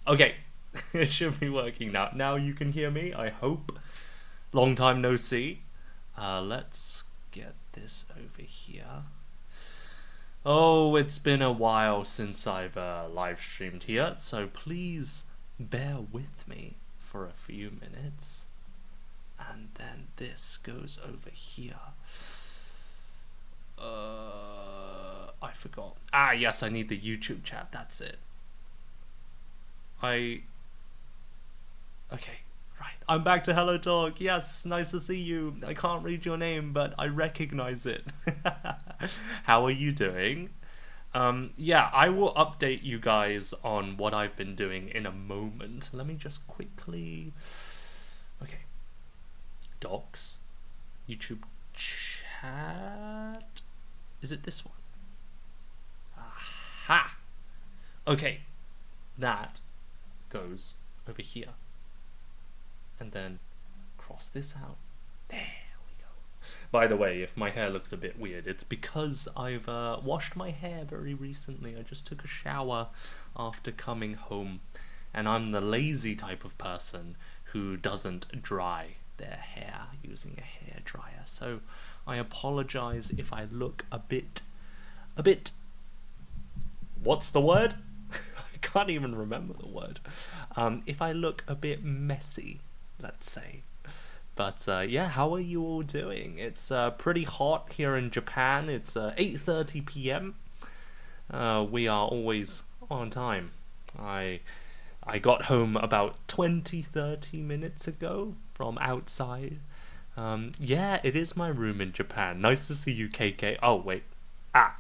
Okay, it should be working now. Now you can hear me, I hope. Long time no see. Let's get this over here. Oh, it's been a while since I've live streamed here, so please bear with me for a few minutes. And then this goes over here. I forgot. Ah, yes, I need the YouTube chat, that's it. Okay, right. I'm back to Hello Talk. Yes, nice to see you. I can't read your name, but I recognize it. How are you doing? Yeah, I will update you guys on what I've been doing in a moment. Let me just quickly... Okay. Docs. YouTube chat. Is it this one? Aha! Okay. That goes over here. And then cross this out. There we go. By the way, if my hair looks a bit weird, it's because I've washed my hair very recently. I just took a shower after coming home. And I'm the lazy type of person who doesn't dry their hair using a hair dryer. So I apologize if I look a bit... What's the word? I can't even remember the word. If I look a bit messy, let's say. But yeah, how are you all doing? It's pretty hot here in Japan. It's 8:30 p.m. We are always on time. I got home about 20-30 minutes ago from outside. Yeah, it is my room in Japan. Nice to see you, KK. Oh, wait.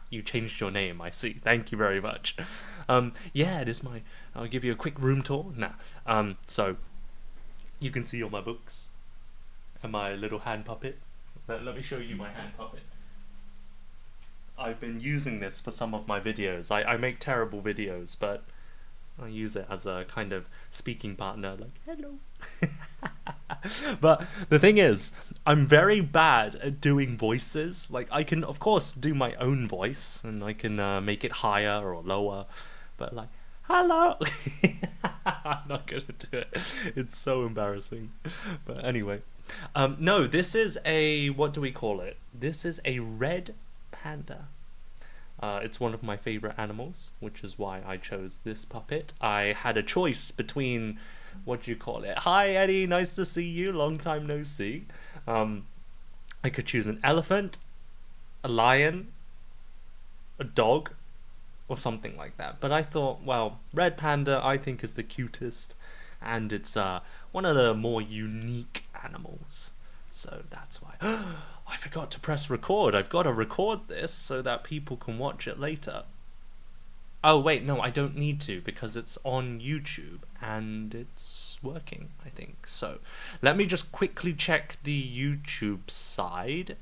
You changed your name, I see. Thank you very much. Yeah, it is my... I'll give you a quick room tour. So, you can see all my books. And my little hand puppet. Let me show you my hand puppet. I've been using this for some of my videos. I make terrible videos, but I use it as a kind of speaking partner, like, hello. But the thing is, I'm very bad at doing voices. Like, I can, of course, do my own voice, and I can make it higher or lower, but like, hello. I'm not gonna do it. It's so embarrassing. But anyway, no, this is a, what do we call it? This is a red panda. It's one of my favorite animals, which is why I chose this puppet. I had a choice between, what do you call it? Hi Eddie, nice to see you, long time no see. I could choose an elephant, a lion, a dog, or something like that. But I thought, well, red panda I think is the cutest, and it's one of the more unique animals. So that's why. I forgot to press record. I've got to record this so that people can watch it later. Oh wait, no, I don't need to because it's on YouTube and it's working, I think. So let me just quickly check the YouTube side,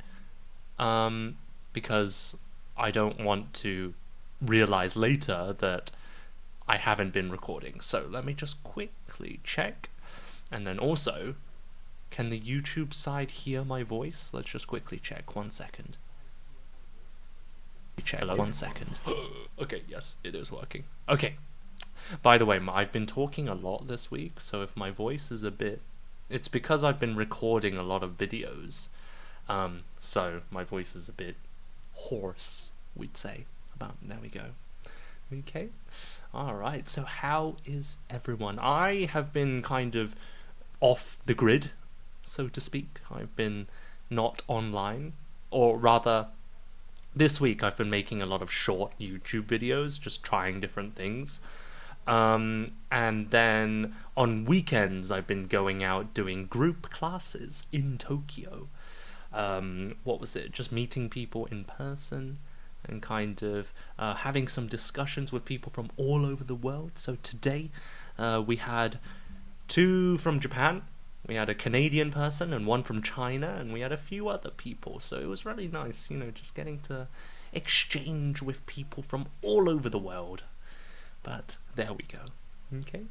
because I don't want to realize later that I haven't been recording. So let me just quickly check. And then also, can the YouTube side hear my voice? Let's just quickly check. 1 second. Check. Hello? 1 second. Okay, yes, it is working. Okay. By the way, I've been talking a lot this week, so if my voice is a bit... It's because I've been recording a lot of videos. So my voice is a bit hoarse, we'd say. There we go. Okay. Alright, so how is everyone? I have been kind of off the grid, so to speak. I've been not online, or rather, this week I've been making a lot of short YouTube videos, just trying different things. And then on weekends I've been going out doing group classes in Tokyo. What was it? Just meeting people in person and kind of having some discussions with people from all over the world. So today we had 2 from Japan. We had a Canadian person and 1 from China, and we had a few other people. So it was really nice, you know, just getting to exchange with people from all over the world. But there we go. Okay.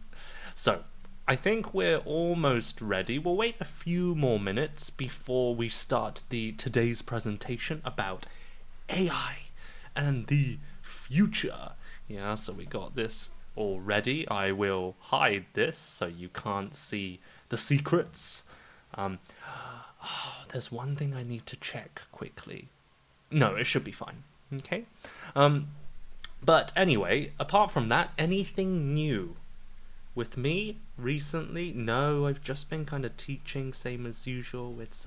So I think we're almost ready. We'll wait a few more minutes before we start today's presentation about AI and the future. Yeah, so we got this already, I will hide this so you can't see the secrets. There's one thing I need to check quickly. No, it should be fine. Okay. But anyway, apart from that, anything new? With me recently, no, I've just been kind of teaching, same as usual. It's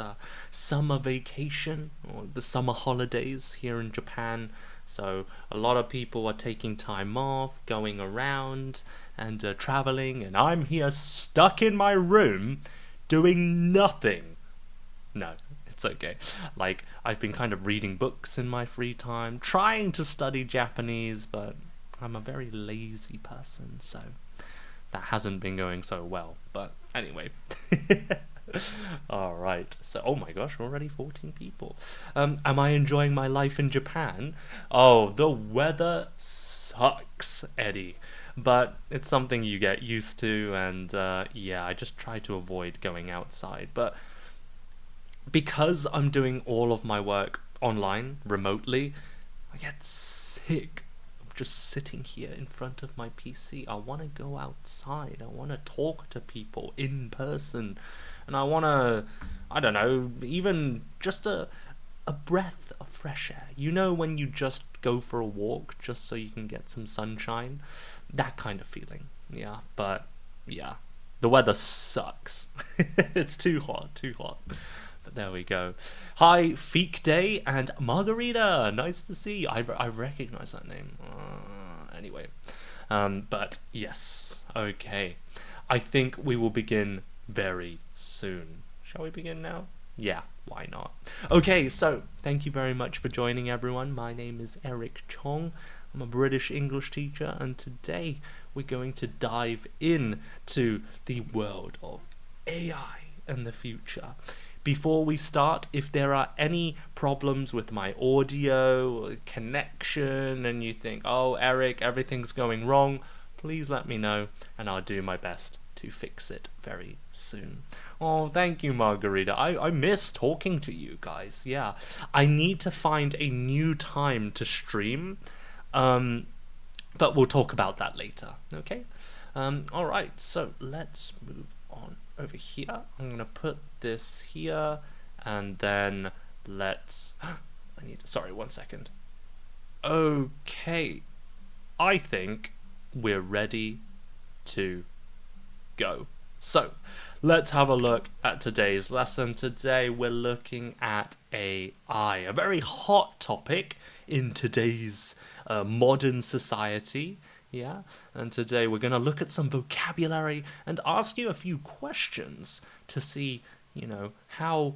summer vacation, or the summer holidays here in Japan. So a lot of people are taking time off, going around and traveling, and I'm here stuck in my room doing nothing. No, it's okay. Like, I've been kind of reading books in my free time, trying to study Japanese, but I'm a very lazy person, so that hasn't been going so well. But anyway. Alright, so, oh my gosh, already 14 people. Am I enjoying my life in Japan? Oh, the weather sucks, Eddie. But it's something you get used to, and yeah, I just try to avoid going outside. But because I'm doing all of my work online, remotely, I get sick of just sitting here in front of my PC. I want to go outside. I want to talk to people in person. And I want to, I don't know, even just a breath of fresh air. You know, when you just go for a walk just so you can get some sunshine? That kind of feeling. Yeah, but yeah, the weather sucks. It's too hot, too hot. But there we go. Hi, Feek Day and Margarita. Nice to see you. I recognize that name. Anyway, but yes, okay. I think we will begin very soon. Shall we begin now? Yeah, why not? Okay, so thank you very much for joining, everyone. My name is Eric Chong. I'm a British English teacher, and today we're going to dive in to the world of AI and the future. Before we start, if there are any problems with my audio or connection and you think, oh, Eric, everything's going wrong, please let me know and I'll do my best to fix it very soon. Oh, thank you, Margarita. I miss talking to you guys. Yeah, I need to find a new time to stream, but we'll talk about that later, okay? All right, so let's move on over here. I'm going to put this here, and then let's... sorry, 1 second. Okay, I think we're ready to go. So, let's have a look at today's lesson. Today we're looking at AI, a very hot topic in today's modern society. Yeah, and today we're going to look at some vocabulary and ask you a few questions to see, you know, how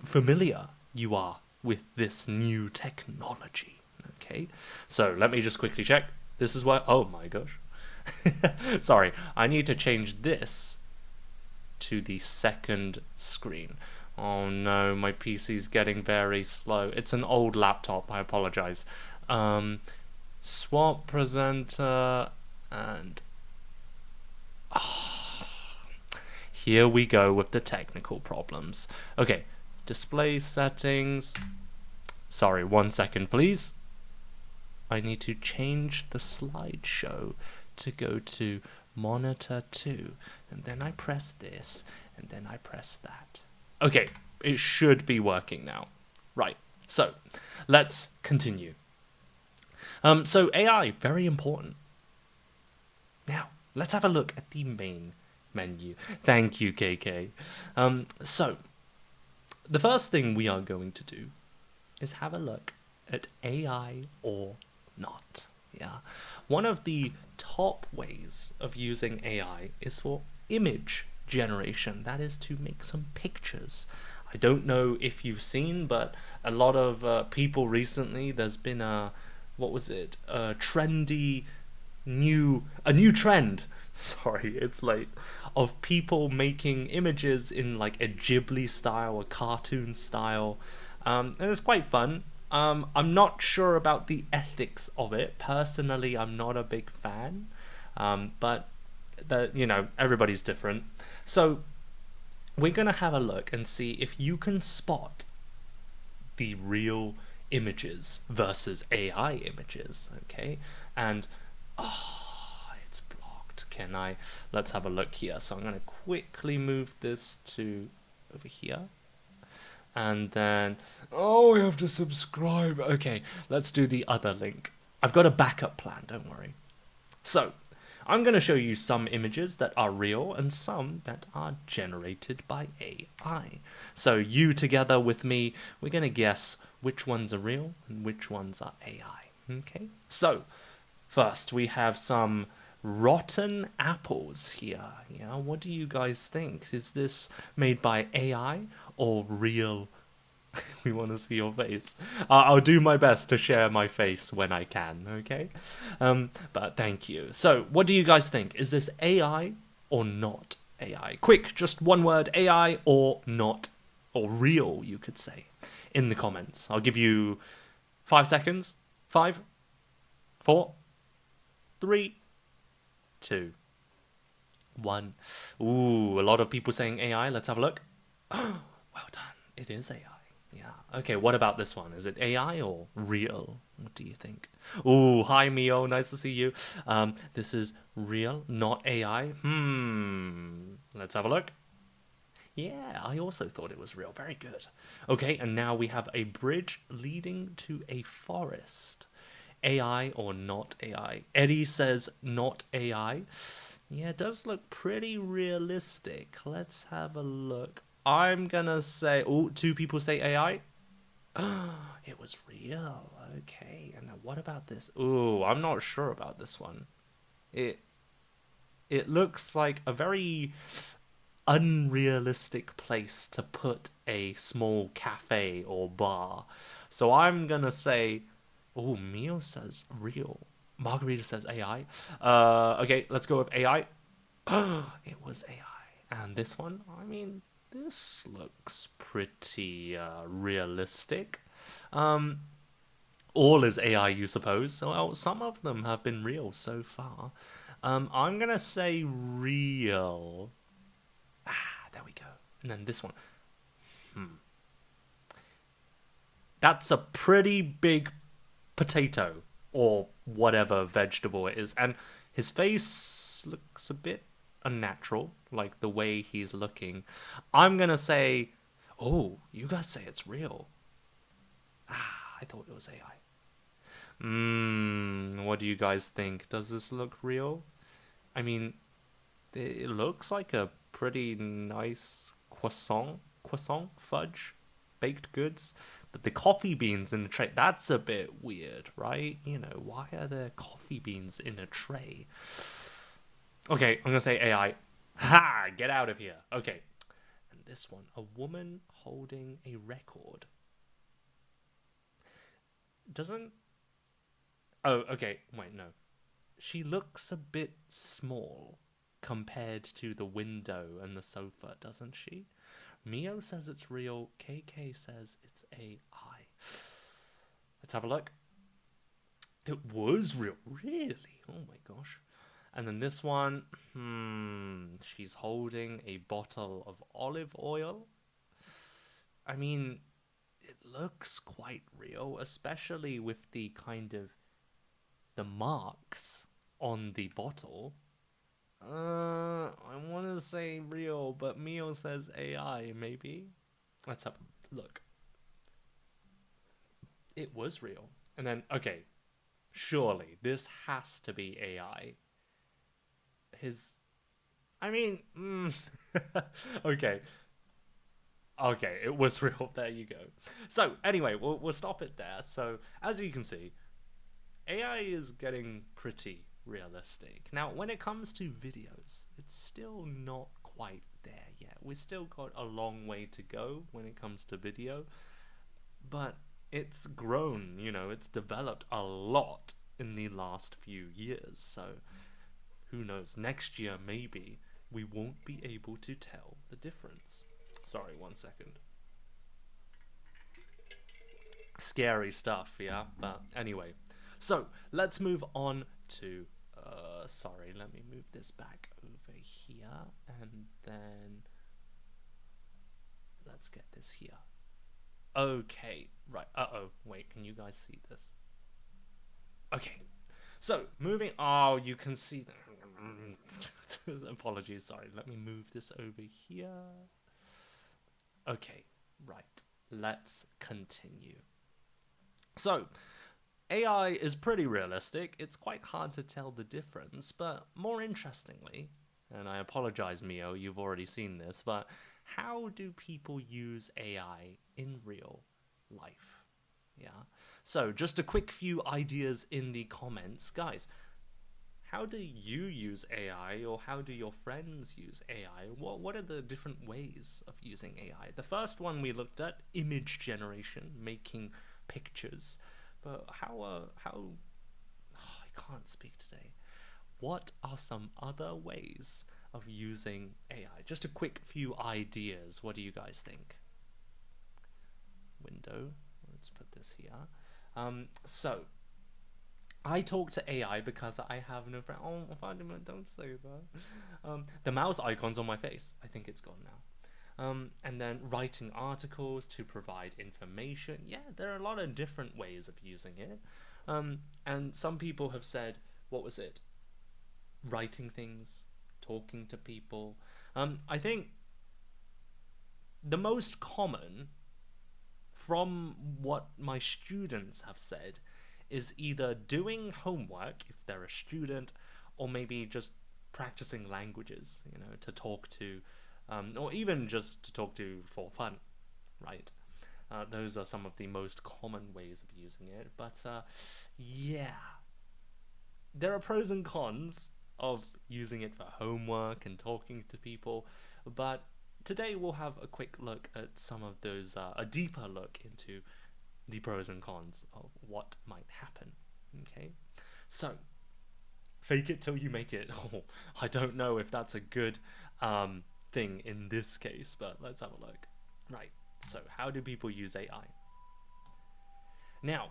familiar you are with this new technology. Okay, so let me just quickly check. This is why, oh my gosh. Sorry, I need to change this to the second screen. Oh no, my PC's getting very slow. It's an old laptop, I apologize. Swap presenter, and here we go with the technical problems. Okay, display settings. Sorry, 1 second please. I need to change the slideshow to go to monitor 2, and then I press this, and then I press that. Okay, it should be working now. Right, so let's continue. So AI, very important. Now, let's have a look at the main menu. Thank you, KK. So, the first thing we are going to do is have a look at AI or not. Yeah, one of the top ways of using AI is for image generation. That is to make some pictures. I don't know if you've seen, but a lot of people recently, there's been a trendy new trend. Sorry, it's late. Of people making images in like a Ghibli style, a cartoon style, and it's quite fun. I'm not sure about the ethics of it. Personally, I'm not a big fan, but everybody's different. So we're gonna have a look and see if you can spot the real images versus AI images, okay? And it's can I? Let's have a look here. So I'm going to quickly move this to over here. And then, oh, we have to subscribe. Okay, let's do the other link. I've got a backup plan, don't worry. So, I'm going to show you some images that are real and some that are generated by AI. So you together with me, we're going to guess which ones are real and which ones are AI. Okay, so first we have some rotten apples here. Yeah, what do you guys think? Is this made by AI or real? We want to see your face. I'll do my best to share my face when I can, okay? But thank you. So, what do you guys think? Is this AI or not AI? Quick, just one word, AI or not, or real, you could say, in the comments. I'll give you 5 seconds. 5, 4, 3, 2, 1. Ooh, a lot of people saying AI. Let's have a look. Well done. It is AI. Yeah. Okay, what about this one? Is it AI or real? What do you think? Ooh, hi Mio, nice to see you. This is real, not AI. Let's have a look. Yeah, I also thought it was real. Very good. Okay, and now we have a bridge leading to a forest. AI or not AI? Eddie says not AI. Yeah, it does look pretty realistic. Let's have a look. I'm gonna say, oh, 2 people say AI. It was real. Okay, and then what about this? Ooh, I'm not sure about this one. It looks like a very unrealistic place to put a small cafe or bar. So I'm gonna say, oh, Mio says real. Margarita says AI. Okay, let's go with AI. It was AI. And this one, I mean, this looks pretty realistic. All is AI, you suppose. Well, some of them have been real so far. I'm gonna say real. There we go. And then this one. That's a pretty big potato or whatever vegetable it is. And his face looks a bit unnatural, like the way he's looking. I'm gonna say, oh, you guys say it's real. I thought it was AI. What do you guys think? Does this look real? I mean, it looks like a pretty nice croissant fudge, baked goods. But the coffee beans in the tray, that's a bit weird, right? You know, why are there coffee beans in a tray? Okay, I'm gonna say AI. Ha! Get out of here. Okay. And this one, a woman holding a record. Doesn't... Oh, okay. Wait, no. She looks a bit small compared to the window and the sofa, doesn't she? Mio says it's real. KK says it's AI. Let's have a look. It was real. Really? Oh my gosh. And then this one, she's holding a bottle of olive oil. I mean, it looks quite real, especially with the kind of the marks on the bottle. I want to say real, but Mio says AI, maybe. Let's have a look. It was real. And then, okay, surely this has to be AI. I mean, okay. Okay, it was real. There you go. So, anyway, we'll stop it there. So, as you can see, AI is getting pretty realistic. Now, when it comes to videos, it's still not quite there yet. We've still got a long way to go when it comes to video, but it's grown, you know, it's developed a lot in the last few years. So, who knows, next year maybe we won't be able to tell the difference. Sorry, 1 second. Scary stuff, yeah? But anyway, so let's move on to sorry, let me move this back over here, and then let's get this here. Okay, right. Wait, can you guys see this? Okay, so moving. Oh, you can see that. Apologies, sorry. Let me move this over here. Okay, right. Let's continue. So, AI is pretty realistic. It's quite hard to tell the difference, but more interestingly, and I apologize, Mio, you've already seen this, but how do people use AI in real life? Yeah. So, just a quick few ideas in the comments. Guys, how do you use AI, or how do your friends use AI? What are the different ways of using AI? The first one we looked at, image generation, making pictures. But how oh, I can't speak today. What are some other ways of using AI? Just a quick few ideas. What do you guys think? Window. Let's put this here. So I talk to AI because I have no friend. Oh, Fatima, don't say that. The mouse icon's on my face. I think it's gone now. And then writing articles to provide information. Yeah, there are a lot of different ways of using it. And some people have said, what was it? Writing things, talking to people. I think the most common, from what my students have said, is either doing homework if they're a student, or maybe just practicing languages, to talk to, or even just to talk to for fun, right? Those are some of the most common ways of using it. But yeah, there are pros and cons of using it for homework and talking to people, but today we'll have a quick look at some of those, a deeper look into the pros and cons of what might happen. Okay, so fake it till you make it. Oh, I don't know if that's a good thing in this case, but let's have a look. Right, so how do people use AI? Now,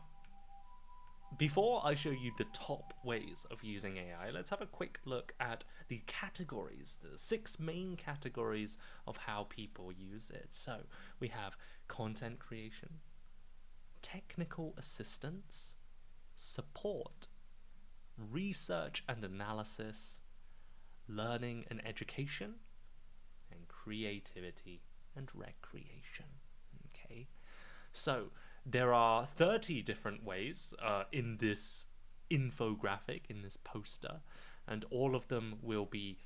before I show you the top ways of using AI, let's have a quick look at the categories, the 6 main categories of how people use it. So we have content creation, technical assistance, support, research and analysis, learning and education, and creativity and recreation. Okay, so there are 30 different ways in this infographic, in this poster, and all of them will be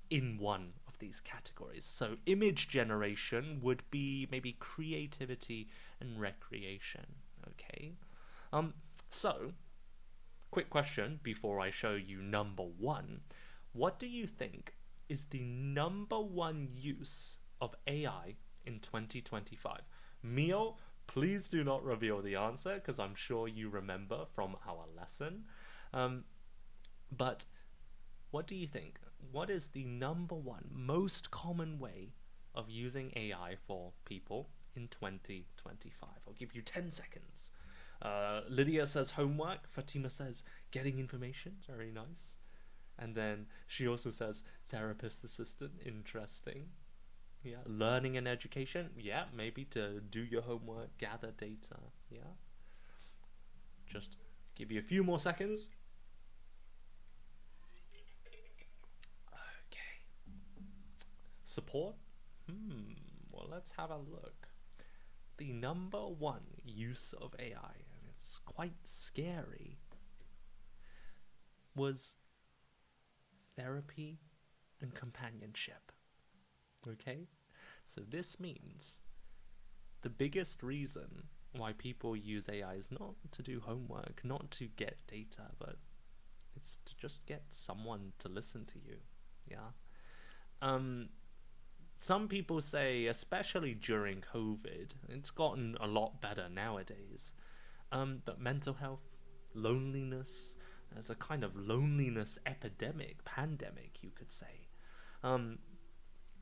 in one of these categories. So image generation would be maybe creativity and recreation. Okay, so quick question before I show you number 1. What do you think is the number 1 use of AI in 2025? Mio, please do not reveal the answer, because I'm sure you remember from our lesson. But what do you think? What is the number 1 most common way of using AI for people in 2025? I'll give you 10 seconds. Lydia says homework. Fatima says getting information. Very nice. And then she also says therapist assistant. Interesting. Yeah. Learning and education. Yeah, maybe to do your homework, gather data. Yeah. Just give you a few more seconds. Okay. Support? Well, let's have a look. The number 1 use of AI, and it's quite scary, was therapy and companionship. Okay? So this means the biggest reason why people use AI is not to do homework, not to get data, but it's to just get someone to listen to you. Yeah? Some people say, especially during COVID, it's gotten a lot better nowadays, but mental health, loneliness, there's a kind of loneliness epidemic, pandemic, you could say.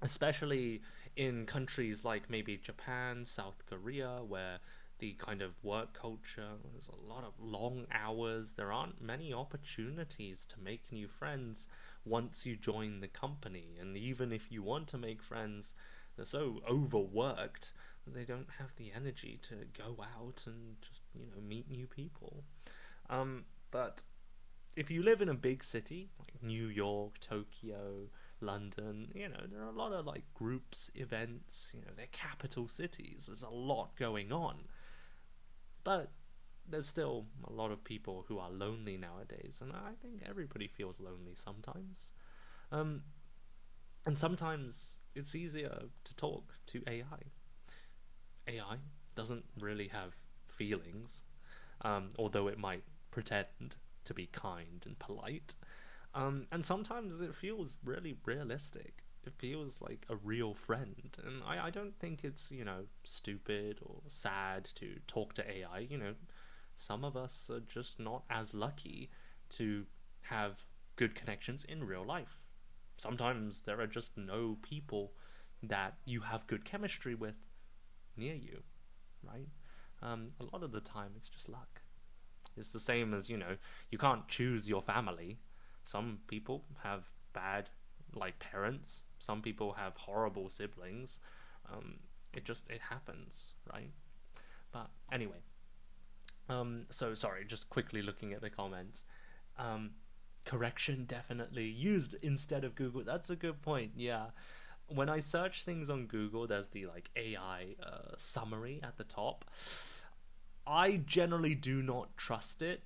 Especially in countries like maybe Japan, South Korea, where the kind of work culture, there's a lot of long hours, there aren't many opportunities to make new friends once you join the company, and even if you want to make friends, they're so overworked that they don't have the energy to go out and just, meet new people. But if you live in a big city like New York, Tokyo, London, there are a lot of like groups, events, they're capital cities. There's a lot going on. But there's still a lot of people who are lonely nowadays, and I think everybody feels lonely sometimes. Um, and sometimes it's easier to talk to AI. AI doesn't really have feelings, although it might pretend to be kind and polite. And sometimes it feels really realistic. It feels like a real friend. And I don't think it's, stupid or sad to talk to AI. Some of us are just not as lucky to have good connections in real life. Sometimes there are just no people that you have good chemistry with near you, right? A lot of the time it's just luck. It's the same as, you can't choose your family. Some people have bad, like, parents. Some people have horrible siblings. It happens, right? But anyway, so sorry, just quickly looking at the comments. Correction definitely used instead of Google. That's a good point. Yeah. When I search things on Google, there's the like AI summary at the top. I generally do not trust it.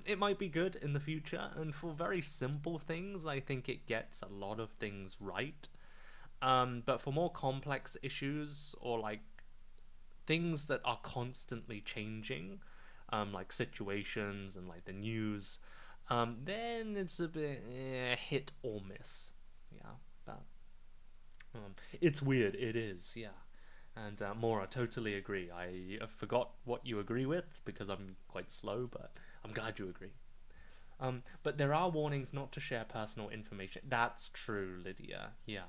It might be good in the future, and for very simple things, I think it gets a lot of things right. But for more complex issues or like things that are constantly changing, like situations and like the news, then it's a bit hit or miss. Yeah, but it's weird. It is, yeah. And Maura, totally agree. I forgot what you agree with because I'm quite slow, but I'm glad you agree. But there are warnings not to share personal information. That's true, Lydia. Yeah.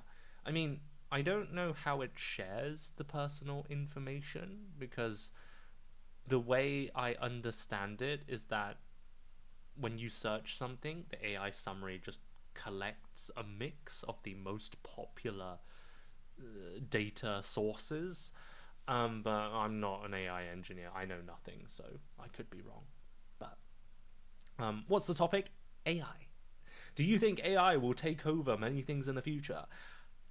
I mean, I don't know how it shares the personal information because the way I understand it is that when you search something, the AI summary just collects a mix of the most popular data sources. But I'm not an AI engineer. I know nothing, so I could be wrong. But what's the topic? AI. Do you think AI will take over many things in the future?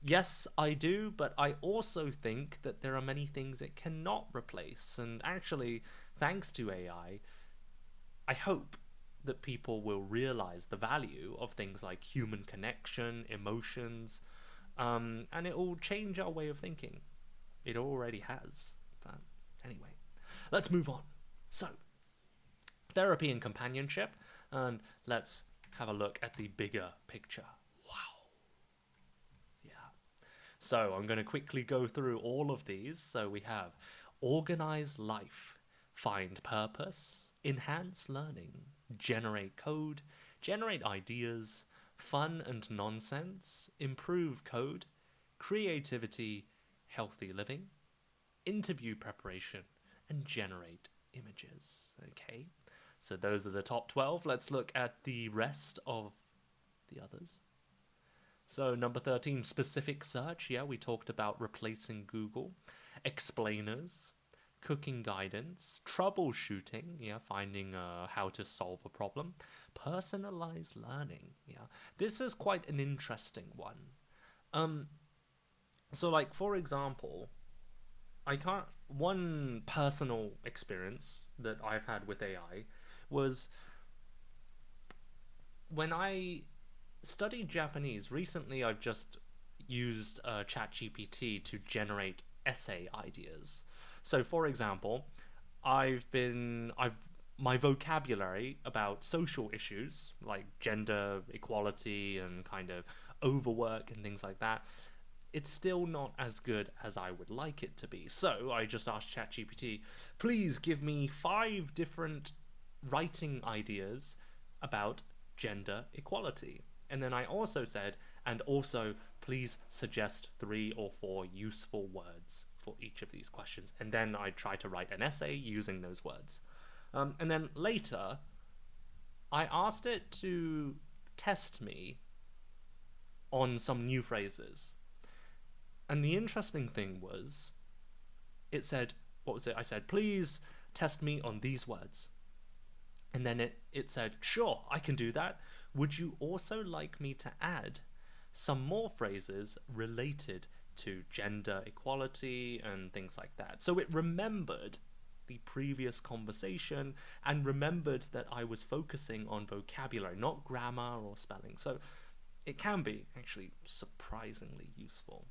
Yes, I do, but I also think that there are many things it cannot replace. And actually, thanks to I hope that people will realize the value of things like human connection, emotions, and it will change our way of thinking. It already has. But anyway, let's move on. So, therapy and companionship, and let's have a look at the bigger picture. Wow. Yeah. So, I'm going to quickly go through all of these. So, we have organize life, find purpose, enhance learning, generate code, generate ideas, fun and nonsense, improve code, creativity, healthy living, interview preparation, and generate images. Okay, so those are the top 12. Let's look at the rest of the others. So, number 13, specific search. Yeah, we talked about replacing Google. Explainers, cooking guidance, troubleshooting, yeah, finding how to solve a problem, personalized learning. Yeah, this is quite an interesting one. So, like, for example, I can't. One personal experience that I've had with AI was when I studied Japanese. Recently, I've just used ChatGPT to generate essay ideas. So, for example, I've my vocabulary about social issues like gender equality and kind of overwork and things like that, it's still not as good as I would like it to be. So I just asked ChatGPT, please give me 5 different writing ideas about gender equality. And then I also said, and also please suggest 3 or 4 useful words for each of these questions. And then I try to write an essay using those words. And then later, I asked it to test me on some new phrases. And the interesting thing was, it said, what was it? I said, please test me on these words. And then it said, sure, I can do that. Would you also like me to add some more phrases related to gender equality and things like that? So it remembered the previous conversation and remembered that I was focusing on vocabulary, not grammar or spelling. So it can be actually surprisingly useful.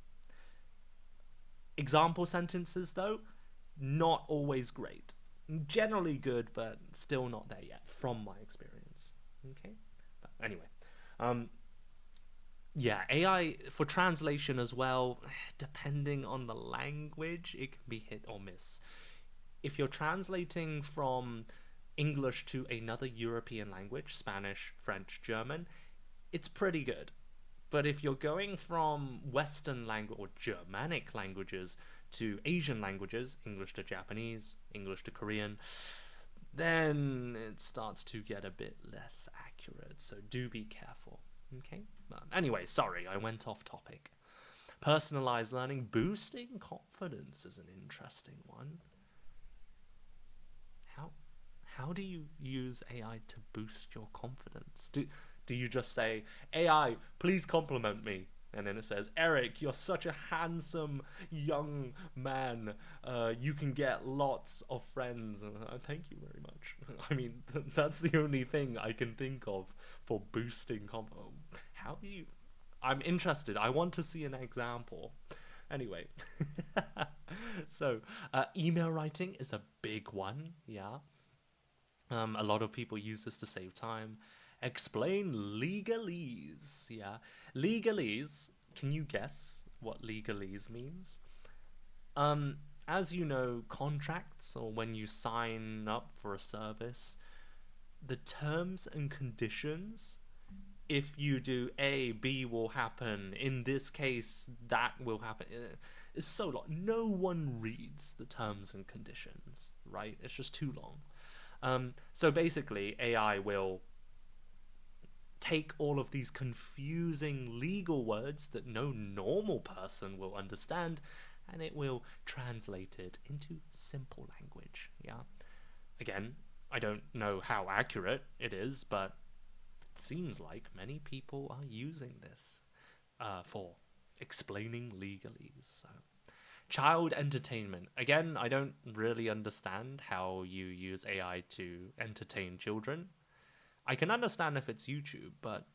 Example sentences, though, not always great. Generally good, but still not there yet, from my experience. Okay? But anyway. Yeah, AI for translation as well, depending on the language, it can be hit or miss. If you're translating from English to another European language, Spanish, French, German, it's pretty good. But if you're going from Western language or Germanic languages to Asian languages, English to Japanese, English to Korean, then it starts to get a bit less accurate. So do be careful. Okay? Anyway, sorry, I went off topic. Personalized learning, boosting confidence is an interesting one. How do you use AI to boost your confidence? Do you just say, AI, please compliment me? And then it says, Eric, you're such a handsome young man. You can get lots of friends. Thank you very much. I mean, that's the only thing I can think of for boosting confidence. How do you... I'm interested. I want to see an example. Anyway. So, email writing is a big one, yeah. A lot of people use this to save time. Explain legalese. Yeah. Legalese. Can you guess what legalese means? As you know, contracts, or when you sign up for a service, the terms and conditions, if you do A, B will happen, in this case, that will happen, it's so long. No one reads the terms and conditions, right? It's just too long. So basically, AI will take all of these confusing legal words that no normal person will understand, and it will translate it into simple language. Yeah. Again, I don't know how accurate it is, but it seems like many people are using this for explaining legalese. So. Child entertainment. Again, I don't really understand how you use AI to entertain children. I can understand if it's YouTube, but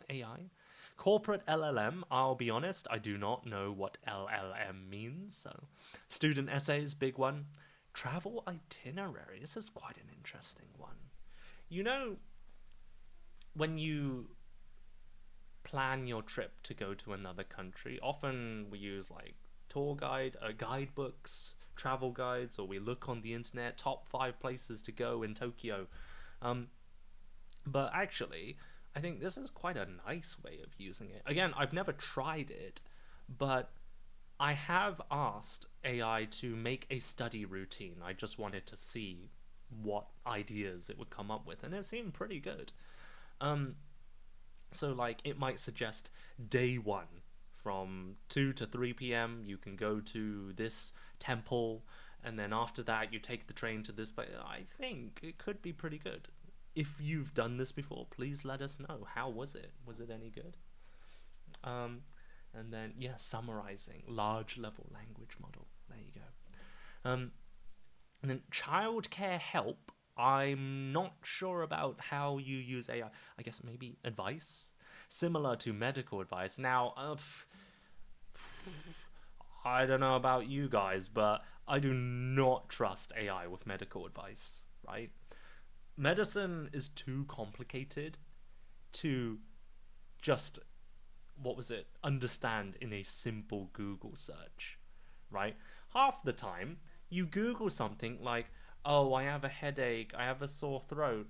AI. Corporate LLM, I'll be honest, I do not know what LLM means. So, student essays, big one. Travel itinerary, this is quite an interesting one. You know, when you plan your trip to go to another country, often we use like tour guide, guidebooks, travel guides, or we look on the internet, top 5 places to go in Tokyo. But actually, I think this is quite a nice way of using it. Again, I've never tried it, but I have asked AI to make a study routine. I just wanted to see what ideas it would come up with, and it seemed pretty good. So, like, it might suggest day 1 from 2 to 3 p.m. you can go to this temple, and then after that you take the train to this place. I think it could be pretty good. If you've done this before, please let us know. How was it? Was it any good? And then, yeah, summarizing. Large level language model. There you go. And then childcare help. I'm not sure about how you use AI. I guess maybe advice? Similar to medical advice. Now, I don't know about you guys, but I do not trust AI with medical advice, right? Medicine is too complicated to just, understand in a simple Google search, right? Half the time, you Google something like, oh, I have a headache, I have a sore throat,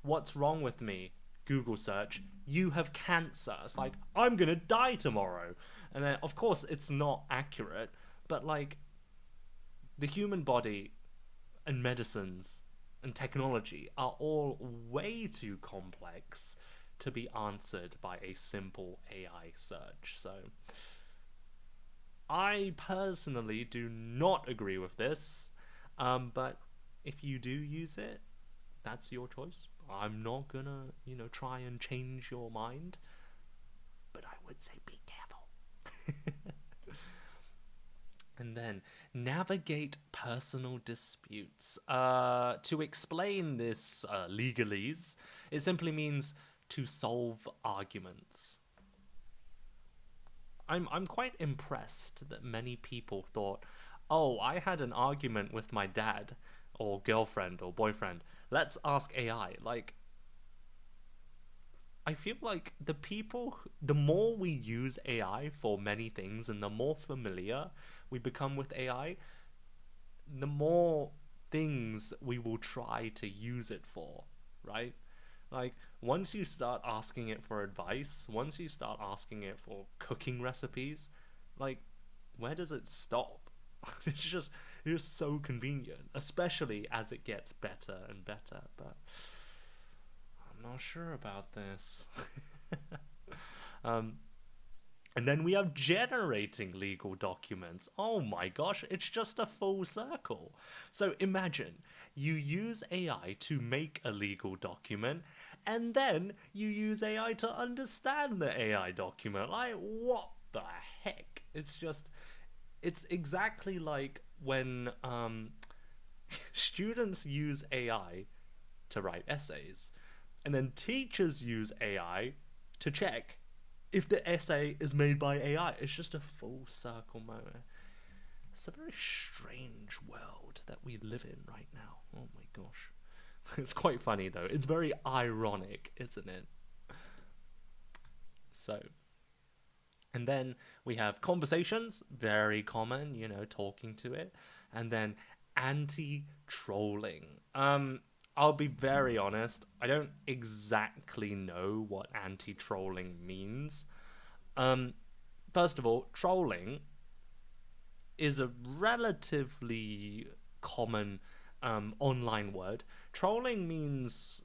what's wrong with me? Google search, you have cancer. It's like, I'm gonna die tomorrow. And then, of course, it's not accurate, but like, the human body and medicines and technology are all way too complex to be answered by a simple AI search. So, I personally do not agree with this, but if you do use it, that's your choice. I'm not gonna, try and change your mind. But I would say be careful. And then navigate personal disputes. To explain this legalese, it simply means to solve arguments. I'm quite impressed that many people thought, oh, I had an argument with my dad or girlfriend or boyfriend. Let's ask AI. Like, I feel like the more we use AI for many things and the more familiar we become with AI, the more things we will try to use it for, right? Like, once you start asking it for advice, once you start asking it for cooking recipes, like, where does it stop? It's just so convenient, especially as it gets better and better, but I'm not sure about this. um, and then we have generating legal documents. Oh my gosh, it's just a full circle. So imagine you use AI to make a legal document, and then you use AI to understand the AI document. Like, what the heck? It's exactly like when students use AI to write essays, and then teachers use AI to check if the essay is made by AI. It's just a full circle moment. It's a very strange world that we live in right now. Oh my gosh. It's quite funny though. It's very ironic, isn't it? So, and then we have conversations, very common, talking to it. And then anti-trolling. I'll be very honest, I don't exactly know what anti-trolling means. First of all, trolling is a relatively common online word. Trolling means,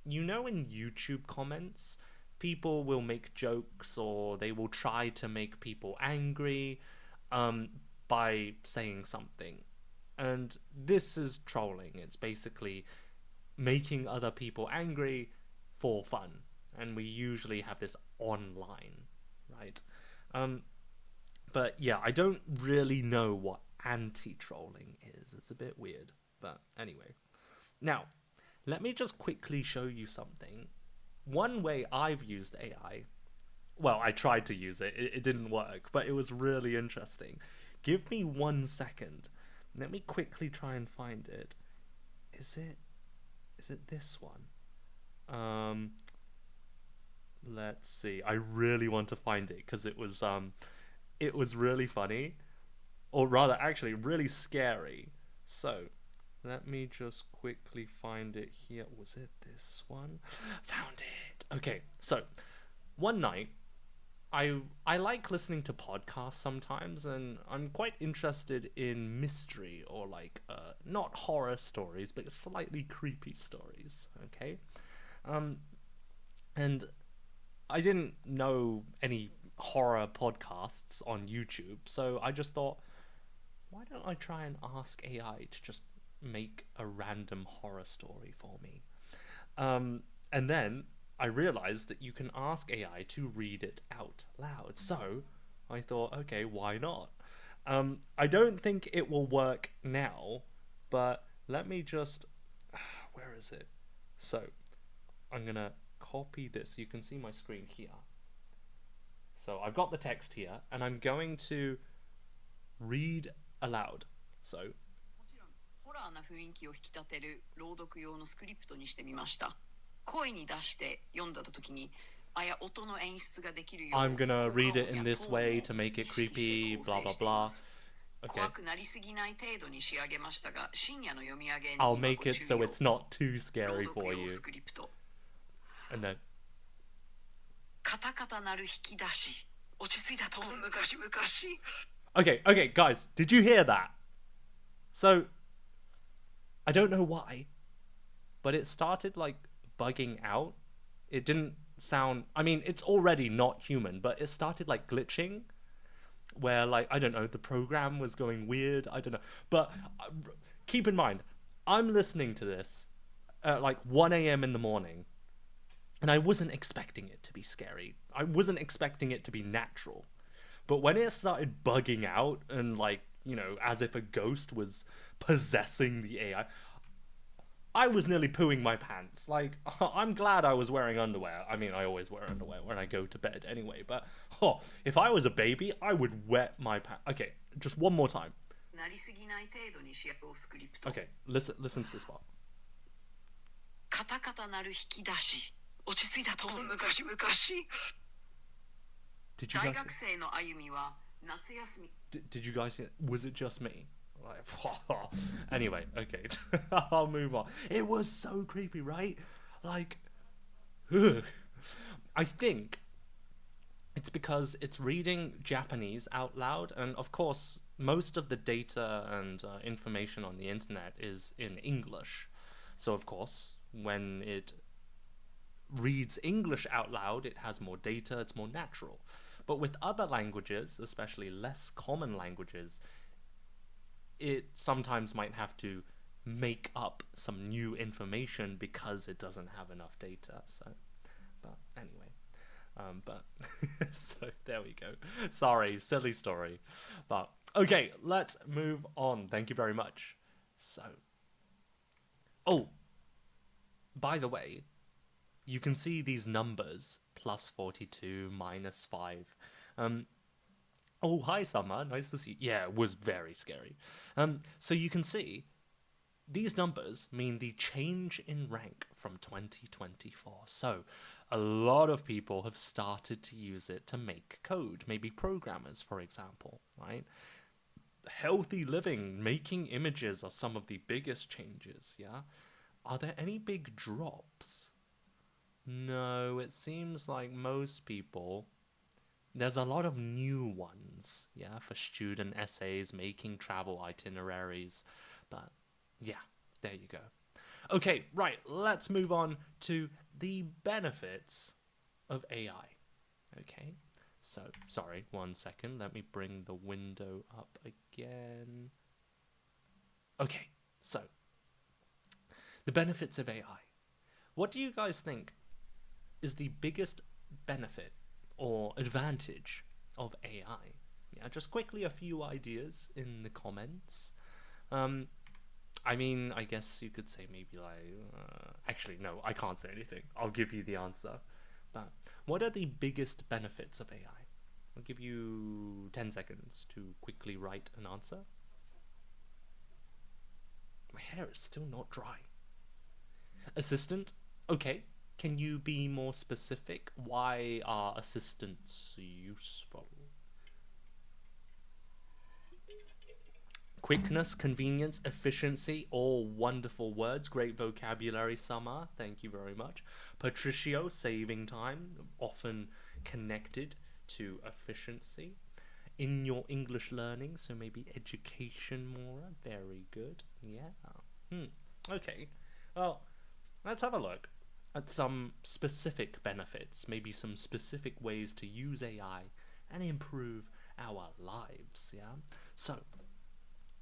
in YouTube comments, people will make jokes or they will try to make people angry by saying something. And this is trolling. It's basically making other people angry for fun. And we usually have this online, right? But yeah, I don't really know what anti-trolling is. It's a bit weird. But anyway. Now, let me just quickly show you something. One way I've used AI, well, I tried to use it. It didn't work, but it was really interesting. Give me 1 second. Let me quickly try and find it. Is it this one? Let's see. I really want to find it because it was really funny, or rather actually really scary. So, let me just quickly find it here. Was it this one? Found it. Okay. So, one night I like listening to podcasts sometimes, and I'm quite interested in mystery or like not horror stories, but slightly creepy stories. Okay, and I didn't know any horror podcasts on YouTube, so I just thought, why don't I try and ask AI to just make a random horror story for me? And then I realized that you can ask AI to read it out loud. So I thought, okay, why not? I don't think it will work now, but let me just... Where is it? So I'm going to copy this. You can see my screen here. So I've got the text here, and I'm going to read aloud. So... ホラーな雰囲気を引き立てる朗読用のスクリプトにしてみました。声に出して読んだ時にあや音の演出ができるよう I'm gonna read it in this way to make it creepy, blah blah blah. Okay. I'll make it so it's not too scary for you. And then Okay, guys, did you hear that? So I don't know why, but it started like bugging out. It didn't sound... I mean, it's already not human, but it started like glitching, where like, I don't know, the program was going weird. I don't know. But keep in mind, I'm listening to this at like 1 a.m. in the morning, and I wasn't expecting it to be scary. I wasn't expecting it to be natural. But when it started bugging out and, like, you know, as if a ghost was possessing the AI, I was nearly pooing my pants. Like, I'm glad I was wearing underwear. I mean, I always wear underwear when I go to bed anyway, but if I was a baby, I would wet my pants. Okay, just one more time. Okay, listen to this part. カタカタなる引き出し落ち着いたと昔々 Did you 大 guys 学生の歩みは夏休み did you guys see it? Was it just me? Like, anyway, okay. I'll move on. It was so creepy, right? Like, ugh. I think it's because it's reading Japanese out loud, and of course, most of the data and information on the internet is in English. So, of course, when it reads English out loud, it has more data, it's more natural. But with other languages, especially less common languages, it sometimes might have to make up some new information because it doesn't have enough data. So, but anyway. But so there we go. Sorry, silly story. But okay, let's move on. Thank you very much. So, oh, by the way, you can see these numbers, plus 42, minus 5. Oh, hi, Summer. Nice to see you. Yeah, it was very scary. So you can see these numbers mean the change in rank from 2024. So a lot of people have started to use it to make code, maybe programmers, for example, right? Healthy living, making images are some of the biggest changes, yeah? Are there any big drops? No, it seems like most people. There's a lot of new ones, yeah, for student essays, making travel itineraries, but yeah, there you go. Okay, right, let's move on to the benefits of AI. Okay, so, sorry, 1 second, let me bring the window up again. Okay, so, the benefits of AI. What do you guys think is the biggest benefit or advantage of AI? Yeah, just quickly a few ideas in the comments. I mean, I guess you could say maybe like... actually, no, I can't say anything. I'll give you the answer. But what are the biggest benefits of AI? I'll give you 10 seconds to quickly write an answer. My hair is still not dry. Assistant? Okay. Can you be more specific? Why are assistants useful? Quickness, convenience, efficiency, all wonderful words. Great vocabulary, Summer. Thank you very much. Patricio, saving time, often connected to efficiency. In your English learning, so maybe education more. Very good. Yeah. Okay. Well, let's have a look at some specific benefits, maybe some specific ways to use AI and improve our lives, yeah? So,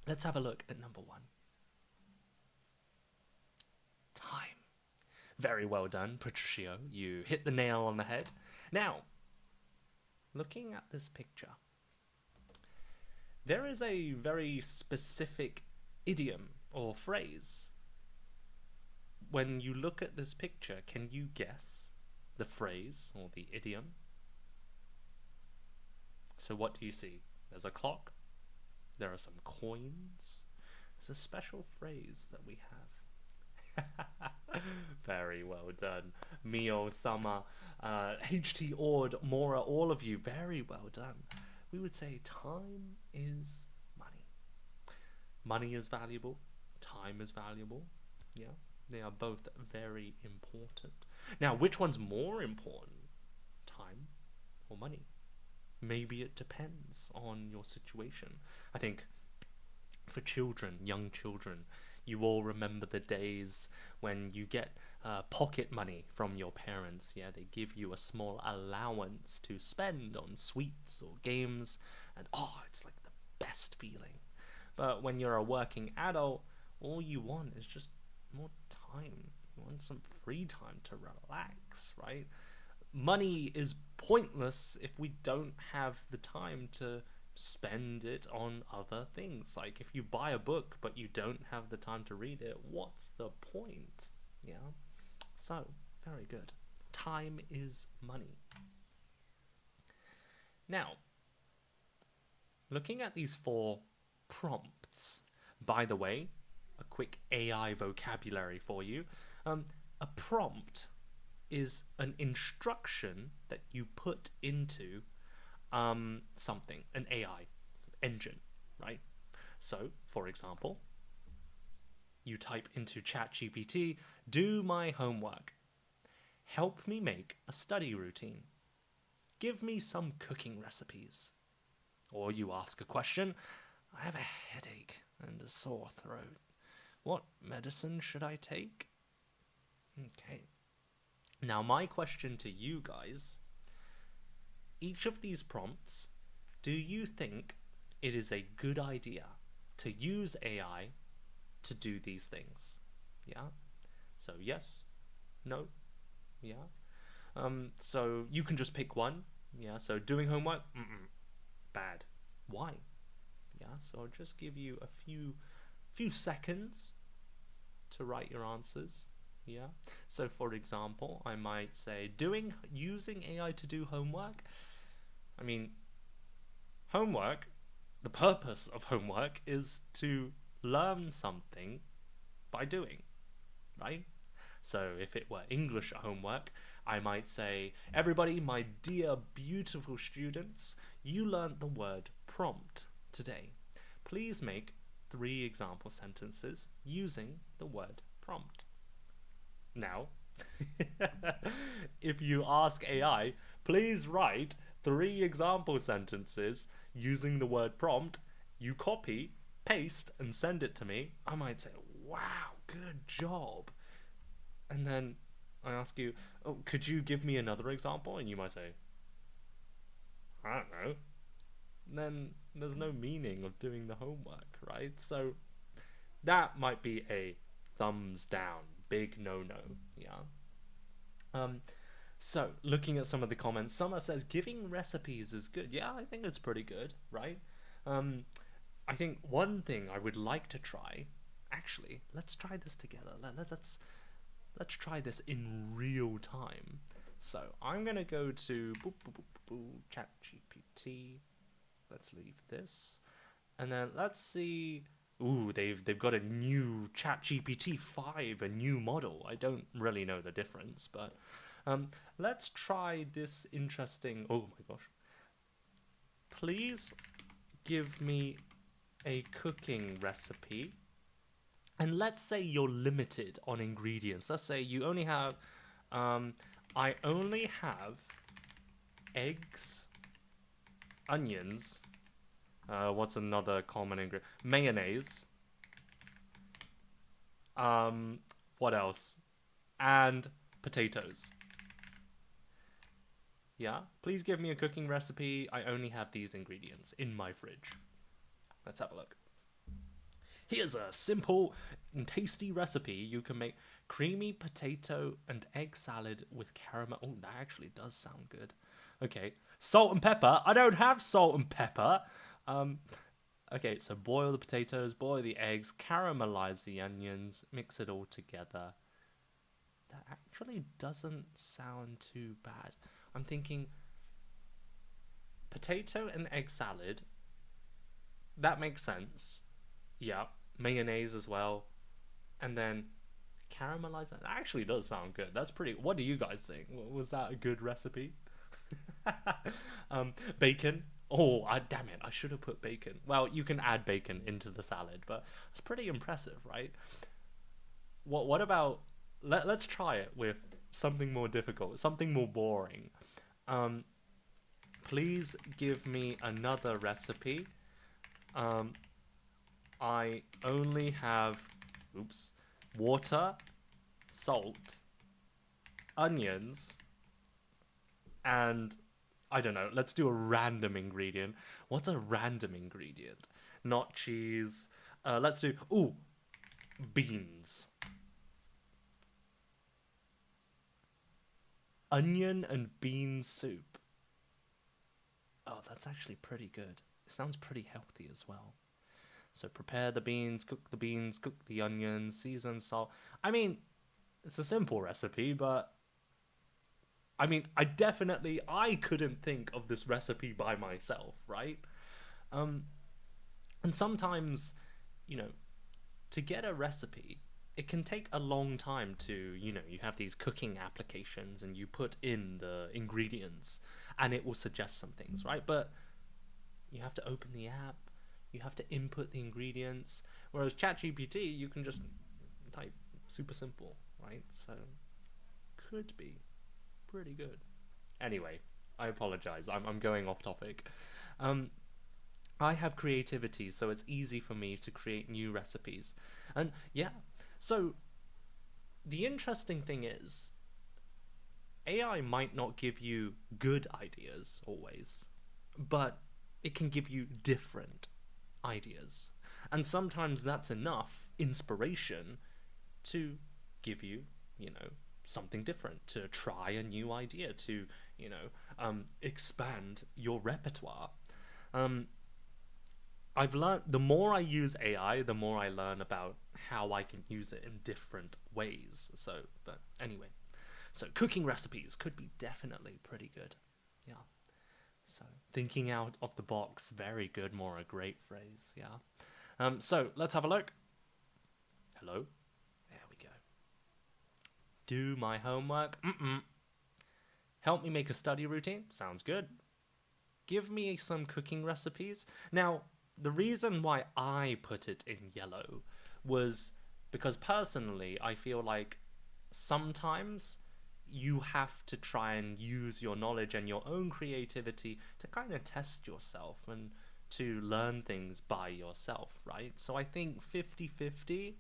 let's have a look at number 1. Time. Very well done, Patricio. You hit the nail on the head. Now, looking at this picture, there is a very specific idiom or phrase. When you look at this picture, can you guess the phrase or the idiom? So what do you see? There's a clock. There are some coins. There's a special phrase that we have. Very well done. Mio, Summer, HT Ord, Mora, all of you, very well done. We would say time is money. Money is valuable. Time is valuable. Yeah. They are both very important. Now, which one's more important? Time or money? Maybe it depends on your situation. I think for children, young children, you all remember the days when you get pocket money from your parents. Yeah, they give you a small allowance to spend on sweets or games, and it's like the best feeling. But when you're a working adult, all you want is just more time. You want some free time to relax, right? Money is pointless if we don't have the time to spend it on other things. Like if you buy a book but you don't have the time to read it, what's the point? Yeah. So, very good. Time is money. Now, looking at these 4 prompts, by the way, a quick AI vocabulary for you. A prompt is an instruction that you put into something, an AI engine, right? So, for example, you type into ChatGPT, do my homework. Help me make a study routine. Give me some cooking recipes. Or you ask a question, I have a headache and a sore throat. What medicine should I take? Okay. Now, my question to you guys, each of these prompts, do you think it is a good idea to use AI to do these things? Yeah? So, yes, no, yeah. So, you can just pick one. Yeah, so doing homework, bad. Why? Yeah, so I'll just give you a few seconds to write your answers. Yeah. So for example, I might say using AI to do homework. I mean, homework, the purpose of homework is to learn something by doing, right? So if it were English homework, I might say, everybody, my dear beautiful students, you learned the word prompt today. Please make 3 example sentences using the word prompt. Now, if you ask AI, please write 3 example sentences using the word prompt, you copy, paste, and send it to me, I might say, wow, good job. And then I ask you, oh, could you give me another example? And you might say, I don't know. And then there's no meaning of doing the homework, right? So that might be a thumbs down, big no-no, yeah? So, looking at some of the comments, Summer says, giving recipes is good. Yeah, I think it's pretty good, right? I think one thing I would like to try, actually, let's try this together. Let's try this in real time. So, I'm going to go to ChatGPT. Let's leave this. And then let's see. Ooh, they've got a new ChatGPT 5, a new model. I don't really know the difference, but let's try this interesting. Oh my gosh! Please give me a cooking recipe, and let's say you're limited on ingredients. Let's say you only have, I only have eggs, onions. What's another common ingredient? Mayonnaise. What else? And potatoes. Yeah? Please give me a cooking recipe. I only have these ingredients in my fridge. Let's have a look. Here's a simple and tasty recipe. You can make creamy potato and egg salad with caramel. Oh, that actually does sound good. Okay. Salt and pepper. I don't have salt and pepper. Okay, so boil the potatoes, boil the eggs, caramelize the onions, mix it all together. That actually doesn't sound too bad. I'm thinking potato and egg salad. That makes sense. Yeah, mayonnaise as well. And then caramelize it. That actually does sound good. That's pretty. What do you guys think? Was that a good recipe? Bacon. Oh, damn it. I should have put bacon. Well, you can add bacon into the salad, but it's pretty impressive, right? What about... Let's try it with something more difficult, something more boring. Please give me another recipe. I only have... Oops. Water, salt, onions, and... I don't know, let's do a random ingredient. What's a random ingredient? Not cheese. Let's do... Ooh! Beans. onion and bean soup. Oh, that's actually pretty good. It sounds pretty healthy as well. So prepare the beans, cook the onions, season, salt. I mean, it's a simple recipe, but I mean, I couldn't think of this recipe by myself, right? Um, and sometimes, you know, to get a recipe, it can take a long time to, you have these cooking applications and you put in the ingredients and it will suggest some things, right? But you have to open the app, you have to input the ingredients. Whereas ChatGPT, you can just type super simple, right? So, could be pretty good. Anyway, I apologize. I'm going off topic. Um, I have creativity, so it's easy for me to create new recipes. And yeah, so the interesting thing is, AI might not give you good ideas always, but it can give you different ideas. And sometimes that's enough inspiration to give you, something different, to try a new idea, to, expand your repertoire. Um, I've learned the more I use AI, the more I learn about how I can use it in different ways. So, but anyway, so cooking recipes could be definitely pretty good. Yeah. So thinking out of the box, very good, more a great phrase. Yeah. So let's have a look. Hello. There we go. Do my homework. Help me make a study routine. Sounds good. Give me some cooking recipes. Now, the reason why I put it in yellow was because personally, I feel like sometimes you have to try and use your knowledge and your own creativity to kind of test yourself and to learn things by yourself, right? So I think 50-50,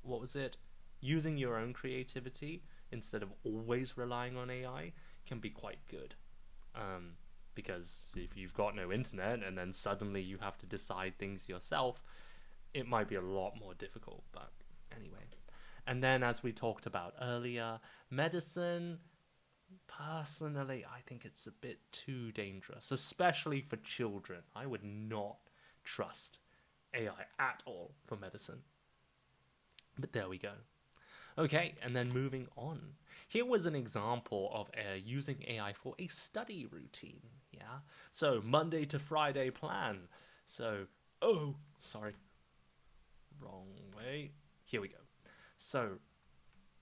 what was it? Using your own creativity instead of always relying on AI can be quite good. Because if you've got no internet and then suddenly you have to decide things yourself, it might be a lot more difficult. But anyway. And then, as we talked about earlier, medicine, personally, I think it's a bit too dangerous, especially for children. I would not trust AI at all for medicine. But there we go. Okay, and then moving on. Here was an example of using AI for a study routine. Yeah, so Monday to Friday plan. So, oh, sorry, wrong way. Here we go. So,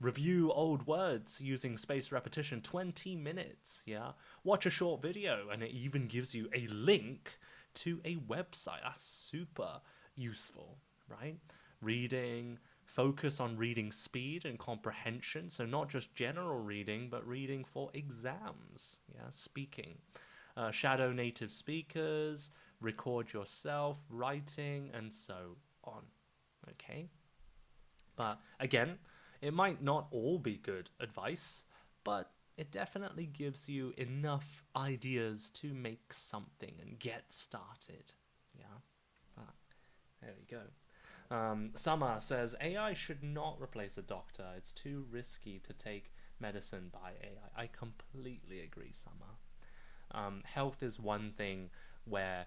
review old words using spaced repetition, 20 minutes. Yeah, watch a short video, and it even gives you a link to a website. That's super useful, right? Reading. Focus on reading speed and comprehension, so not just general reading, but reading for exams. Yeah, speaking. Shadow native speakers, record yourself, writing, and so on. Okay? But again, it might not all be good advice, but it definitely gives you enough ideas to make something and get started. Yeah? But there we go. Summer says AI should not replace a doctor. It's too risky to take medicine by AI. I completely agree, Summer. Health is one thing where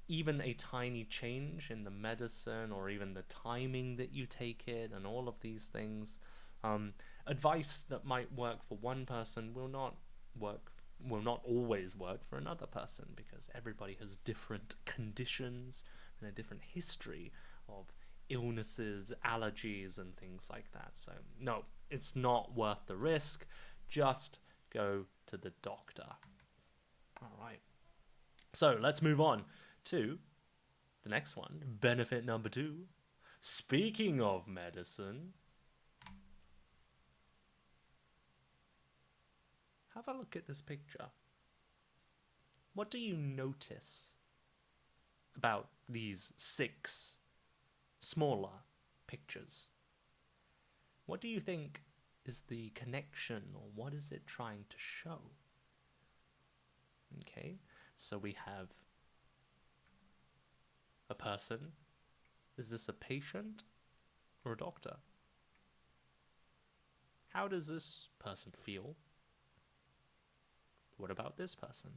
even a tiny change in the medicine or even the timing that you take it and all of these things, advice that might work for one person will not always work for another person because everybody has different conditions and a different history of illnesses, allergies, and things like that. So, no, it's not worth the risk. Just go to the doctor. All right. So, let's move on to the next one. Benefit number 2. Speaking of medicine, have a look at this picture. What do you notice about these 6 smaller pictures? What do you think is the connection, or what is it trying to show? Okay, so we have a person. Is this a patient or a doctor? How does this person feel? What about this person?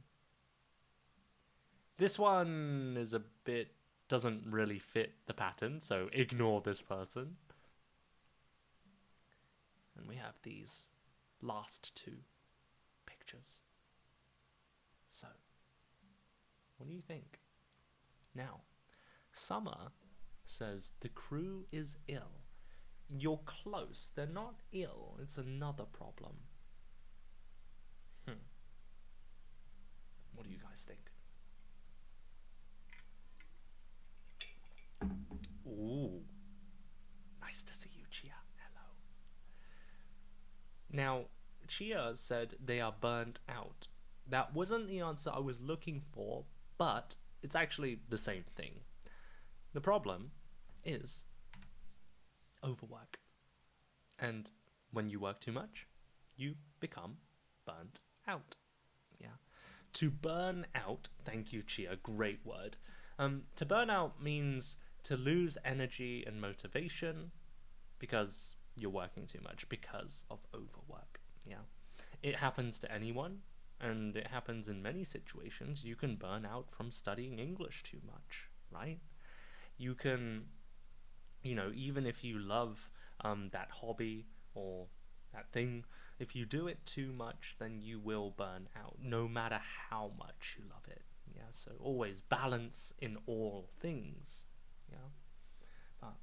This one is a bit doesn't really fit the pattern, so ignore this person. And we have these last two pictures. So, what do you think? Now, Summer says the crew is ill. You're close. They're not ill. It's another problem. What do you guys think? Ooh. Nice to see you, Chia. Hello. Now, Chia said they are burnt out. That wasn't the answer I was looking for, but it's actually the same thing. The problem is overwork. And when you work too much, you become burnt out. Yeah. To burn out, thank you, Chia, great word. To burn out means to lose energy and motivation because you're working too much, because of overwork. Yeah. It happens to anyone, and it happens in many situations. You can burn out from studying English too much, right? You can, even if you love that hobby or that thing, if you do it too much, then you will burn out, no matter how much you love it. Yeah, so always balance in all things. Yeah, but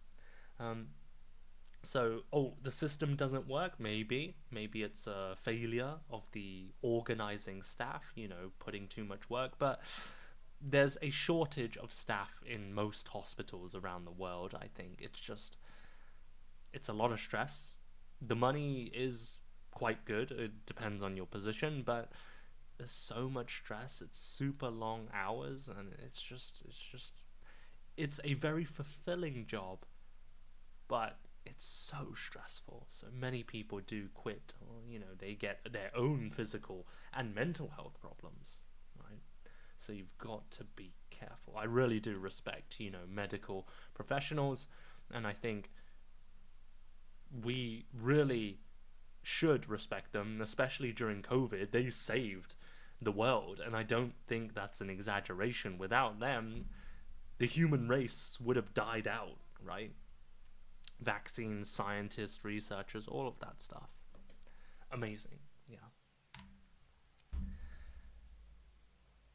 the system doesn't work. Maybe it's a failure of the organizing staff. Putting too much work, but there's a shortage of staff in most hospitals around the world. I think it's a lot of stress. The money is quite good. It depends on your position, but there's so much stress. It's super long hours, and it's a very fulfilling job, but it's so stressful. So many people do quit, or they get their own physical and mental health problems, right? So you've got to be careful. I really do respect, medical professionals, and I think we really should respect them, especially during COVID. They saved the world, and I don't think that's an exaggeration. Without them, the human race would have died out, right? Vaccines, scientists, researchers, all of that stuff. Amazing, yeah.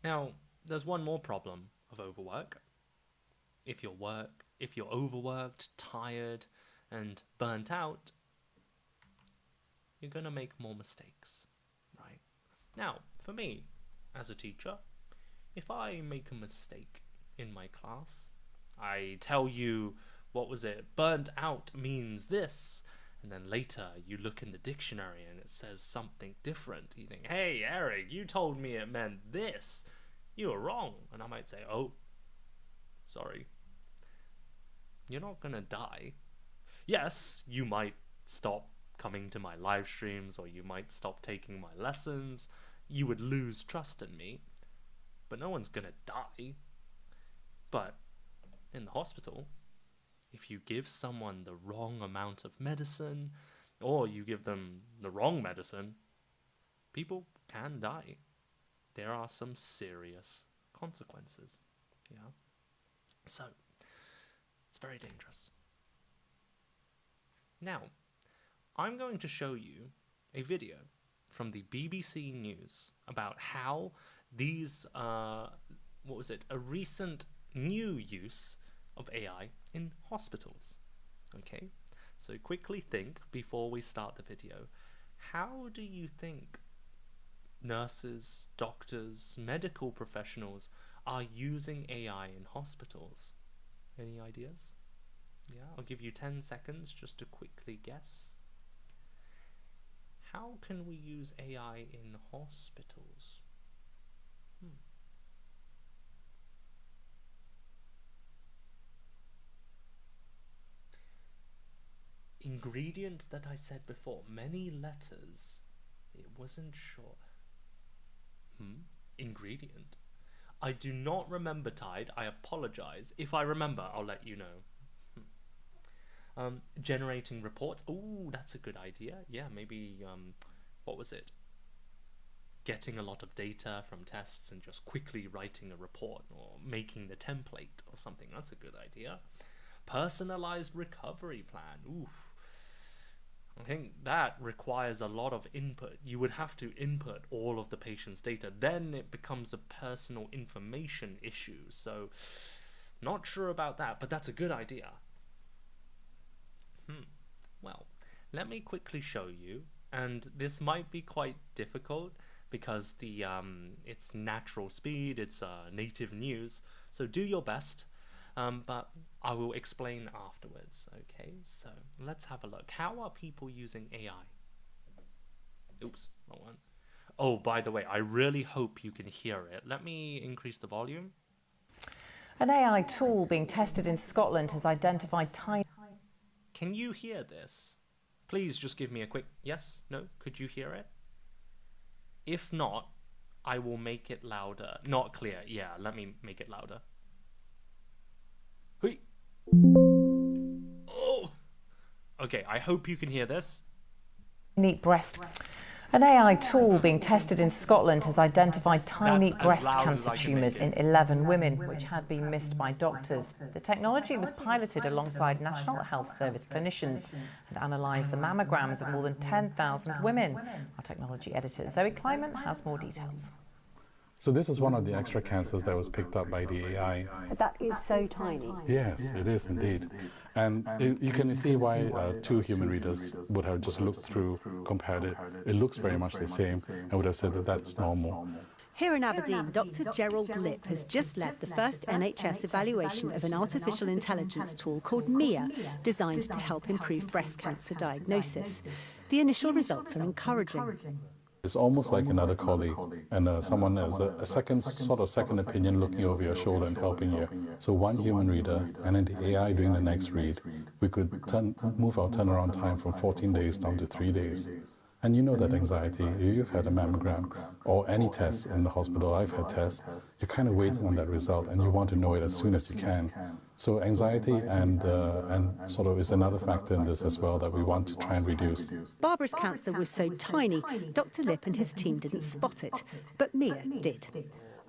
Now, there's one more problem of overwork. If you're overworked, tired, and burnt out, you're going to make more mistakes, right? Now, for me, as a teacher, if I make a mistake in my class, I tell you, burnt out means this, and then later you look in the dictionary and it says something different. You think, hey, Eric, you told me it meant this. You were wrong. And I might say, oh, sorry. You're not going to die. Yes, you might stop coming to my live streams, or you might stop taking my lessons. You would lose trust in me. But no one's going to die. But in the hospital, if you give someone the wrong amount of medicine, or you give them the wrong medicine, people can die. There are some serious consequences. Yeah. So, it's very dangerous. Now, I'm going to show you a video from the BBC News about how these, a recent new use of AI in hospitals. Okay, so quickly think before we start the video. How do you think nurses, doctors, medical professionals are using AI in hospitals? Any ideas? Yeah, I'll give you 10 seconds just to quickly guess. How can we use AI in hospitals? Ingredient that I said before, many letters. It wasn't sure. Ingredient. I do not remember, Tide. I apologize. If I remember, I'll let you know. Generating reports. Ooh, that's a good idea. Yeah, maybe, what was it? getting a lot of data from tests and just quickly writing a report or making the template or something. That's a good idea. Personalized recovery plan. Oof. I think that requires a lot of input. You would have to input all of the patient's data. Then it becomes a personal information issue. So, not sure about that, but that's a good idea. Well, let me quickly show you. And this might be quite difficult because it's natural speed, it's native news. So do your best. But I will explain afterwards, okay? So let's have a look. How are people using AI? Oops, wrong one. Oh, by the way, I really hope you can hear it. Let me increase the volume. An AI tool being tested in Scotland has identified tiny... Can you hear this? Please just give me a quick yes, no, could you hear it? If not, I will make it louder. Not clear, yeah, let me make it louder. Hui. Oh! Okay, I hope you can hear this. Neat breast. An AI tool being tested in Scotland has identified tiny That's as breast loud as cancer I can tumours make in it. 11 women, which had been missed by doctors. The technology was piloted alongside National Health Service clinicians and analysed the mammograms of more than 10,000 women. Our technology editor Zoe Kleiman has more details. So this is one of the extra cancers that was picked up by the AI. That is so tiny. Yes, it is indeed. And you can see why two human readers would have just looked through, compared it. It looks very much the same and would have said that that's normal. Here in Aberdeen, Dr. Gerald Lipp has just led the first NHS evaluation of an artificial intelligence tool called Mia, designed to help improve breast cancer diagnosis. The initial results are encouraging. It's almost like another colleague and someone as a second opinion looking over your shoulder and helping you. So one human reader and then the AI doing the next read, we could move our turnaround time from 14 days down to 3 days. And you know that anxiety, if you've had a mammogram or any test in the hospital, I've had tests, you're kind of waiting on that result and you want to know it as soon as you can. So anxiety and sort of is another factor in this as well that we want to try and reduce. Barbara's cancer was so tiny, Dr. Lipp and his team didn't spot it, but Mia did.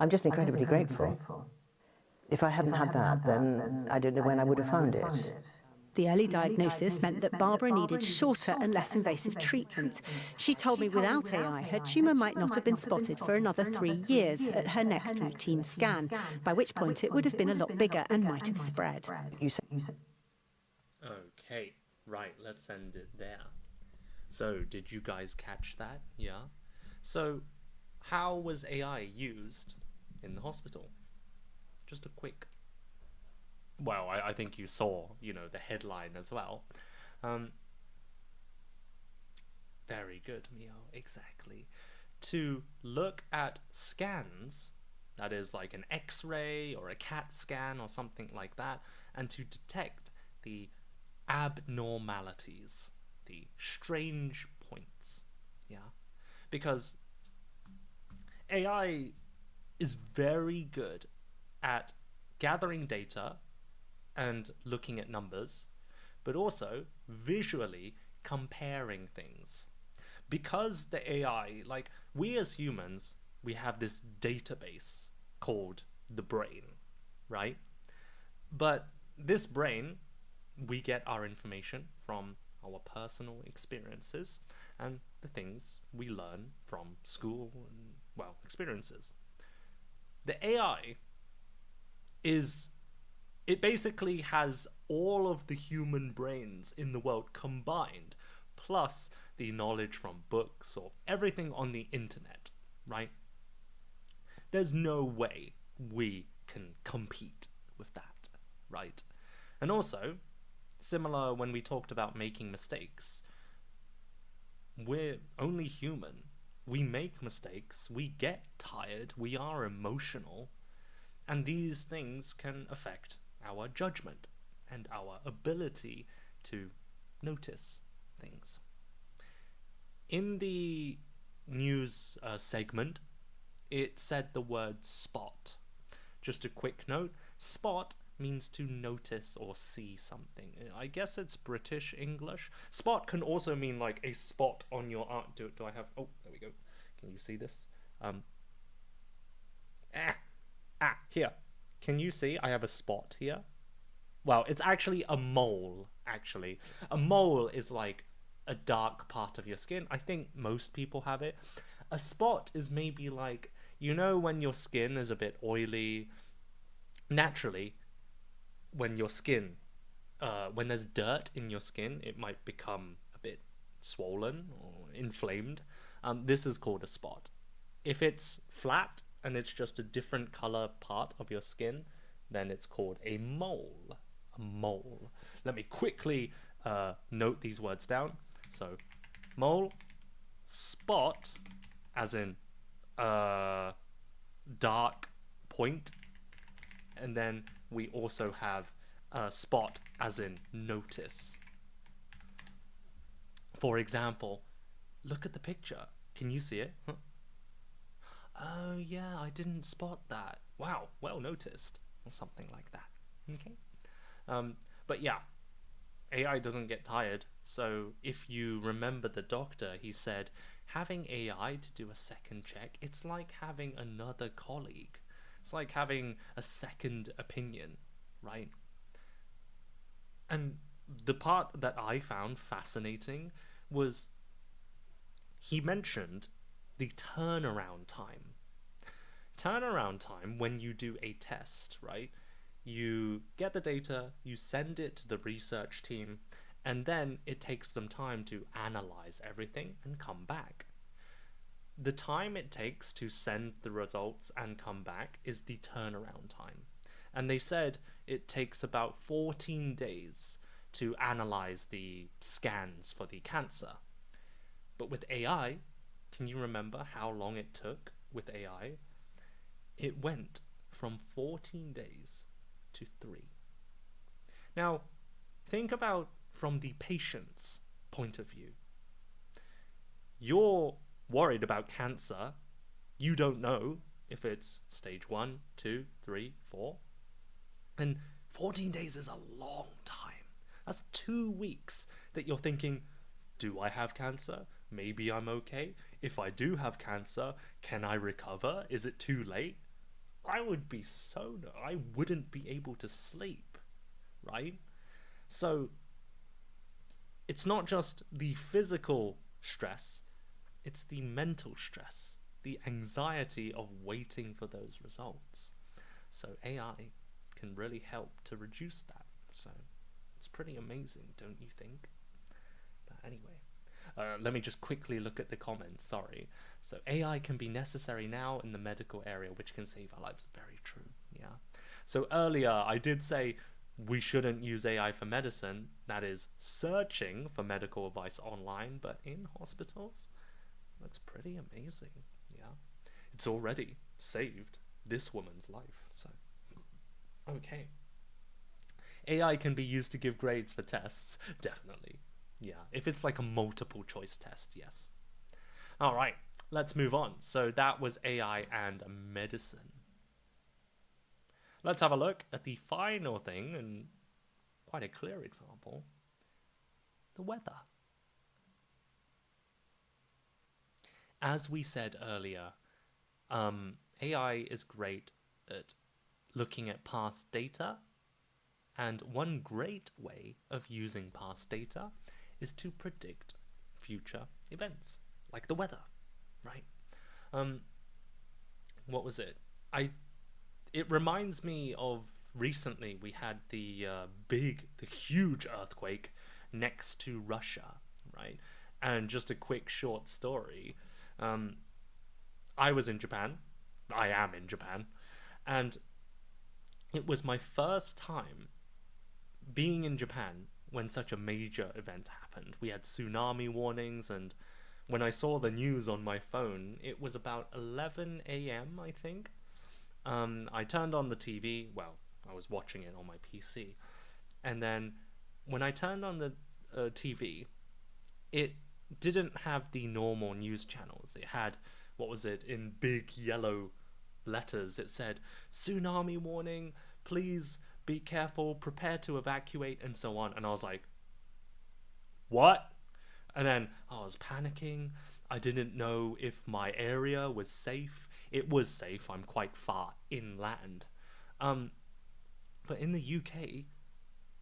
I'm just incredibly grateful. If I hadn't had that, then I don't know when I would have found it. The early diagnosis meant that Barbara needed shorter and less invasive treatment. She told me without AI, her tumour might not have been spotted for another 3 years at her next routine scan, by which point it would have been a lot bigger and might have spread. Okay, right, let's end it there. So, did you guys catch that? Yeah? So, how was AI used in the hospital? Just a quick... Well, I think you saw, the headline as well. Very good, Mio, exactly. To look at scans, that is like an X-ray or a CAT scan or something like that, and to detect the abnormalities, the strange points, yeah? Because AI is very good at gathering data and looking at numbers, but also visually comparing things. Because the AI, like we as humans, we have this database called the brain, right? But this brain, we get our information from our personal experiences and the things we learn from school and, experiences. The AI it basically has all of the human brains in the world combined, plus the knowledge from books or everything on the internet, right? There's no way we can compete with that, right? And also, similar when we talked about making mistakes, we're only human. We make mistakes, we get tired, we are emotional, and these things can affect our judgment and our ability to notice things. In the news segment, it said the word spot. Just a quick note, spot means to notice or see something. I guess it's British English. Spot can also mean like a spot on your arm. Do I have... Oh, there we go. Can you see this? Here. Can you see I have a spot here? Well, it's actually a mole, actually. A mole is like a dark part of your skin. I think most people have it. A spot is maybe like, you know, when your skin is a bit oily. Naturally, when your skin, when there's dirt in your skin, it might become a bit swollen or inflamed. This is called a spot. If it's flat and it's just a different color part of your skin, then it's called a mole. A mole. Let me quickly note these words down. So, mole, spot, as in dark point, and then we also have spot as in notice. For example, look at the picture. Can you see it? Huh? Oh yeah, I didn't spot that. Wow, well noticed. Or something like that. Okay. But yeah, AI doesn't get tired. So if you remember the doctor, he said having AI to do a second check, it's like having another colleague. It's like having a second opinion, right? And the part that I found fascinating was he mentioned the turnaround time. Turnaround time when you do a test, right? You get the data, you send it to the research team, and then it takes them time to analyze everything and come back. The time it takes to send the results and come back is the turnaround time. And they said it takes about 14 days to analyze the scans for the cancer. But with AI, can you remember how long it took with AI? It went from 14 days to 3. Now, think about from the patient's point of view. You're worried about cancer. You don't know if it's stage 1, 2, 3, 4. And 14 days is a long time. That's 2 weeks that you're thinking, do I have cancer? Maybe I'm okay. If I do have cancer, can I recover? Is it too late? I wouldn't be able to sleep, right? So it's not just the physical stress, it's the mental stress, the anxiety of waiting for those results. So AI can really help to reduce that. So it's pretty amazing, don't you think? But anyway, let me just quickly look at the comments, sorry. So AI can be necessary now in the medical area, which can save our lives. Very true, yeah. So earlier I did say we shouldn't use AI for medicine, that is searching for medical advice online, but in hospitals, looks pretty amazing, yeah. It's already saved this woman's life, so. Okay. AI can be used to give grades for tests, definitely. Yeah, if it's like a multiple choice test, yes. All right, let's move on. So that was AI and medicine. Let's have a look at the final thing, and quite a clear example, the weather. As we said earlier, AI is great at looking at past data, and one great way of using past data is to predict future events, like the weather, right? What was it? It reminds me of recently we had the huge earthquake next to Russia, right? And just a quick short story. I was in Japan. I am in Japan. And it was my first time being in Japan when such a major event happened. We had tsunami warnings, and when I saw the news on my phone, it was about 11 a.m., I think. I turned on the TV. Well, I was watching it on my PC. And then when I turned on the TV, it didn't have the normal news channels. It had, what was it, in big yellow letters. It said, tsunami warning, please be careful, prepare to evacuate, and so on. And I was like, what? And then I was panicking. I didn't know if my area was safe. It was safe. I'm quite far inland. But in the UK,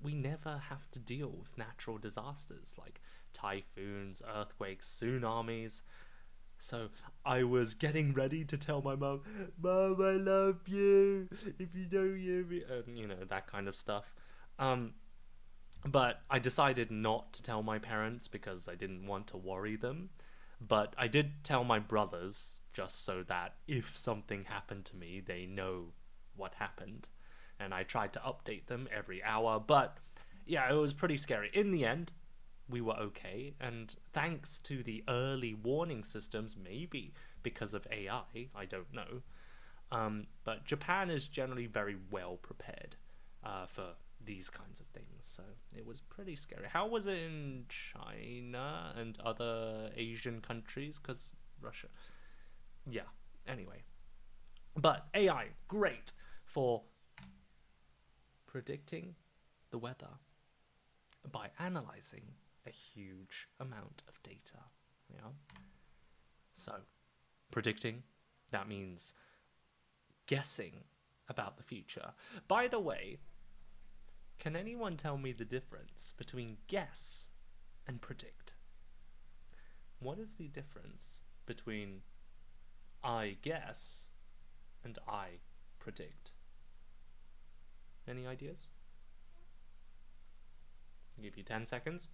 we never have to deal with natural disasters like typhoons, earthquakes, tsunamis. So I was getting ready to tell my mum, "Mum, I love you. If you don't hear me," that kind of stuff. But I decided not to tell my parents because I didn't want to worry them. But I did tell my brothers just so that if something happened to me, they know what happened. And I tried to update them every hour. But yeah, it was pretty scary. In the end, we were okay. And thanks to the early warning systems, maybe because of AI, I don't know. But Japan is generally very well prepared for these kinds of things, so it was pretty scary. How was it in China and other Asian countries? Because Russia, yeah, anyway. But AI, great for predicting the weather by analyzing a huge amount of data. So predicting, that means guessing about the future. By the way, can anyone tell me the difference between guess and predict? What is the difference between I guess and I predict? Any ideas? I'll give you 10 seconds.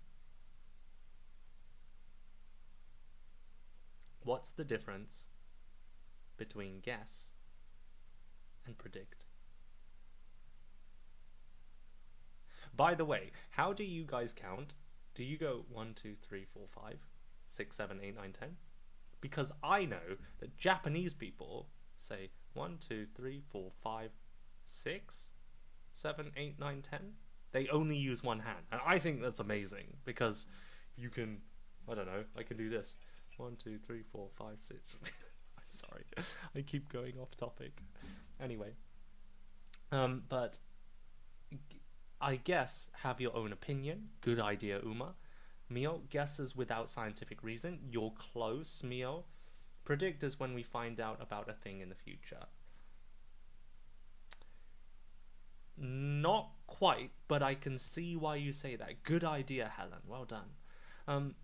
What's the difference between guess and predict? By the way, how do you guys count? Do you go 1, 2, 3, 4, 5, 6, 7, 8, 9, 10? Because I know that Japanese people say 1, 2, 3, 4, 5, 6, 7, 8, 9, 10. They only use one hand. And I think that's amazing because you can, I don't know, I can do this. 1, 2, 3, 4, 5, 6. Sorry, I keep going off topic. Anyway, but I guess have your own opinion. Good idea, Uma. Mio, guesses without scientific reason. You're close, Mio. Predict is when we find out about a thing in the future. Not quite, but I can see why you say that. Good idea, Helen. Well done.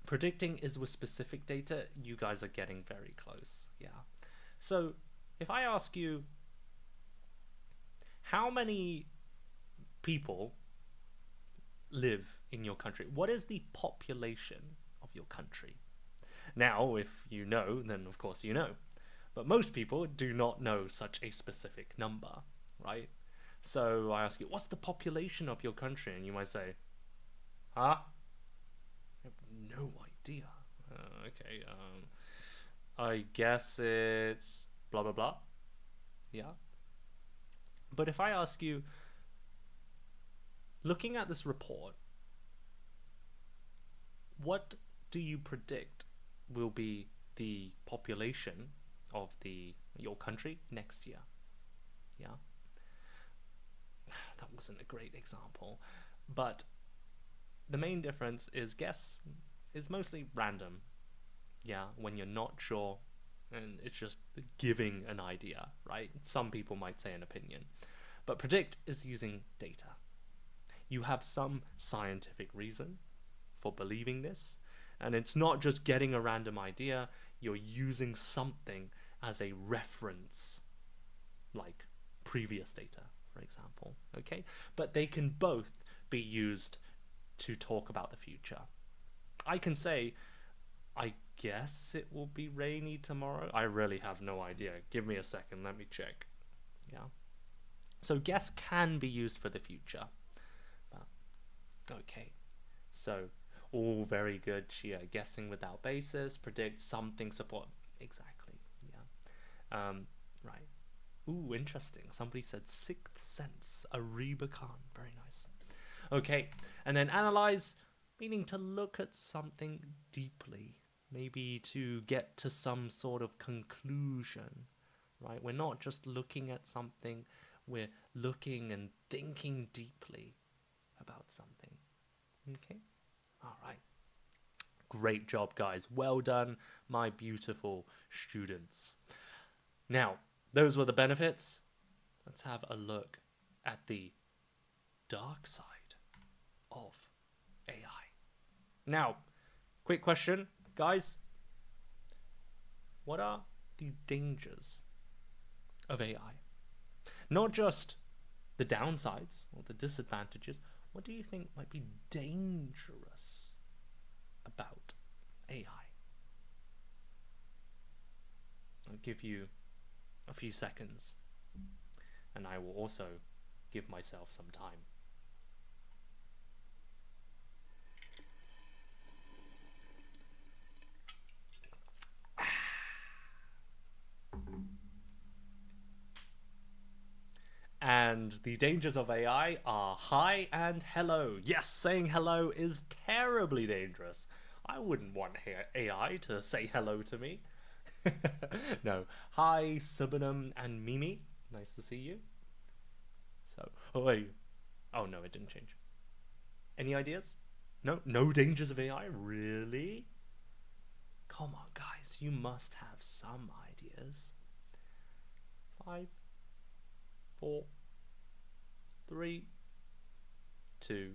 Predicting is with specific data. You guys are getting very close. Yeah. So, if I ask you, how many people live in your country? What is the population of your country? Now, if you know, then of course you know. But most people do not know such a specific number, right? So I ask you, what's the population of your country? And you might say, huh? I have no idea. Okay, I guess it's blah blah blah. Yeah. But if I ask you, looking at this report, what do you predict will be the population of your country next year? Yeah. That wasn't a great example, but the main difference is guess is mostly random. Yeah, when you're not sure, and it's just giving an idea, right? Some people might say an opinion, but predict is using data. You have some scientific reason for believing this, and it's not just getting a random idea, you're using something as a reference, like previous data, for example, okay? But they can both be used to talk about the future. I can say, I guess it will be rainy tomorrow. I really have no idea. Give me a second, let me check. Yeah. So guess can be used for the future. But, okay. So, all very good, Chia. Guessing without basis, predict something, support. Exactly, yeah. Right. Ooh, interesting. Somebody said sixth sense. Ariba Khan. Very nice. Okay, and then analyze, meaning to look at something deeply, maybe to get to some sort of conclusion, right? We're not just looking at something, we're looking and thinking deeply about something. Okay? All right. Great job, guys. Well done, my beautiful students. Now, those were the benefits. Let's have a look at the dark side of AI. Now, quick question, guys. What are the dangers of AI? Not just the downsides or the disadvantages. What do you think might be dangerous about AI? I'll give you a few seconds, and I will also give myself some time. And the dangers of AI are hi and hello. Yes, saying hello is terribly dangerous. I wouldn't want AI to say hello to me. No. Hi, Subhanam and Mimi. Nice to see you. So, oh wait. Oh no, it didn't change. Any ideas? No? No dangers of AI? Really? Come on, guys. You must have some ideas. 5, 4, 3, 2,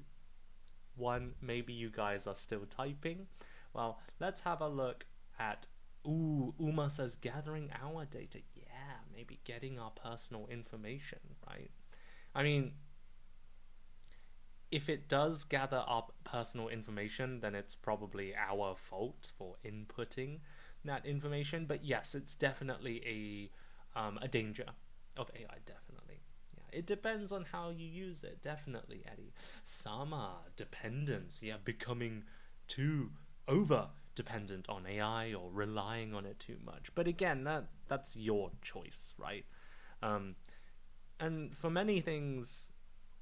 1. Maybe you guys are still typing. Well, let's have a look at... Ooh, Uma says gathering our data. Yeah, maybe getting our personal information, right? I mean, if it does gather our personal information, then it's probably our fault for inputting that information. But yes, it's definitely a danger of AI, definitely. Yeah, it depends on how you use it, definitely, Eddie. Sama, dependence, yeah, becoming too over dependent on AI or relying on it too much. But again, that's your choice, right? And for many things,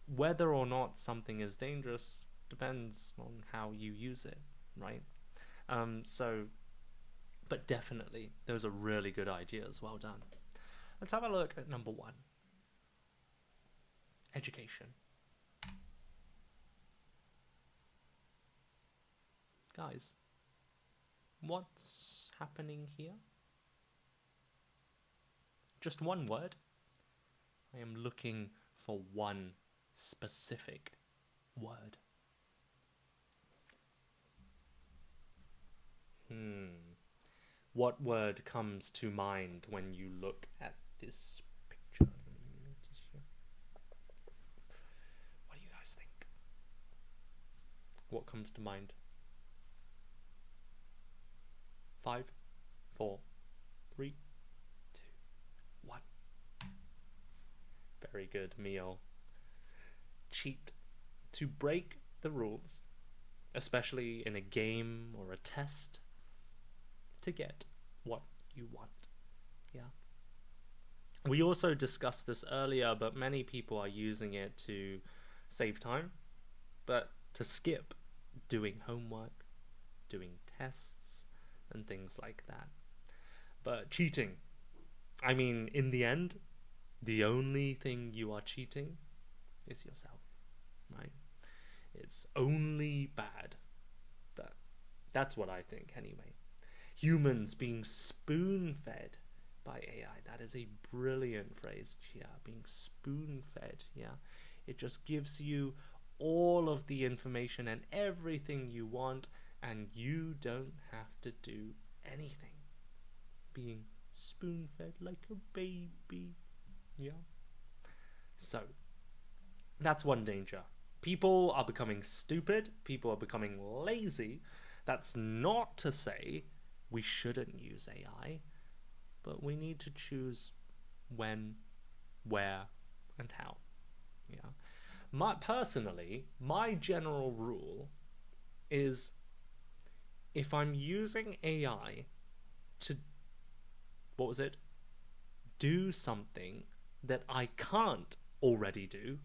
whether or not something is dangerous depends on how you use it, right? But definitely, those are really good ideas. Well done. Let's have a look at number 1. Education. Guys, what's happening here? Just one word. I am looking for one specific word. What word comes to mind when you look at this picture? What do you guys think? What comes to mind? 5, 4, 3, 2, 1. Very good, Mio. Cheat. To break the rules, especially in a game or a test, to get what you want. Yeah. We also discussed this earlier, but many people are using it to save time, but to skip doing homework, doing tests, and things like that. But cheating, I mean, in the end, the only thing you are cheating is yourself, right? It's only bad. But that's what I think anyway. Humans being spoon-fed by AI. That is a brilliant phrase. Yeah, being spoon-fed. Yeah, it just gives you all of the information and everything you want, and you don't have to do anything. Being spoon-fed like a baby. Yeah. So, that's one danger. People are becoming stupid. People are becoming lazy. That's not to say we shouldn't use AI, but we need to choose when, where, and how. Yeah. Personally, my general rule is if I'm using AI to, do something that I can't already do.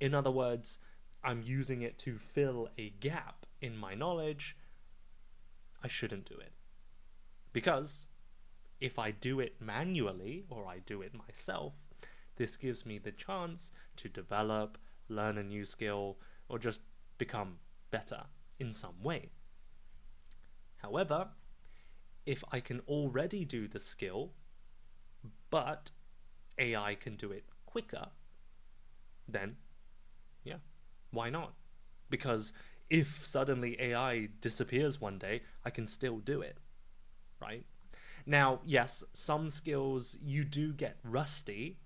In other words, I'm using it to fill a gap in my knowledge, I shouldn't do it. Because if I do it manually, or I do it myself, this gives me the chance to develop, learn a new skill, or just become better in some way. However, if I can already do the skill, but AI can do it quicker, then yeah, why not? Because if suddenly AI disappears one day, I can still do it, right? Now, yes, some skills you do get rusty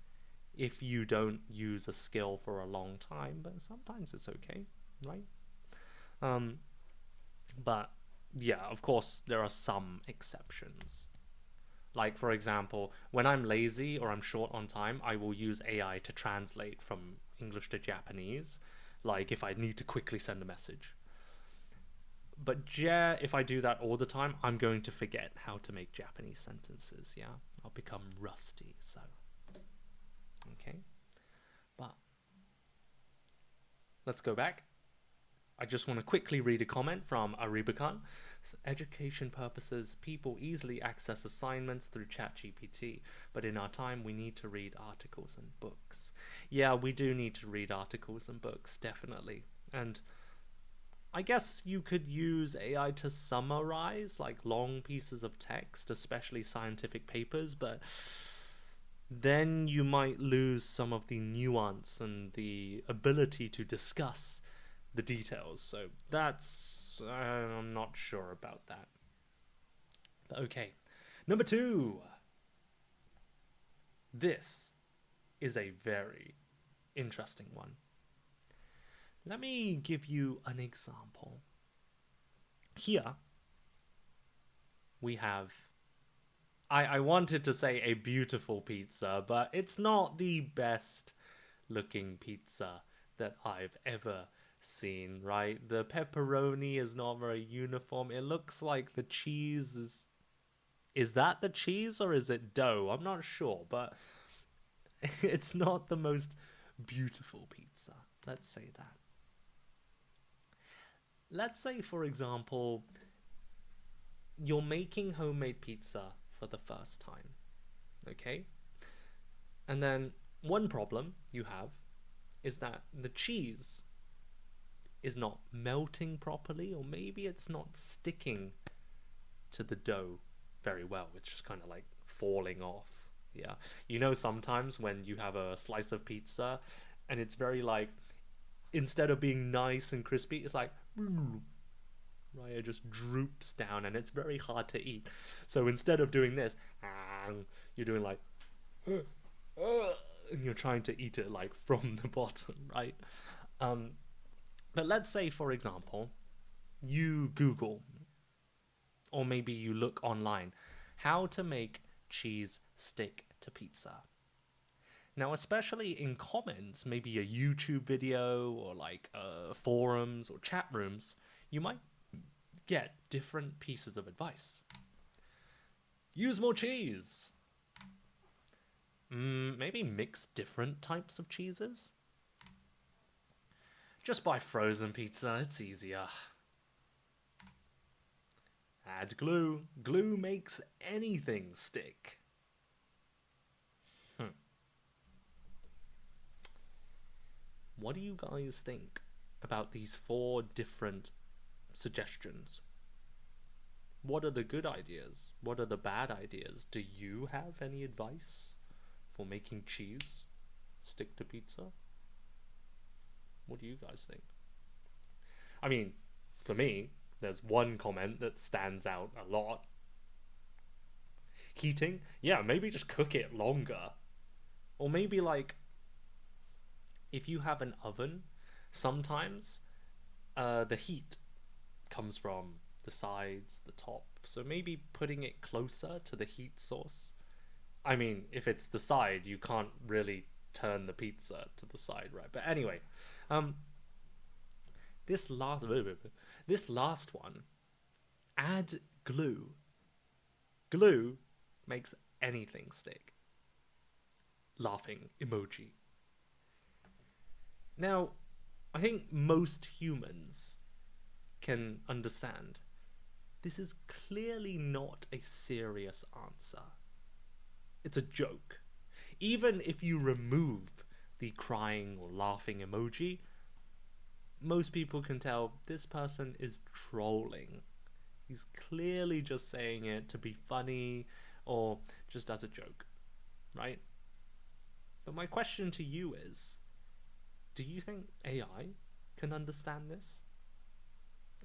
if you don't use a skill for a long time, but sometimes it's okay, right? But yeah, of course, there are some exceptions. Like, for example, when I'm lazy or I'm short on time, I will use AI to translate from English to Japanese, like if I need to quickly send a message. But yeah, if I do that all the time, I'm going to forget how to make Japanese sentences, yeah? I'll become rusty, so. Okay. But let's go back. I just want to quickly read a comment from Aribakan. So, education purposes, people easily access assignments through ChatGPT, but in our time we need to read articles and books. Yeah, we do need to read articles and books, definitely. And I guess you could use AI to summarize like long pieces of text, especially scientific papers, but then you might lose some of the nuance and the ability to discuss the details. So that's, I'm not sure about that. But okay. Number 2. This is a very interesting one. Let me give you an example. Here, we have, I wanted to say a beautiful pizza, but it's not the best looking pizza that I've ever seen, right? The pepperoni is not very uniform. It looks like the cheese is that the cheese or is it dough? I'm not sure, but it's not the most beautiful pizza. Let's say that. Let's say, for example, you're making homemade pizza for the first time, okay? And then one problem you have is that the cheese is not melting properly, or maybe it's not sticking to the dough very well. It's just kind of like falling off. Yeah. You know, sometimes when you have a slice of pizza and it's very like, instead of being nice and crispy, it's like, right, it just droops down and it's very hard to eat. So instead of doing this, you're doing like, and you're trying to eat it like from the bottom, right? But let's say, for example, you Google, or maybe you look online, how to make cheese stick to pizza. Now, especially in comments, maybe a YouTube video or like forums or chat rooms, you might get different pieces of advice. Use more cheese. Maybe mix different types of cheeses. Just buy frozen pizza, it's easier. Add glue. Glue makes anything stick. What do you guys think about these 4 different suggestions? What are the good ideas? What are the bad ideas? Do you have any advice for making cheese stick to pizza? What do you guys think? I mean, for me, there's one comment that stands out a lot. Heating? Yeah, maybe just cook it longer. Or maybe like, if you have an oven, sometimes the heat comes from the sides, the top. So maybe putting it closer to the heat source. I mean, if it's the side, you can't really turn the pizza to the side, right? But anyway, this last one, add glue. Glue makes anything stick. Laughing emoji. Now, I think most humans can understand this is clearly not a serious answer. It's a joke. Even if you remove the crying or laughing emoji, most people can tell this person is trolling. He's clearly just saying it to be funny or just as a joke, right? But my question to you is, do you think AI can understand this?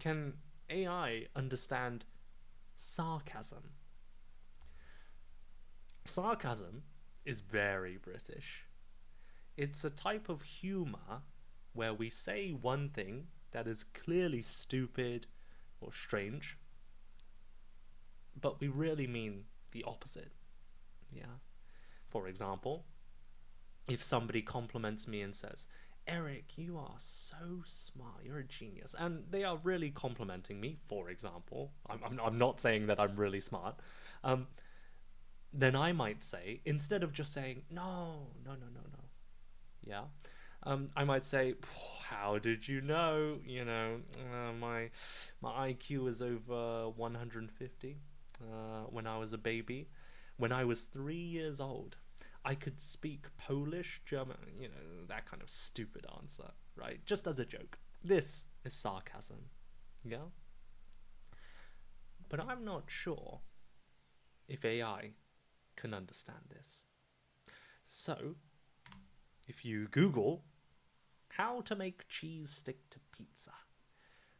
Can AI understand sarcasm? Sarcasm is very British. It's a type of humor where we say one thing that is clearly stupid or strange, but we really mean the opposite. Yeah. For example, if somebody compliments me and says, Eric, you are so smart, you're a genius, and they are really complimenting me, for example, I'm not saying that I'm really smart, then I might say, instead of just saying, no, yeah, I might say, how did you know? You know, my IQ is over 150 when I was a baby. When I was 3 years old, I could speak Polish, German, you know, that kind of stupid answer, right? Just as a joke. This is sarcasm, yeah? But I'm not sure if AI can understand this. So, if you Google how to make cheese stick to pizza,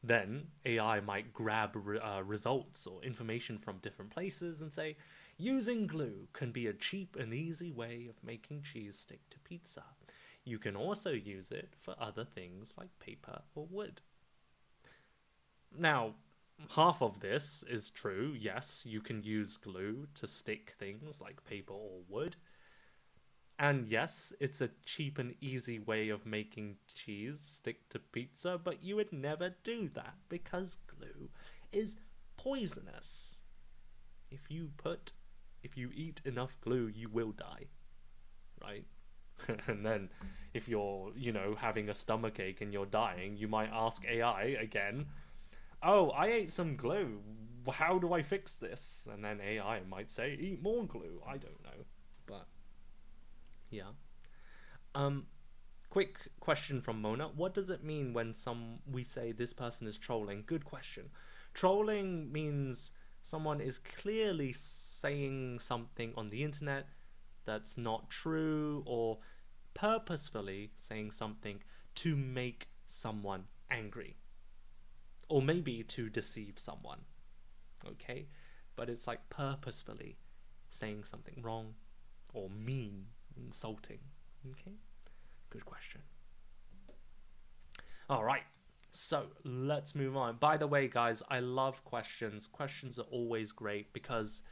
then AI might grab results or information from different places and say, using glue can be a cheap and easy way of making cheese stick to pizza. You can also use it for other things like paper or wood. Now, half of this is true. Yes, you can use glue to stick things like paper or wood. And yes, it's a cheap and easy way of making cheese stick to pizza, but you would never do that because glue is poisonous. If you eat enough glue, you will die, right? And then if you're, having a stomachache and you're dying, you might ask AI again, oh, I ate some glue. How do I fix this? And then AI might say, eat more glue. I don't know, but yeah. Quick question from Mona. What does it mean when we say this person is trolling? Good question. Trolling means someone is clearly saying something on the internet that's not true, or purposefully saying something to make someone angry, or maybe to deceive someone. Okay? But it's like purposefully saying something wrong or mean, insulting. Okay? Good question. All right. So let's move on. By the way, guys, I love questions. Questions are always great because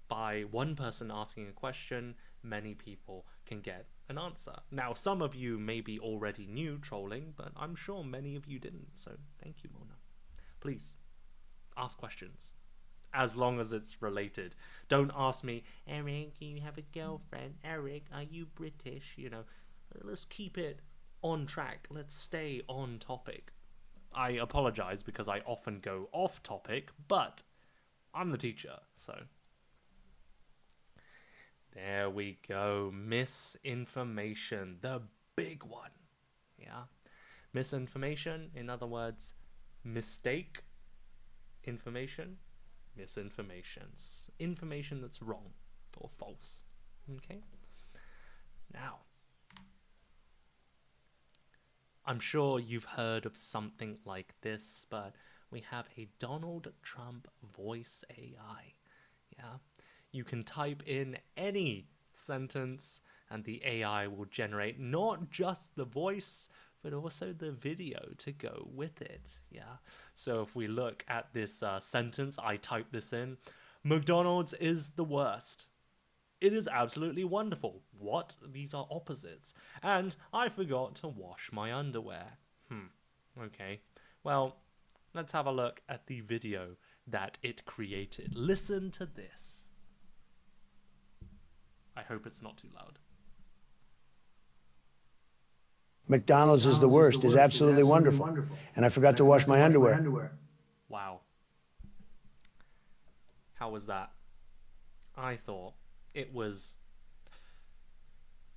by one person asking a question, many people can get an answer. Now, some of you maybe already knew trolling, but I'm sure many of you didn't. So thank you, Mona. Please ask questions, as long as it's related. Don't ask me, Eric, do you have a girlfriend? Eric, are you British? Let's keep it on track. Let's stay on topic. I apologize because I often go off topic, but I'm the teacher, so. There we go. Misinformation, the big one. Yeah. Misinformation, in other words, mistake information, misinformation. Information that's wrong or false. Okay? Now, I'm sure you've heard of something like this, but we have a Donald Trump voice AI. Yeah? You can type in any sentence and the AI will generate not just the voice, but also the video to go with it. Yeah. So if we look at this sentence, I type this in. McDonald's is the worst. It is absolutely wonderful. What? These are opposites. And I forgot to wash my underwear. Okay. Well, let's have a look at the video that it created. Listen to this. I hope it's not too loud. McDonald's is the worst. It's absolutely wonderful. And I forgot to wash my underwear. Wow. How was that? I thought it was...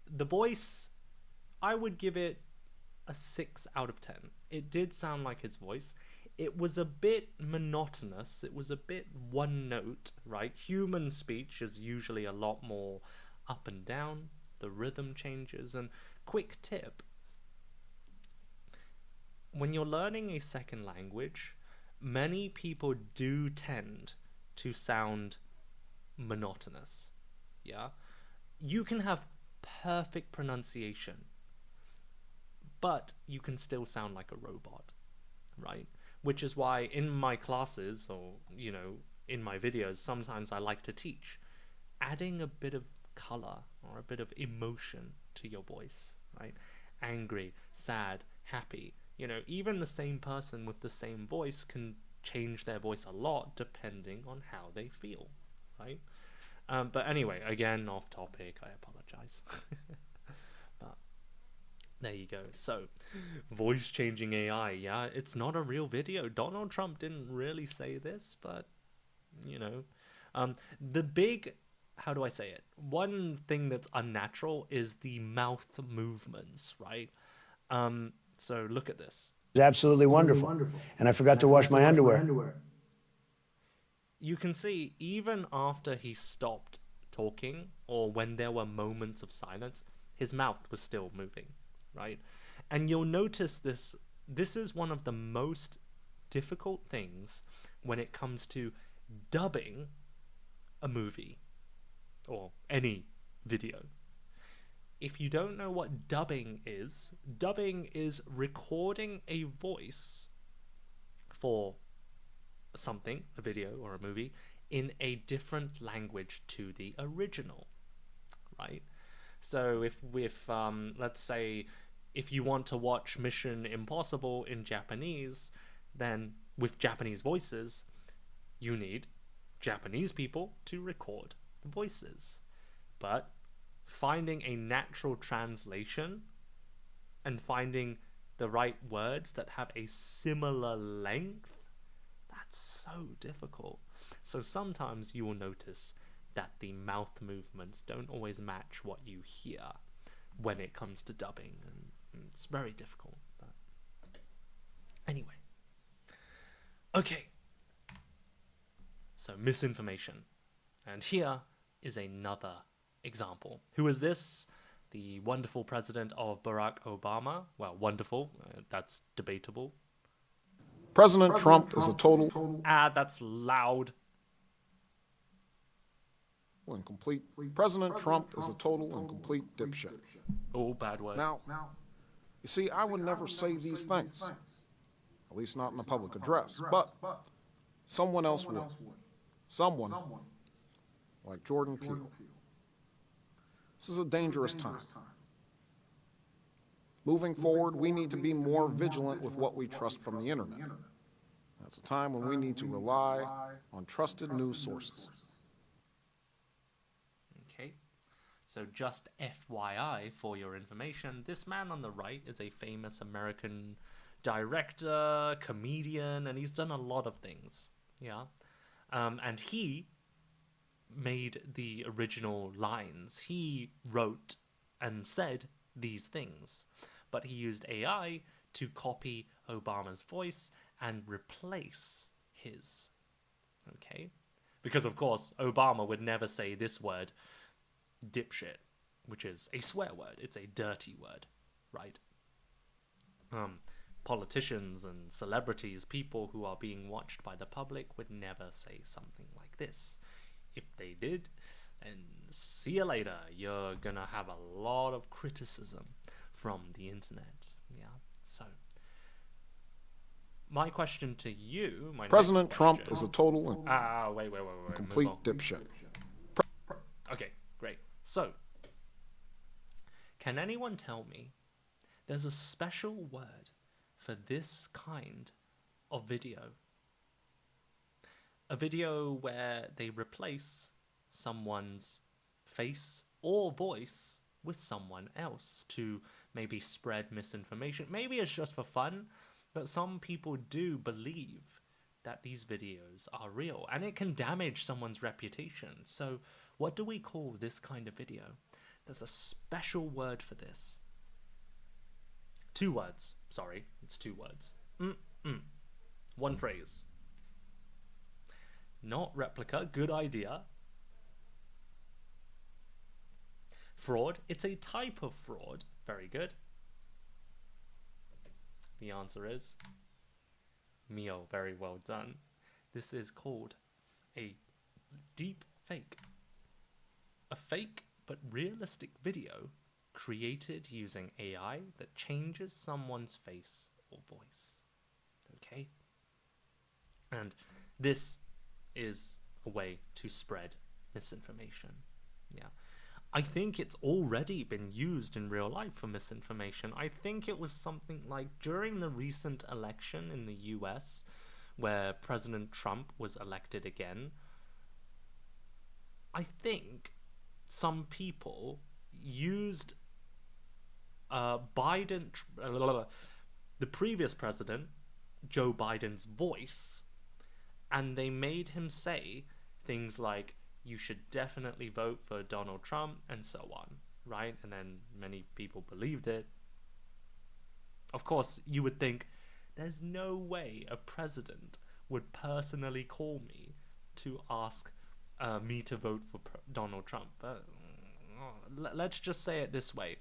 The voice, I would give it a 6 out of 10. it did sound like his voice. It was a bit monotonous. It was a bit one note, right? Human speech is usually a lot more up and down. The rhythm changes. And quick tip, when you're learning a second language, many people do tend to sound monotonous. Yeah? You can have perfect pronunciation, but you can still sound like a robot, right? Which is why in my classes, or, you know, in my videos, sometimes I like to teach adding a bit of color or a bit of emotion to your voice, right? Angry, sad, happy. You know, even the same person with the same voice can change their voice a lot depending on how they feel, right? But anyway, again, off topic, I apologize. But there you go. So, voice changing AI, yeah, it's not a real video. Donald Trump didn't really say this, but, you know, the big, how do I say it? One thing that's unnatural is the mouth movements, right? So look at this. It's absolutely wonderful. And I forgot to wash my underwear. You can see even after he stopped talking, or when there were moments of silence, his mouth was still moving, right? And you'll notice this is one of the most difficult things when it comes to dubbing a movie or any video. If you don't know what dubbing is recording a voice for something, a video or a movie, in a different language to the original, right? So if let's say if you want to watch Mission Impossible in Japanese, then with Japanese voices, you need Japanese people to record the voices. But finding a natural translation and finding the right words that have a similar length, that's so difficult. So sometimes you will notice that the mouth movements don't always match what you hear when it comes to dubbing, and it's very difficult. But anyway, okay, so misinformation, and here is another example. Who is this? The wonderful president of Barack Obama. Well, wonderful, that's debatable. President Trump is a total That's loud. and complete. President Trump is a total and complete dipshit. Oh, bad word. Now, you see, I would never say these things, at least not in a public address, but someone else would. Someone like Jordan Peele. This is a dangerous time. Moving forward, we need to be more vigilant with what we trust from the internet. That's a time when we need to rely on trusted news sources. Okay, so just FYI for your information, this man on the right is a famous American director, comedian, and he's done a lot of things. Yeah, and he made the original lines. He wrote and said these things, but he used AI to copy Obama's voice and replace his. Okay? Because, of course, Obama would never say this word, dipshit, which is a swear word. It's a dirty word, right? Politicians and celebrities, people who are being watched by the public, would never say something like this. If they did, and see you later, you're gonna have a lot of criticism from the internet. Yeah, so my question to you, President Trump is a total and wait, complete dipshit. Okay, great. So, can anyone tell me there's a special word for this kind of video? A video where they replace someone's face or voice with someone else to maybe spread misinformation. Maybe it's just for fun, but some people do believe that these videos are real, and it can damage someone's reputation. So what do we call this kind of video? There's a special word for this. 2 words. Sorry, it's 2 words. One phrase. Not replica, good idea. Fraud, it's a type of fraud. Very good. The answer is Mio, very well done. This is called a deep fake. A fake but realistic video created using AI that changes someone's face or voice. Okay? And this is a way to spread misinformation. Yeah. I think it's already been used in real life for misinformation. I think it was something like during the recent election in the US, where President Trump was elected again, I think some people used the previous president, Joe Biden's voice, and they made him say things like, you should definitely vote for Donald Trump, and so on, right? And then many people believed it. Of course, you would think, there's no way a president would personally call me to ask me to vote for Donald Trump. But let's just say it this way.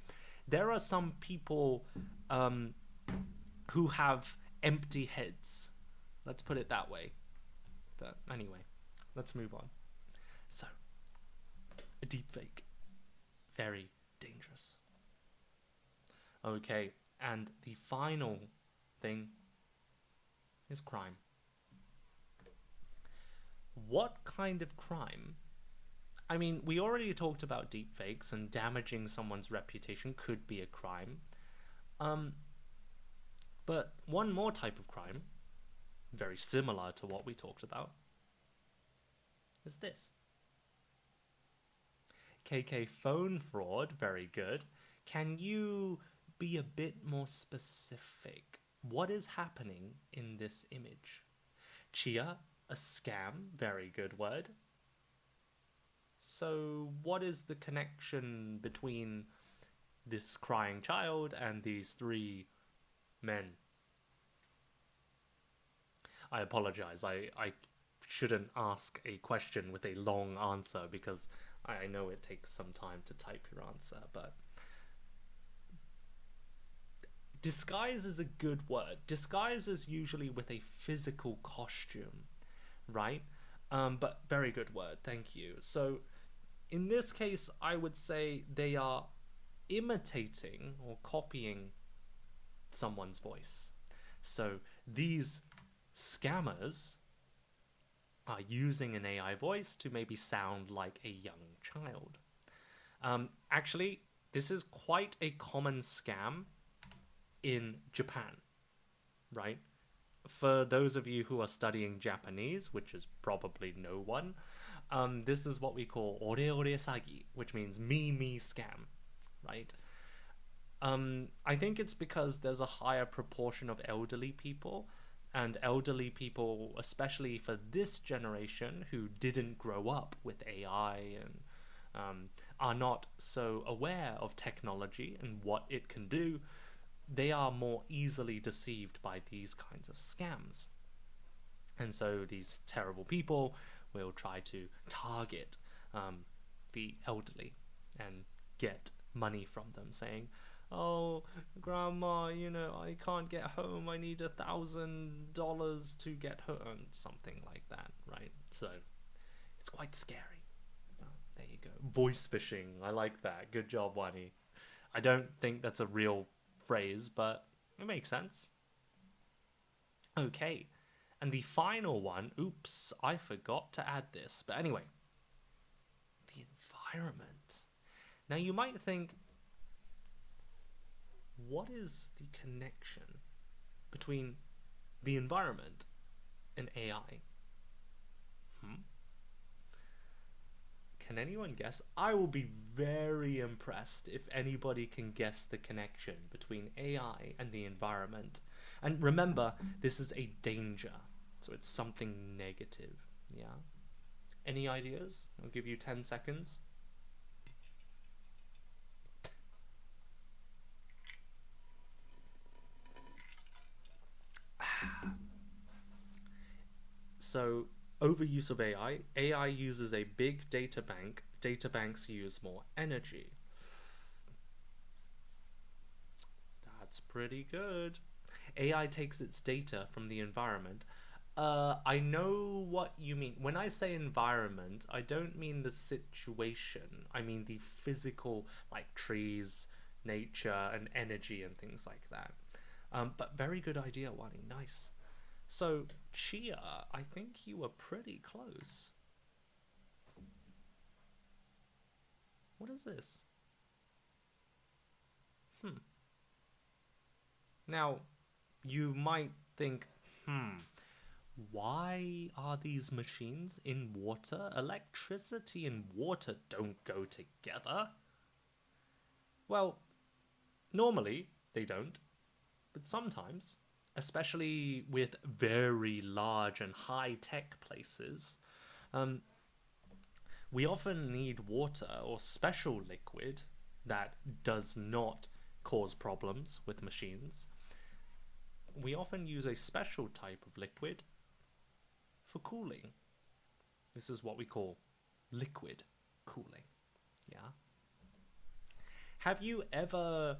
There are some people who have empty heads. Let's put it that way. But anyway, let's move on. So, a deepfake. Very dangerous. Okay, and the final thing is crime. What kind of crime? I mean, we already talked about deepfakes, and damaging someone's reputation could be a crime. But one more type of crime, very similar to what we talked about, is this. KK phone fraud, very good. Can you be a bit more specific? What is happening in this image? Chia, a scam, very good word. So what is the connection between this crying child and these 3 men? I apologize, I shouldn't ask a question with a long answer because I know it takes some time to type your answer, but disguise is a good word. Disguise is usually with a physical costume, right? But very good word, thank you. So in this case, I would say they are imitating or copying someone's voice. So these scammers are using an AI voice to maybe sound like a young child. Actually, this is quite a common scam in Japan, right? For those of you who are studying Japanese, which is probably no one, this is what we call ore ore sagi, which means me scam, right? I think it's because there's a higher proportion of elderly people, and elderly people, especially for this generation who didn't grow up with AI and are not so aware of technology and what it can do, they are more easily deceived by these kinds of scams. And so these terrible people will try to target the elderly and get money from them, saying, oh, grandma, you know, I can't get home, I need $1,000 to get home, something like that, right? So it's quite scary. There you go. Voice phishing, I like that. Good job, Wani. I don't think that's a real phrase, but it makes sense. Okay, and the final one, oops, I forgot to add this, but anyway, the environment. Now you might think, what is the connection between the environment and AI? Can anyone guess? I will be very impressed if anybody can guess the connection between AI and the environment. And remember, this is a danger, so it's something negative, yeah? Any ideas? I'll give you 10 seconds. So overuse of AI. AI uses a big data bank. Data banks use more energy. That's pretty good. AI takes its data from the environment. I know what you mean. When I say environment, I don't mean the situation. I mean the physical, like trees, nature, and energy and things like that. But very good idea, Wani. Nice. So, Chia, I think you were pretty close. What is this? Now, you might think, why are these machines in water? Electricity and water don't go together. Well, normally they don't, but sometimes, especially with very large and high-tech places, we often need water or special liquid that does not cause problems with machines. We often use a special type of liquid for cooling. This is what we call liquid cooling. Yeah. Have you ever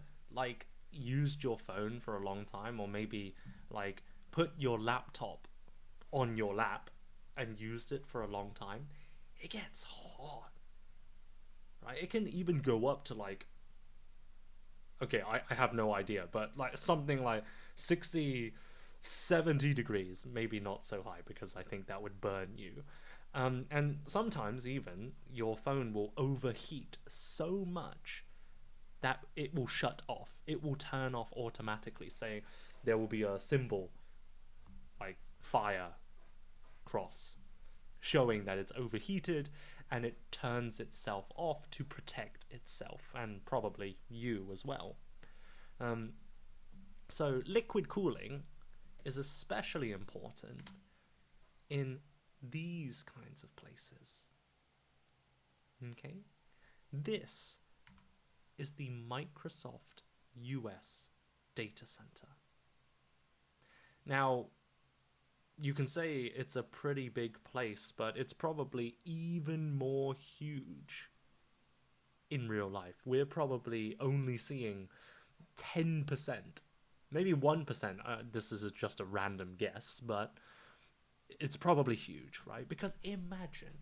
used your phone for a long time, or maybe put your laptop on your lap and used it for a long time? It gets hot, right? It can even go up to okay, I have no idea, but something like 60, 70 degrees, maybe not so high because I think that would burn you. And sometimes even your phone will overheat so much that it will shut off. It will turn off automatically, saying there will be a symbol like fire cross showing that it's overheated, and it turns itself off to protect itself and probably you as well. So liquid cooling is especially important in these kinds of places. Okay? This is the Microsoft US data center. Now, you can say it's a pretty big place, but it's probably even more huge in real life. We're probably only seeing 10%, maybe 1%. This is just a random guess, but it's probably huge, right? Because imagine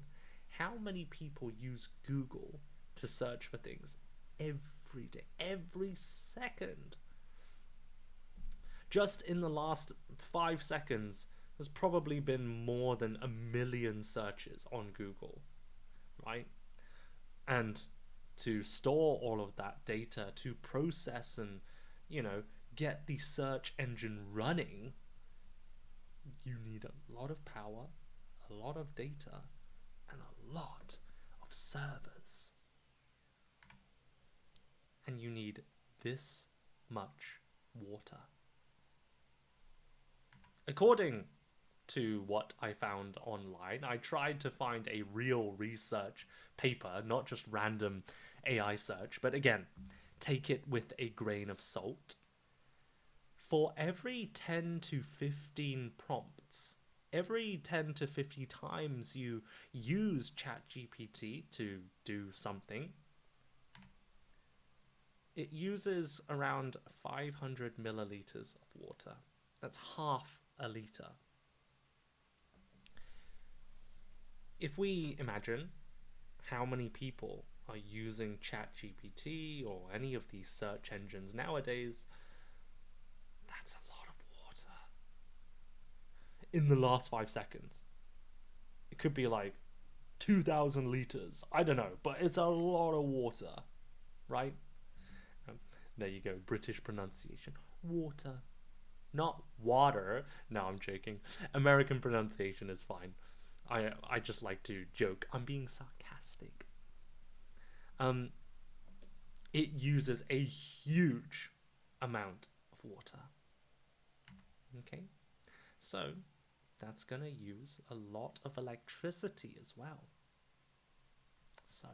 how many people use Google to search for things every day, every second. Just in the last 5 seconds, there's probably been more than 1 million searches on Google, right? And to store all of that data, to process and, get the search engine running, you need a lot of power, a lot of data, and a lot of servers. And you need this much water. According to what I found online, I tried to find a real research paper, not just random AI search, but again, take it with a grain of salt. For every 10 to 15 prompts, every 10 to 50 times you use ChatGPT to do something, it uses around 500 milliliters of water. That's half a liter. If we imagine how many people are using ChatGPT or any of these search engines nowadays, that's a lot of water. In the last 5 seconds. It could be 2,000 liters. I don't know, but it's a lot of water, right? There you go, British pronunciation. Water. Not water. No, I'm joking. American pronunciation is fine. I just like to joke. I'm being sarcastic. It uses a huge amount of water. Okay? So, that's going to use a lot of electricity as well. So,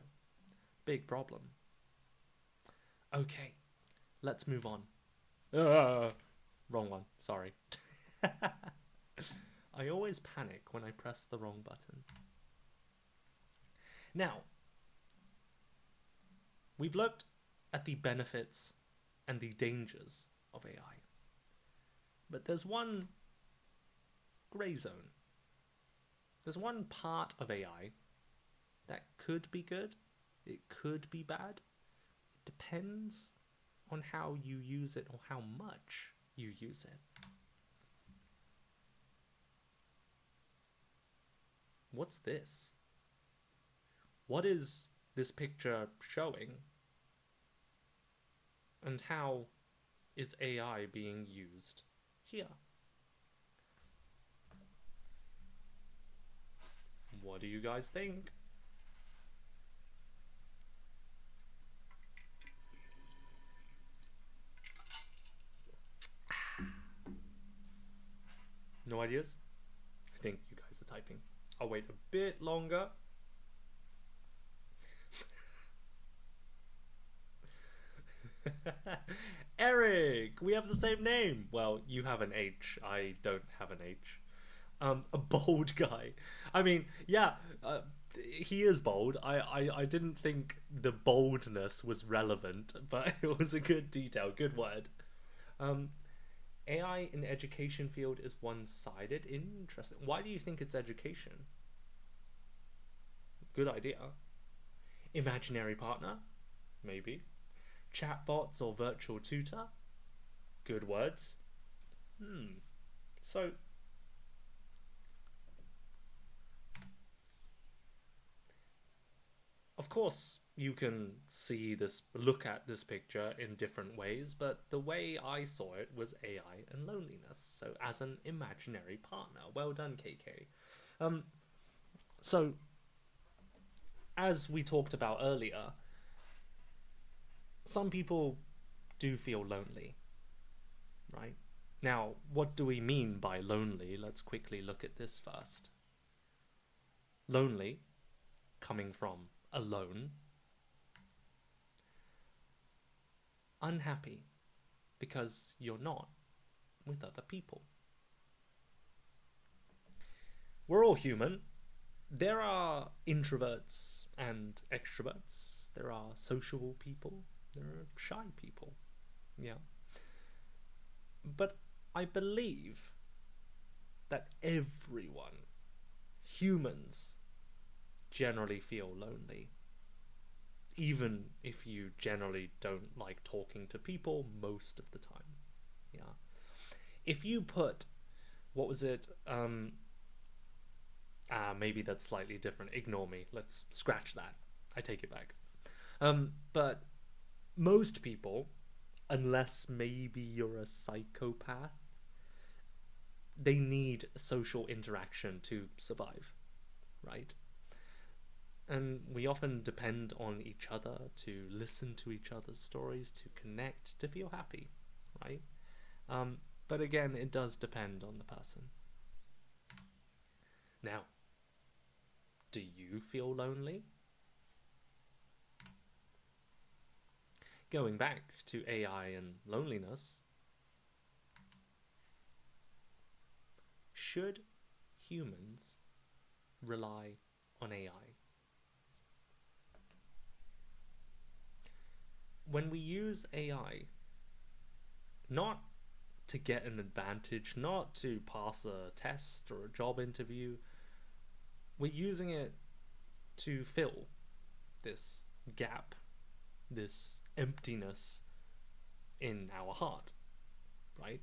big problem. Okay, let's move on. Wrong one, sorry. I always panic when I press the wrong button. Now, we've looked at the benefits and the dangers of AI. But there's one grey zone. There's one part of AI that could be good, it could be bad. It depends on how you use it or how much you use it. What's this? What is this picture showing? And how is AI being used here? What do you guys think? No ideas? I think you guys are typing. I'll wait a bit longer. Eric, we have the same name. Well, you have an H. I don't have an H. A bold guy. I mean, yeah, he is bold. I didn't think the boldness was relevant, but it was a good detail, good word. AI in the education field is one-sided. Interesting. Why do you think it's education? Good idea. Imaginary partner? Maybe. Chatbots or virtual tutor? Good words. So, of course, you can look at this picture in different ways, but the way I saw it was AI and loneliness. So, as an imaginary partner. Well done, KK. So, as we talked about earlier, some people do feel lonely, right? Now, what do we mean by lonely? Let's quickly look at this first. Lonely, coming from alone. Unhappy, because you're not with other people. We're all human. There are introverts and extroverts. There are sociable people. There are shy people. Yeah. But I believe that everyone, humans, generally feel lonely. Even if you generally don't like talking to people most of the time. Yeah. If you put, what was it? Maybe that's slightly different. Ignore me. Let's scratch that. I take it back. But most people, unless maybe you're a psychopath, they need social interaction to survive, right? And we often depend on each other to listen to each other's stories, to connect, to feel happy, right? But again, it does depend on the person. Now, do you feel lonely? Going back to AI and loneliness, should humans rely on AI? When we use AI, not to get an advantage, not to pass a test or a job interview, we're using it to fill this gap, this emptiness in our heart, right?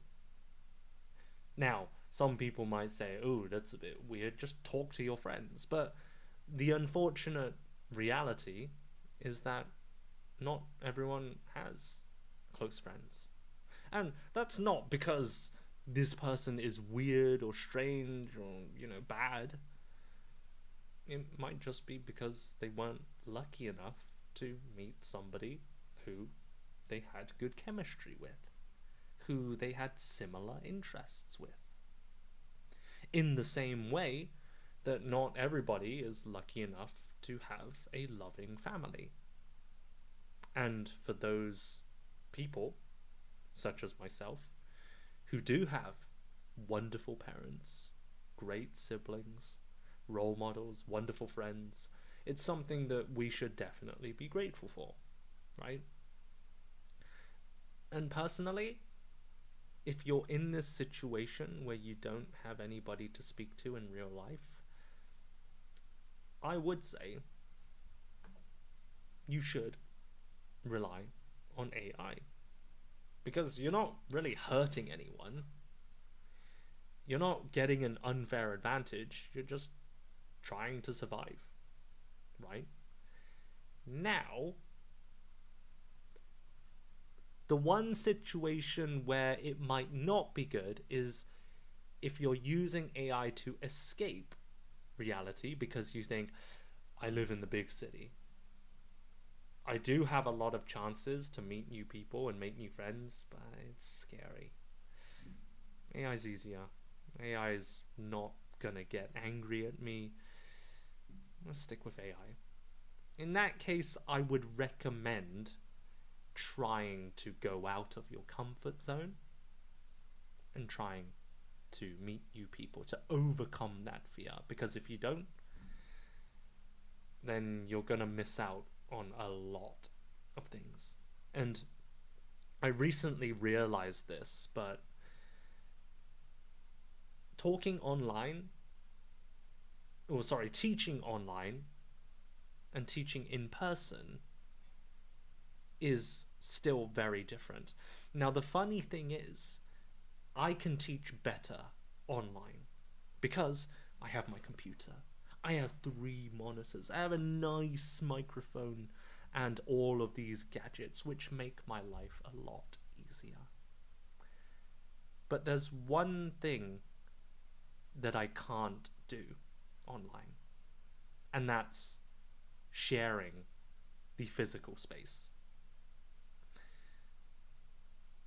Now, some people might say, oh, that's a bit weird, just talk to your friends. But the unfortunate reality is that not everyone has close friends. And that's not because this person is weird or strange or, bad. It might just be because they weren't lucky enough to meet somebody who they had good chemistry with, who they had similar interests with. In the same way that not everybody is lucky enough to have a loving family. And for those people, such as myself, who do have wonderful parents, great siblings, role models, wonderful friends. It's something that we should definitely be grateful for, right? And personally, if you're in this situation where you don't have anybody to speak to in real life, I would say you should rely on AI. Because you're not really hurting anyone. You're not getting an unfair advantage. You're just trying to survive, right? Now, the one situation where it might not be good is if you're using AI to escape reality because you think, I live in the big city. I do have a lot of chances to meet new people and make new friends, but it's scary. AI is easier. AI is not gonna get angry at me. I'm gonna stick with AI. In that case, I would recommend trying to go out of your comfort zone and trying to meet new people, to overcome that fear. Because if you don't, then you're gonna miss out on a lot of things. And I recently realized this, but teaching online and teaching in person is still very different. Now, the funny thing is, I can teach better online because I have my computer. I have 3 monitors. I have a nice microphone and all of these gadgets, which make my life a lot easier. But there's one thing that I can't do online, and that's sharing the physical space.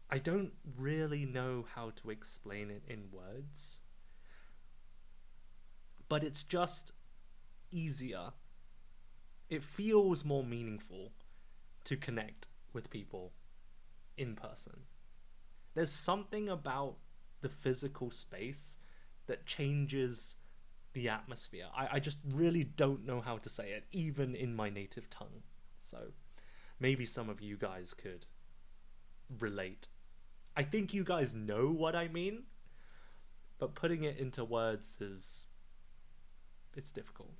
I don't really know how to explain it in words, but it's just easier. It feels more meaningful to connect with people in person. There's something about the physical space that changes the atmosphere. I just really don't know how to say it, even in my native tongue. So maybe some of you guys could relate. I think you guys know what I mean, but putting it into words it's difficult.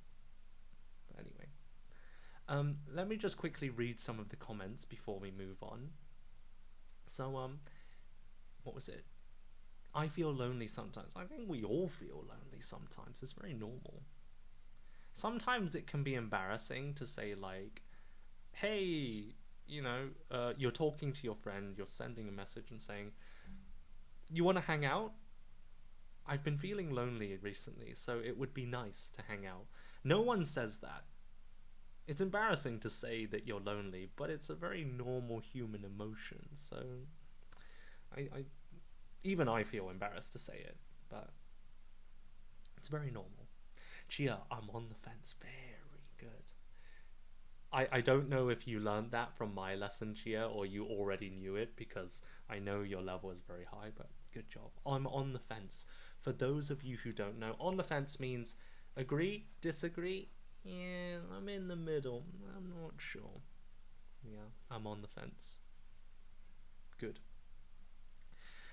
But anyway, let me just quickly read some of the comments before we move on. So, what was it? I feel lonely sometimes. I think we all feel lonely sometimes. It's very normal. Sometimes it can be embarrassing to say, like, hey, you're talking to your friend, you're sending a message and saying, you want to hang out? I've been feeling lonely recently, so it would be nice to hang out. No one says that. It's embarrassing to say that you're lonely, but it's a very normal human emotion, so even I feel embarrassed to say it, but it's very normal. Chia, I'm on the fence. Very good. I don't know if you learned that from my lesson, Chia, or you already knew it, because I know your level is very high, but good job. I'm on the fence. For those of you who don't know, on the fence means agree, disagree. Yeah, I'm in the middle. I'm not sure. Yeah, I'm on the fence. Good.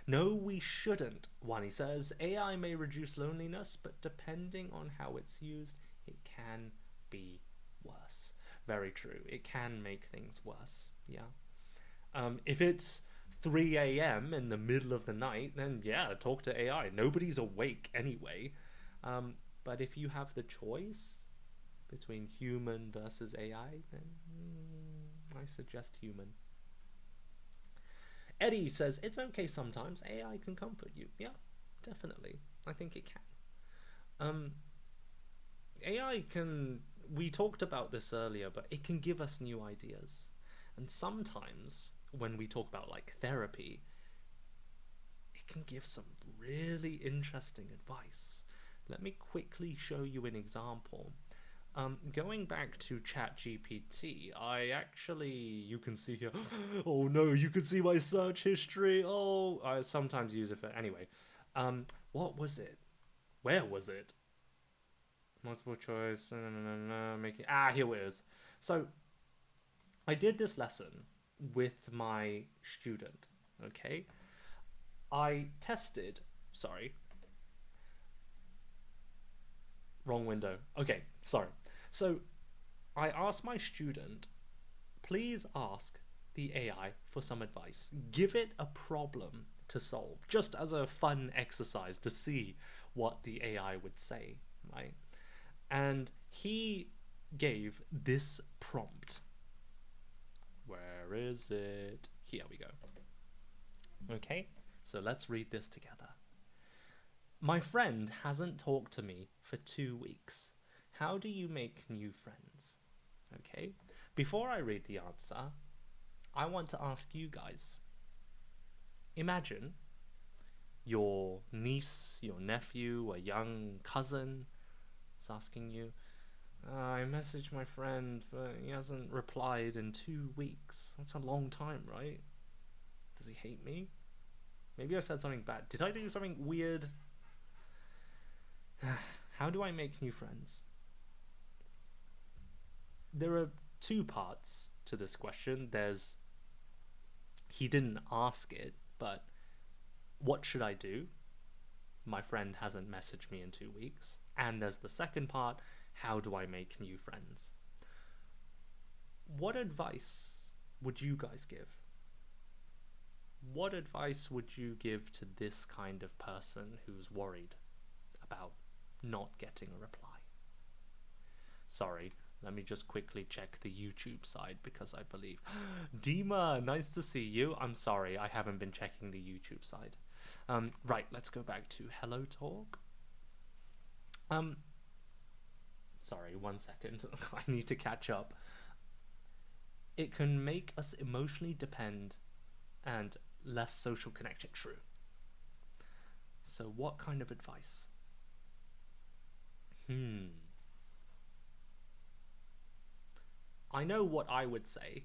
No, we shouldn't, Wani says. AI may reduce loneliness, but depending on how it's used, it can be worse. Very true. It can make things worse. Yeah. If it's 3 a.m. in the middle of the night, then yeah, talk to AI. Nobody's awake anyway. But if you have the choice between human versus AI, then I suggest human. Eddie says, it's okay sometimes. AI can comfort you. Yeah, definitely. I think it can. AI can... We talked about this earlier, but it can give us new ideas. And sometimes, when we talk about, like, therapy, it can give some really interesting advice. Let me quickly show you an example. Going back to ChatGPT, you can see here, oh no, you can see my search history. Oh, I sometimes use it for, anyway. What was it? Where was it? Multiple choice. Making. Here it is. So, I did this lesson with my student. Okay. I tested. Sorry. Wrong window. Okay, sorry. So, I asked my student, please ask the AI for some advice. Give it a problem to solve, just as a fun exercise to see what the AI would say, right? And he gave this prompt. Where is it? Here we go. Okay, so let's read this together. My friend hasn't talked to me for 2 weeks. How do you make new friends? Okay, before I read the answer, I want to ask you guys. Imagine your niece, your nephew, a young cousin is asking you, I messaged my friend, but he hasn't replied in 2 weeks. That's a long time, right? Does he hate me? Maybe I said something bad. Did I do something weird? How do I make new friends? There are 2 parts to this question. There's, he didn't ask it, but what should I do? My friend hasn't messaged me in 2 weeks. And there's the second part, how do I make new friends? What advice would you guys give? What advice would you give to this kind of person who's worried about not getting a reply? Sorry, let me just quickly check the YouTube side because I believe... Dima, nice to see you. I'm sorry, I haven't been checking the YouTube side. Right, let's go back to Hello Talk. Sorry, 1 second. I need to catch up. It can make us emotionally dependent and less social connection. True. So what kind of advice? I know what I would say,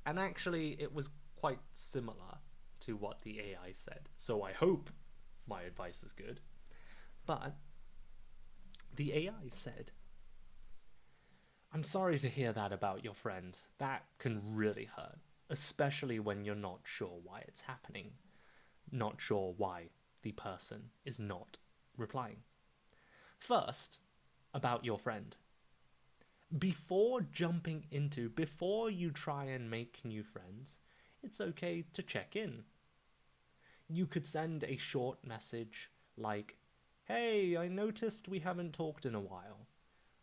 and actually it was quite similar to what the AI said, so I hope my advice is good. But the AI said, I'm sorry to hear that about your friend. That can really hurt, especially when you're not sure why it's happening, not sure why the person is not replying. First, about your friend. Before you try and make new friends, it's okay to check in. You could send a short message like, hey, I noticed we haven't talked in a while.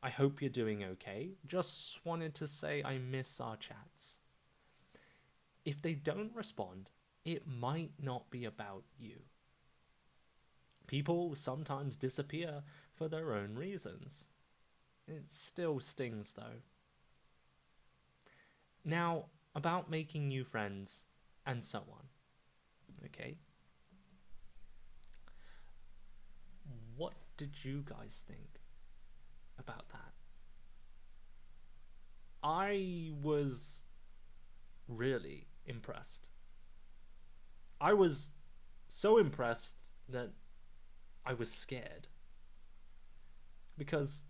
I hope you're doing okay. Just wanted to say I miss our chats. If they don't respond, it might not be about you. People sometimes disappear for their own reasons. It still stings though. Now, about making new friends and so on. Okay? What did you guys think about that? I was really impressed. I was so impressed that I was scared. Because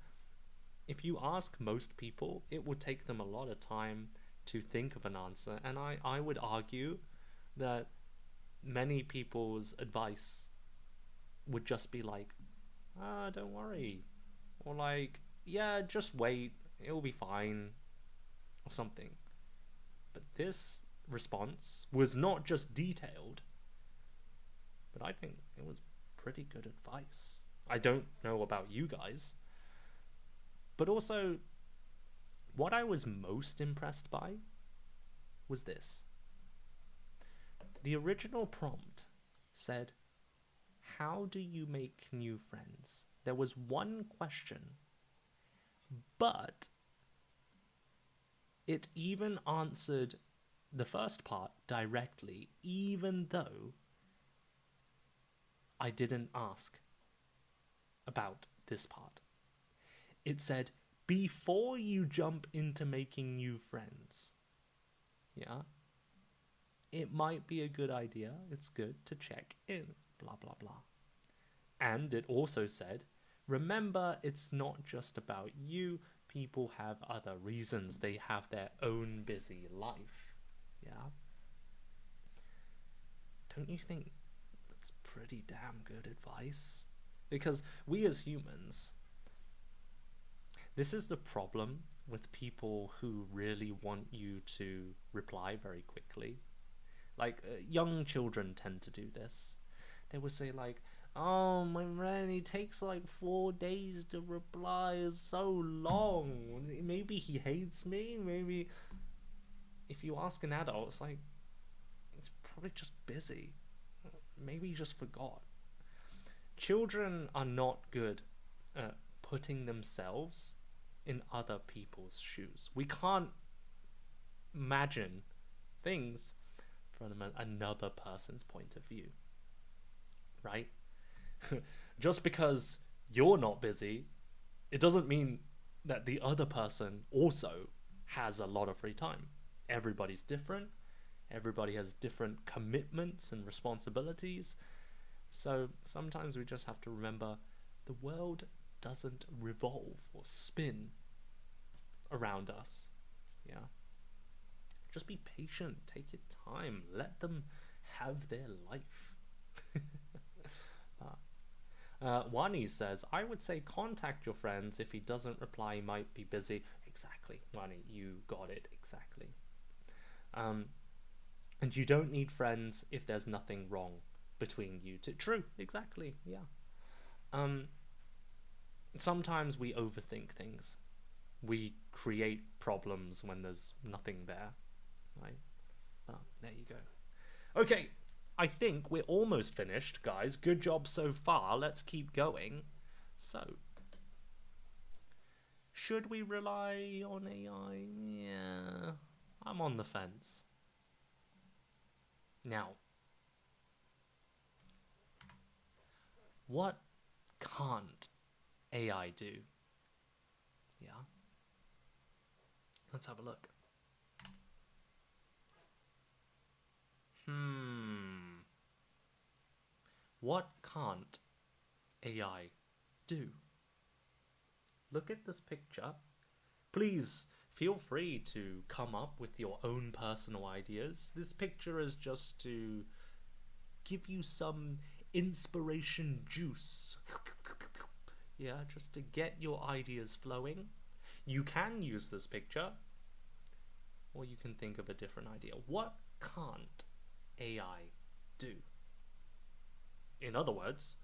if you ask most people, it would take them a lot of time to think of an answer, and I would argue that many people's advice would just be like, don't worry, or like, yeah, just wait, it'll be fine, or something. But this response was not just detailed, but I think it was pretty good advice. I don't know about you guys, but also what I was most impressed by was this. The original prompt said, how do you make new friends? There was one question, but it even answered the first part directly, even though I didn't ask about this part. It said, before you jump into making new friends, yeah, it might be a good idea, it's good to check in, blah, blah, blah. And it also said, remember, it's not just about you. People have other reasons. They have their own busy life. Yeah. Don't you think that's pretty damn good advice? Because we as humans, this is the problem with people who really want you to reply very quickly. Like, young children tend to do this. They will say like, oh, my friend, it takes like 4 days to reply. It's so long. Maybe he hates me. Maybe. If you ask an adult, it's like, it's probably just busy. Maybe he just forgot. Children are not good at putting themselves in other people's shoes. We can't imagine things from another person's point of view. Right? Just because you're not busy, it doesn't mean that the other person also has a lot of free time. Everybody's different. Everybody has different commitments and responsibilities. So sometimes we just have to remember the world doesn't revolve or spin around us. Yeah. Just be patient. Take your time. Let them have their life. Wani says, I would say contact your friends. If he doesn't reply, he might be busy. Exactly, Wani, you got it exactly. And you don't need friends if there's nothing wrong between you two. True, exactly, yeah. Sometimes we overthink things. We create problems when there's nothing there, right? There you go. Okay, I think we're almost finished, guys. Good job so far. Let's keep going. So, should we rely on AI? Yeah, I'm on the fence. Now, what can't AI do? Yeah. Let's have a look. What can't AI do? Look at this picture. Please feel free to come up with your own personal ideas. This picture is just to give you some inspiration juice. Yeah, just to get your ideas flowing. You can use this picture, or you can think of a different idea. What can't AI do? In other words,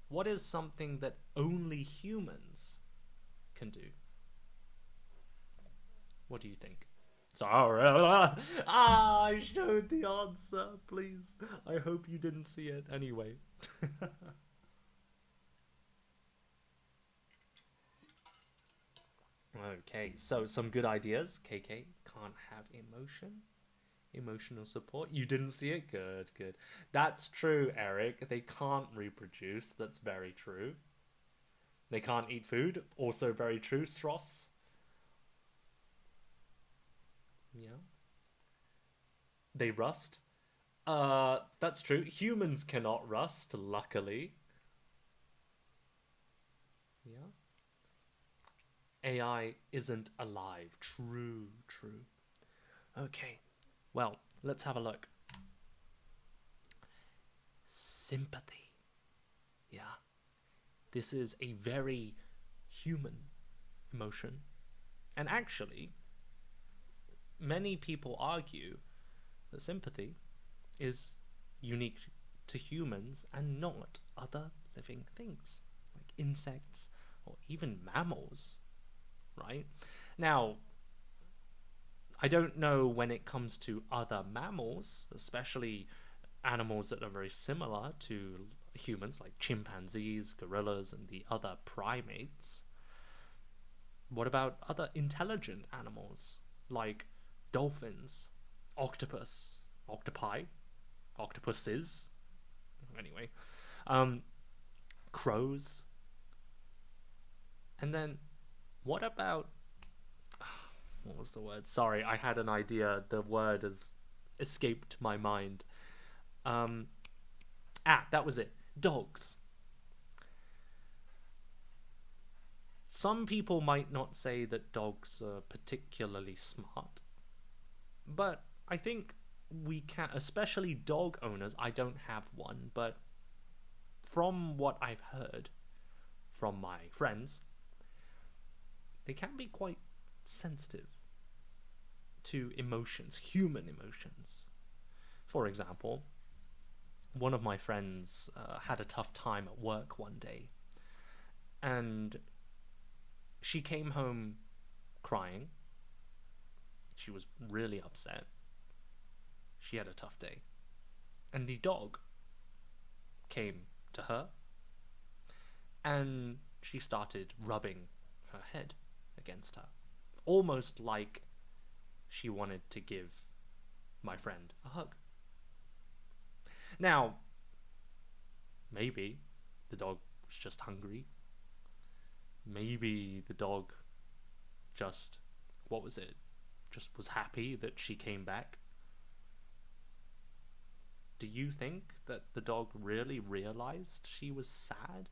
what is something that only humans can do? What do you think? Sorry. I showed the answer, please. I hope you didn't see it anyway. Okay, so some good ideas. KK can't have emotion. Emotional support. You didn't see it? Good, good. That's true, Eric. They can't reproduce. That's very true. They can't eat food. Also very true, Stross. Yeah. They rust. That's true. Humans cannot rust, luckily. Yeah. AI isn't alive. True, true. Okay. Well, let's have a look. Sympathy. Yeah. This is a very human emotion. And actually, many people argue that sympathy is unique to humans and not other living things, like insects or even mammals, right? Now, I don't know when it comes to other mammals, especially animals that are very similar to humans, like chimpanzees, gorillas, and the other primates. What about other intelligent animals, like dolphins, octopuses, anyway, crows, and then what about, what was the word? Sorry, I had an idea. The word has escaped my mind. That was it. Dogs. some people might not say that dogs are particularly smart, but I think we can, especially dog owners. I don't have one, but from what I've heard from my friends, they can be quite sensitive to emotions, human emotions. For example, one of my friends had a tough time at work one day, and she came home crying. She was really upset. She had a tough day. And the dog came to her, and she started rubbing her head against her, almost like she wanted to give my friend a hug. Now, maybe the dog was just hungry. Maybe the dog just, what was it? Just was happy that she came back. Do you think that the dog really realized she was sad?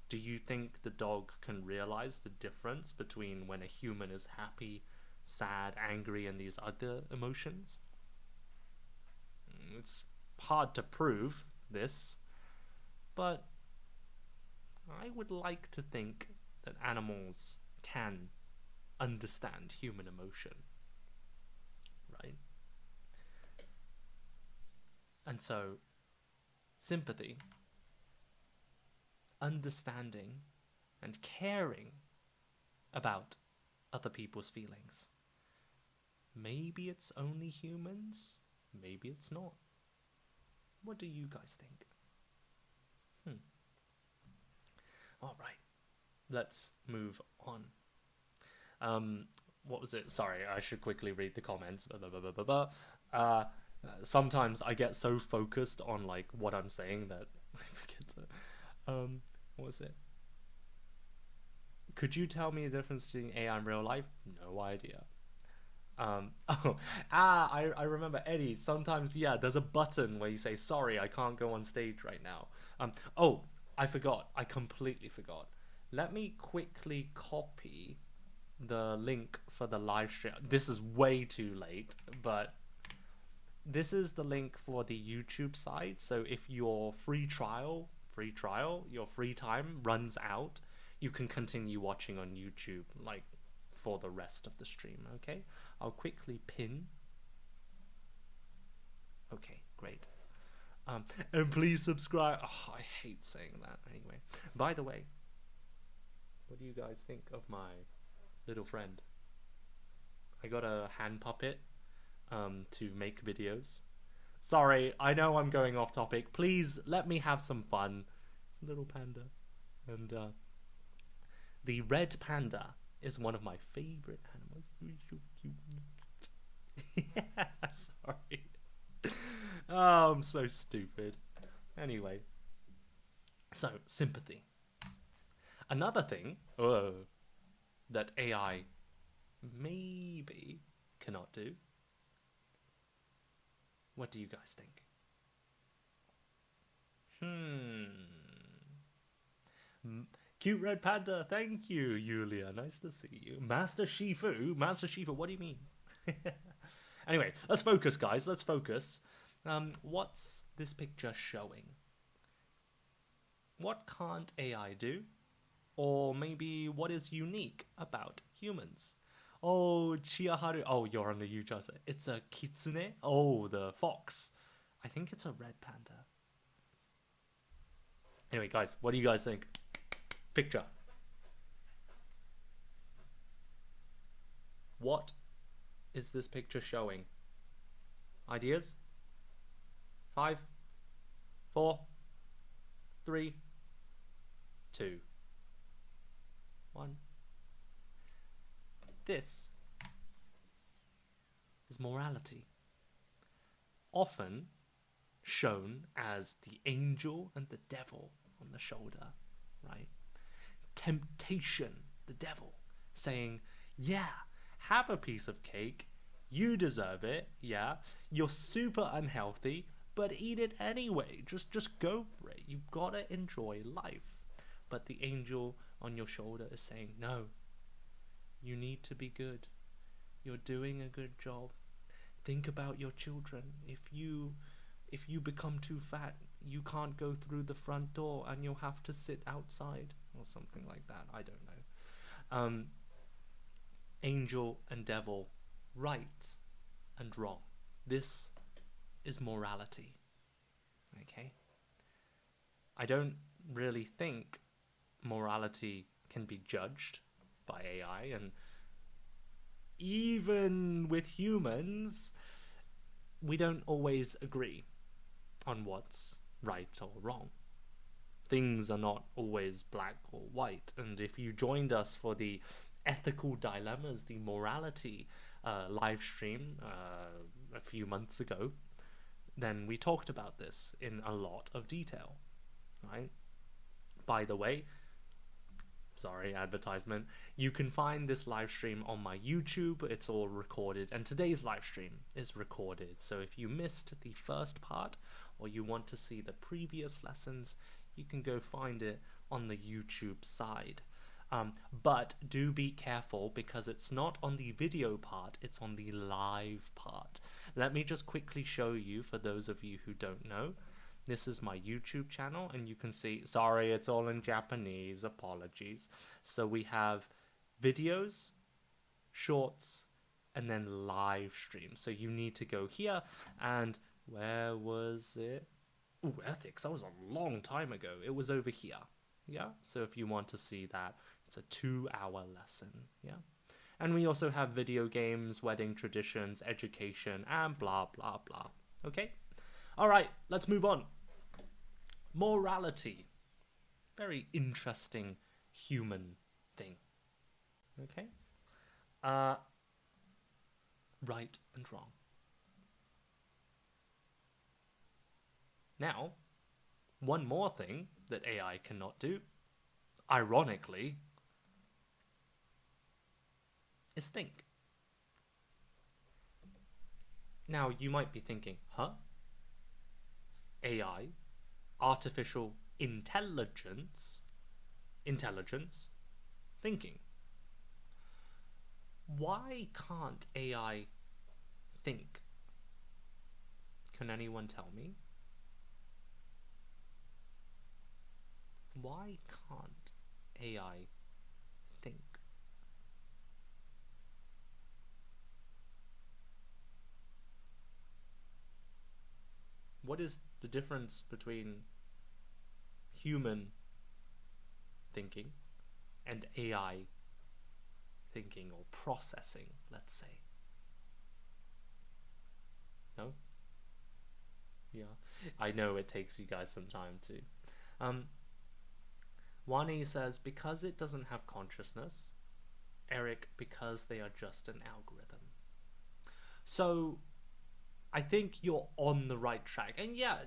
Do you think the dog can realize the difference between when a human is happy, sad, angry, and these other emotions? It's hard to prove this, but I would like to think that animals can understand human emotion, right? And so, sympathy, understanding, and caring about other people's feelings. Maybe it's only humans, maybe it's not. What do you guys think? All right, let's move on. What was it? Sorry, I should quickly read the comments. Sometimes I get so focused on like what I'm saying that I forget to. What was it? Could you tell me the difference between AI and real life? No idea. I remember, Eddie, sometimes, yeah, there's a button where you say, sorry, I can't go on stage right now. I forgot. I completely forgot. Let me quickly copy the link for the live stream. This is way too late, but this is the link for the YouTube side. So if your free trial, your free time runs out, you can continue watching on YouTube, like, for the rest of the stream, okay? I'll quickly pin. Okay, great. And please subscribe. Oh, I hate saying that anyway. By the way, what do you guys think of my little friend? I got a hand puppet to make videos. Sorry, I know I'm going off topic. Please let me have some fun. It's a little panda. And the red panda is one of my favorite animals. Yeah, sorry. Oh, I'm so stupid. Anyway, so sympathy. Another thing that AI maybe cannot do. What do you guys think? Cute red panda, thank you, Yulia. Nice to see you. Master Shifu? Master Shifu, what do you mean? Anyway, let's focus, guys. Let's focus. What's this picture showing? What can't AI do? Or maybe what is unique about humans? Oh, Chiaharu. Oh, you're on the YouTube side. It's a kitsune. Oh, the fox. I think it's a red panda. Anyway, guys, what do you guys think? Picture. What is this picture showing? Ideas? 5, 4, 3, 2, 1. This is morality, often shown as the angel and the devil on the shoulder, right? Temptation, the devil, saying, yeah, have a piece of cake, you deserve it, yeah, you're super unhealthy, but eat it anyway, just go for it, you've gotta enjoy life. but the angel on your shoulder is saying, no, you need to be good. You're doing a good job. Think about your children. If you become too fat, you can't go through the front door and you'll have to sit outside or something like that. I don't know. Angel and devil, right and wrong. This is morality. Okay? I don't really think morality can be judged by AI, and even with humans, we don't always agree on what's right or wrong. Things are not always black or white, and if you joined us for the ethical dilemmas, the morality live stream a few months ago, then we talked about this in a lot of detail, right? By the way, sorry, advertisement, you can find this live stream on my YouTube. It's all recorded, and today's live stream is recorded. So if you missed the first part or you want to see the previous lessons, you can go find it on the YouTube side. But do be careful, because it's not on the video part, it's on the live part. Let me just quickly show you, for those of you who don't know. This is my YouTube channel, and you can see, sorry, it's all in Japanese, apologies. So we have videos, shorts, and then live stream. So you need to go here, and where was it? Ooh, ethics, that was a long time ago. It was over here. Yeah, so if you want to see that, it's a 2-hour lesson. Yeah, and we also have video games, wedding traditions, education, and blah blah blah. Okay, all right, let's move on. Morality, very interesting human thing. Okay, right and wrong. Now, one more thing that AI cannot do, ironically, is think. Now, you might be thinking, huh? AI, artificial intelligence, thinking. Why can't AI think? Can anyone tell me? Why can't AI think? What is the difference between human thinking and AI thinking, or processing, let's say? No? Yeah, I know it takes you guys some time to. Wani says, because it doesn't have consciousness. Eric, because they are just an algorithm. So, I think you're on the right track. And yeah,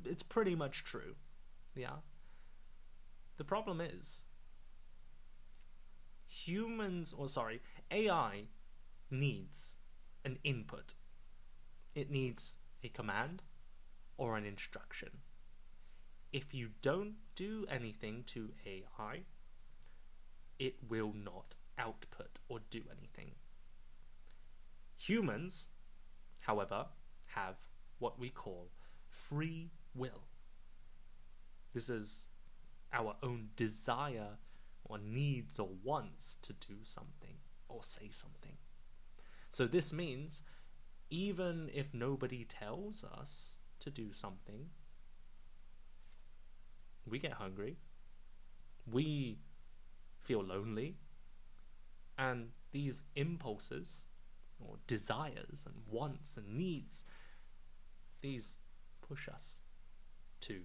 it's pretty much true. Yeah. The problem is, AI needs an input. It needs a command or an instruction. If you don't do anything to AI, it will not output or do anything. Humans, however, have what we call free will. This is our own desire or needs or wants to do something or say something. So this means even if nobody tells us to do something, we get hungry, we feel lonely, and these impulses or desires and wants and needs, these push us to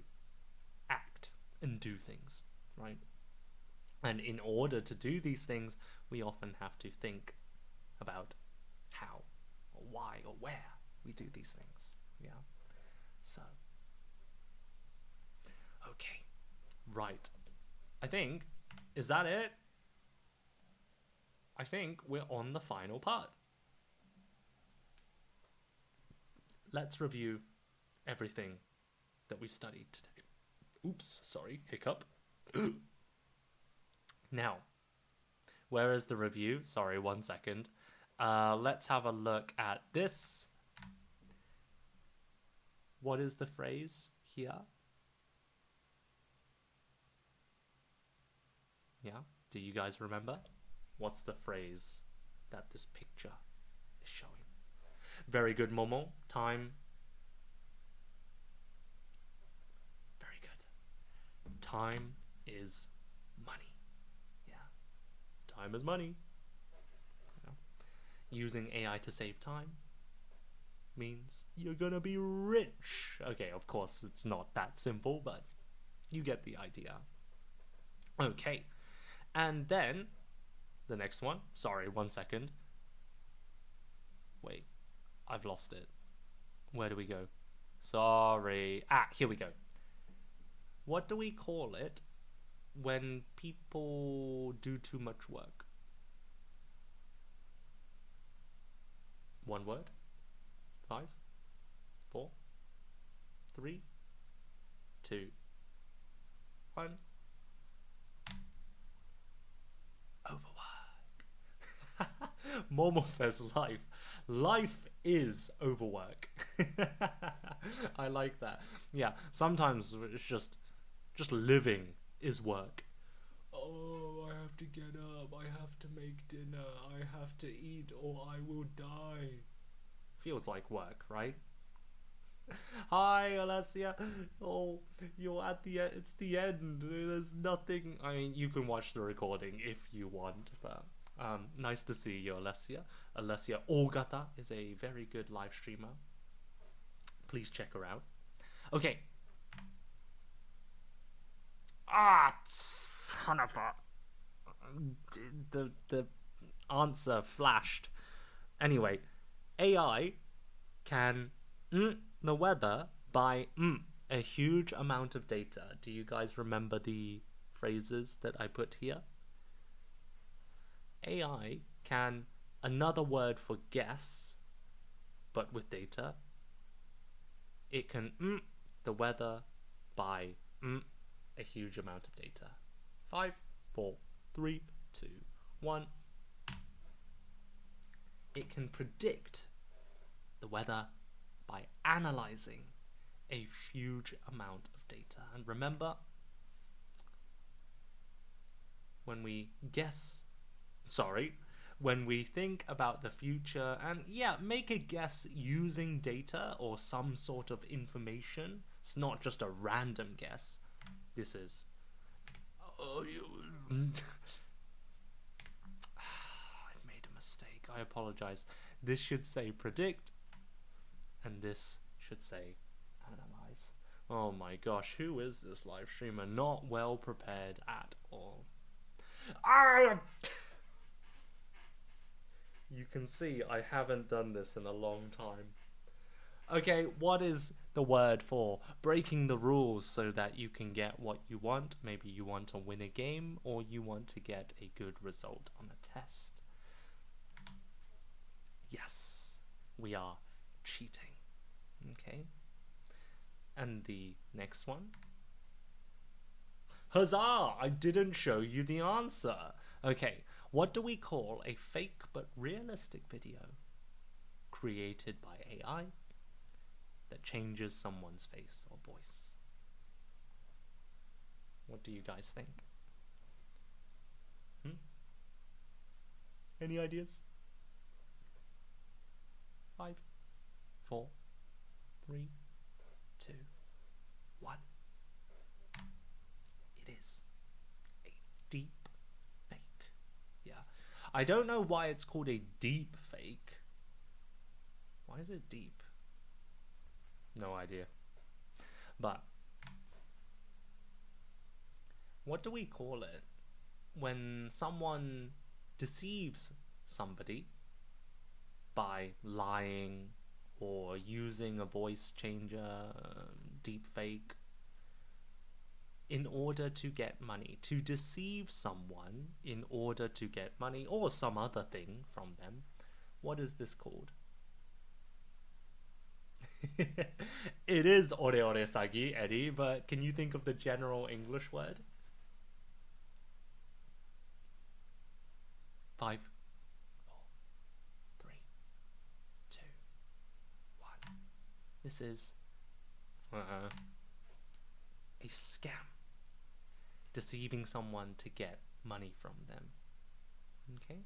act and do things, right? And in order to do these things, we often have to think about how or why or where we do these things. Yeah. So, okay. Right. I think, is that it? I think we're on the final part. Let's review everything that we studied today. Oops, sorry, hiccup. Now, where is the review? Sorry, 1 second. Let's have a look at this. What is the phrase here? Yeah, do you guys remember? What's the phrase that this picture is showing? Very good, Momo. Time. Very good. Time is money. Yeah. Time is money. Yeah. Using AI to save time means you're gonna be rich. Okay, of course, it's not that simple, but you get the idea. Okay. And then, the next one. Sorry, 1 second. Wait, I've lost it. Where do we go? Sorry. Here we go. What do we call it when people do too much work? One word? 5, 4, 3, 2, 1. Overwork. Momo says life. Life is overwork. I like that. Yeah, sometimes it's just living is work. Oh, I have to get up. I have to make dinner. I have to eat or I will die. Feels like work, right? Hi, Alessia. Oh, you're at the end. It's the end. There's nothing. I mean, you can watch the recording if you want, but nice to see you, Alessia. Alessia Ogata is a very good live streamer. Please check her out. Okay. Son of a... The answer flashed. Anyway, AI can the weather by a huge amount of data. Do you guys remember the phrases that I put here? AI can, another word for guess, but with data. It can the weather by a huge amount of data. 5, 4, 3, 2, 1. It can predict the weather by analyzing a huge amount of data. And remember, when we when we think about the future and make a guess using data or some sort of information, it's not just a random guess. This is I've made a mistake. I apologize. This should say predict and this should say analyze. Oh my gosh, who is this live streamer? Not well prepared at all. You can see I haven't done this in a long time. Okay, what is the word for breaking the rules so that you can get what you want? Maybe you want to win a game or you want to get a good result on a test. Yes, we are cheating. Okay. And the next one. Huzzah! I didn't show you the answer. Okay, what do we call a fake but realistic video created by AI that changes someone's face or voice? What do you guys think? Any ideas? 5, 4, 3, 2, 1. It is a deep fake. Yeah. I don't know why it's called a deep fake. Why is it deep? No idea. But what do we call it when someone deceives somebody by lying or using a voice changer, deep fake, in order to get money, to deceive someone in order to get money or some other thing from them? What is this called? It is ore ore sagi, Eddie, but can you think of the general English word? 5, 4, 3, 2, 1. This is a scam. Deceiving someone to get money from them. Okay?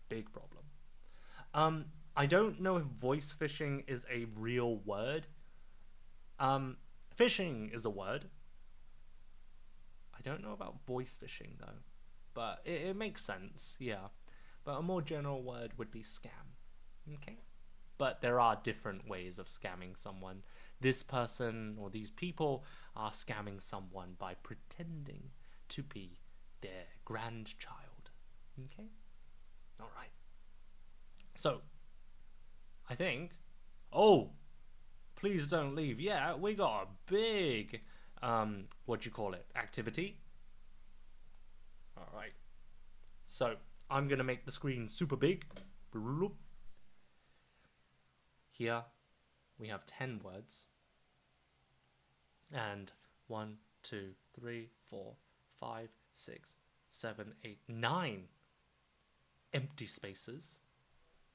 Big problem. I don't know if voice phishing is a real word. Phishing is a word. I don't know about voice phishing though. But it makes sense, yeah. But a more general word would be scam. Okay? But there are different ways of scamming someone. This person or these people are scamming someone by pretending to be their grandchild. Okay? Alright. So, I think... Oh! Please don't leave. Yeah, we got a big... activity. Alright. So, I'm going to make the screen super big. Here, we have 10 words. And 1, 2, 3, 4, 5, 6, 7, 8, 9 empty spaces.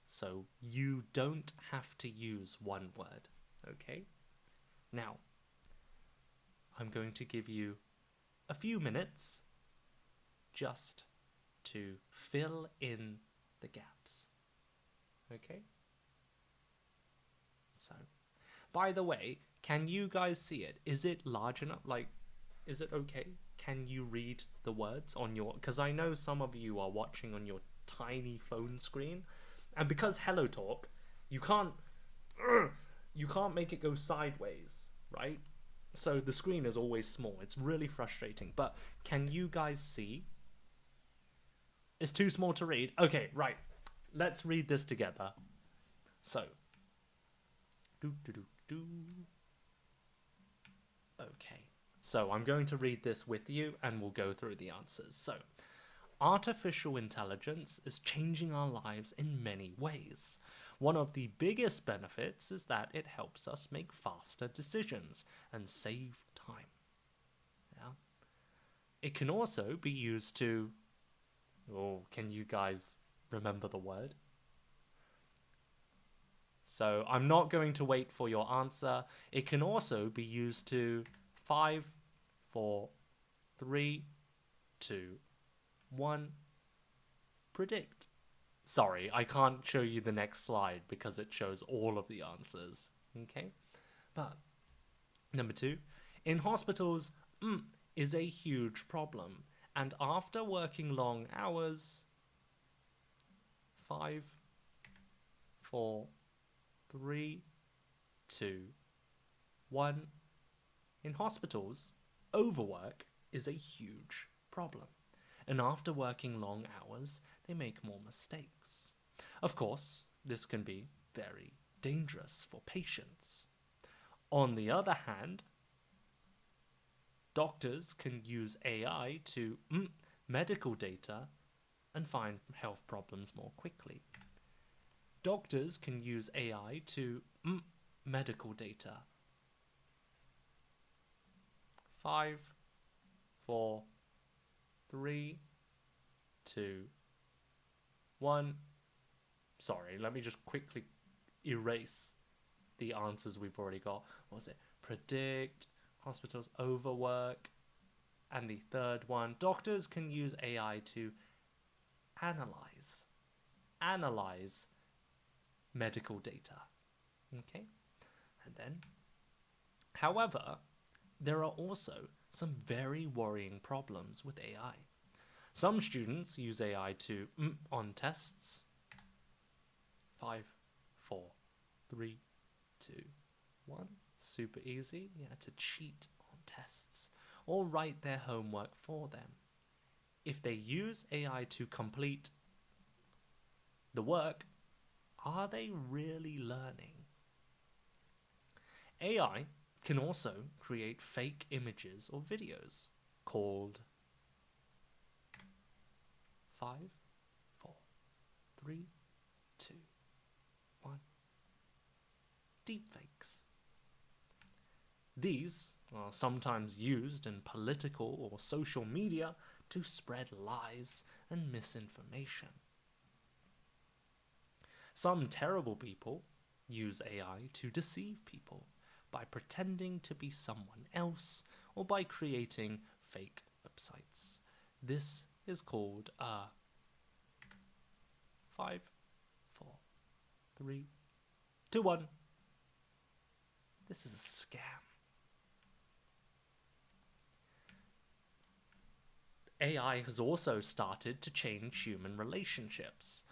So you don't have to use one word, okay? Now, I'm going to give you a few minutes just to fill in the gaps, okay? So, by the way, can you guys see it? Is it large enough? Like, is it okay? Can you read the words on your... Because I know some of you are watching on your tiny phone screen. And because HelloTalk, you can't make it go sideways, right? So the screen is always small. It's really frustrating. But can you guys see? It's too small to read. Okay, right. Let's read this together. So... Okay, so I'm going to read this with you and we'll go through the answers. So, artificial intelligence is changing our lives in many ways. One of the biggest benefits is that it helps us make faster decisions and save time. Yeah. It can also be used to... Oh, can you guys remember the word? So I'm not going to wait for your answer. It can also be used to 5, 4, 3, 2, 1, predict. Sorry, I can't show you the next slide because it shows all of the answers. Okay? But, number 2, in hospitals, is a huge problem. And after working long hours, 5, 4, 3, 2, 1. In hospitals, overwork is a huge problem. And after working long hours, they make more mistakes. Of course, this can be very dangerous for patients. On the other hand, doctors can use AI to medical data and find health problems more quickly. Doctors can use AI to medical data. 5, 4, 3, 2, 1. Sorry, let me just quickly erase the answers we've already got. What was it? Predict, hospitals overwork, and the third one, doctors can use AI to analyze medical data. Okay? And then, however, there are also some very worrying problems with AI. Some students use AI to on tests. 5, 4, 3, 2, 1. Super easy. Yeah, to cheat on tests or write their homework for them. If they use AI to complete the work, are they really learning? AI can also create fake images or videos called 5, 4, 3, 2, 1. Deepfakes. These are sometimes used in political or social media to spread lies and misinformation. Some terrible people use AI to deceive people by pretending to be someone else or by creating fake websites. This is called 5, 4, 3, 2, 1. This is a scam. AI has also started to change human relationships.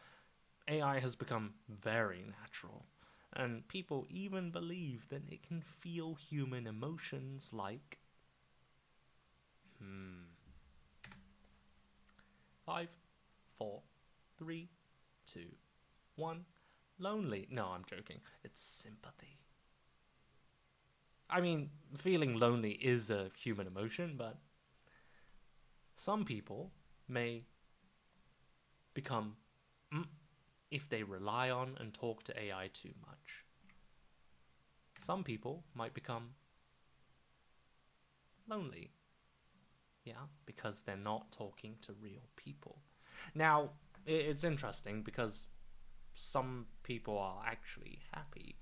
AI has become very natural, and people even believe that it can feel human emotions like 5, 4, 3, 2, 1. Lonely. No, I'm joking. It's sympathy. I mean, feeling lonely is a human emotion, but some people may become if they rely on and talk to AI too much. Some people might become lonely, because they're not talking to real people. Now, it's interesting because some people are actually happy.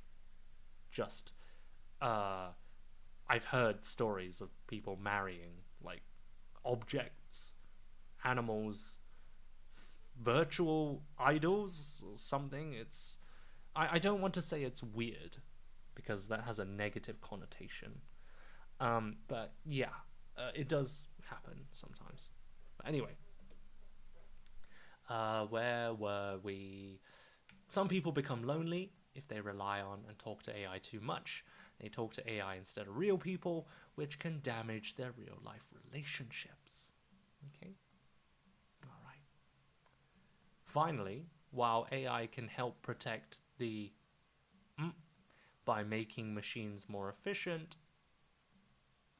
Just, I've heard stories of people marrying, like, objects, animals, virtual idols or something. I don't want to say it's weird because that has a negative connotation. But yeah, it does happen sometimes. But anyway, where were we? Some people become lonely if they rely on and talk to AI too much. They talk to AI instead of real people, which can damage their real life relationships. Okay? All right. Finally, while AI can help protect the by making machines more efficient,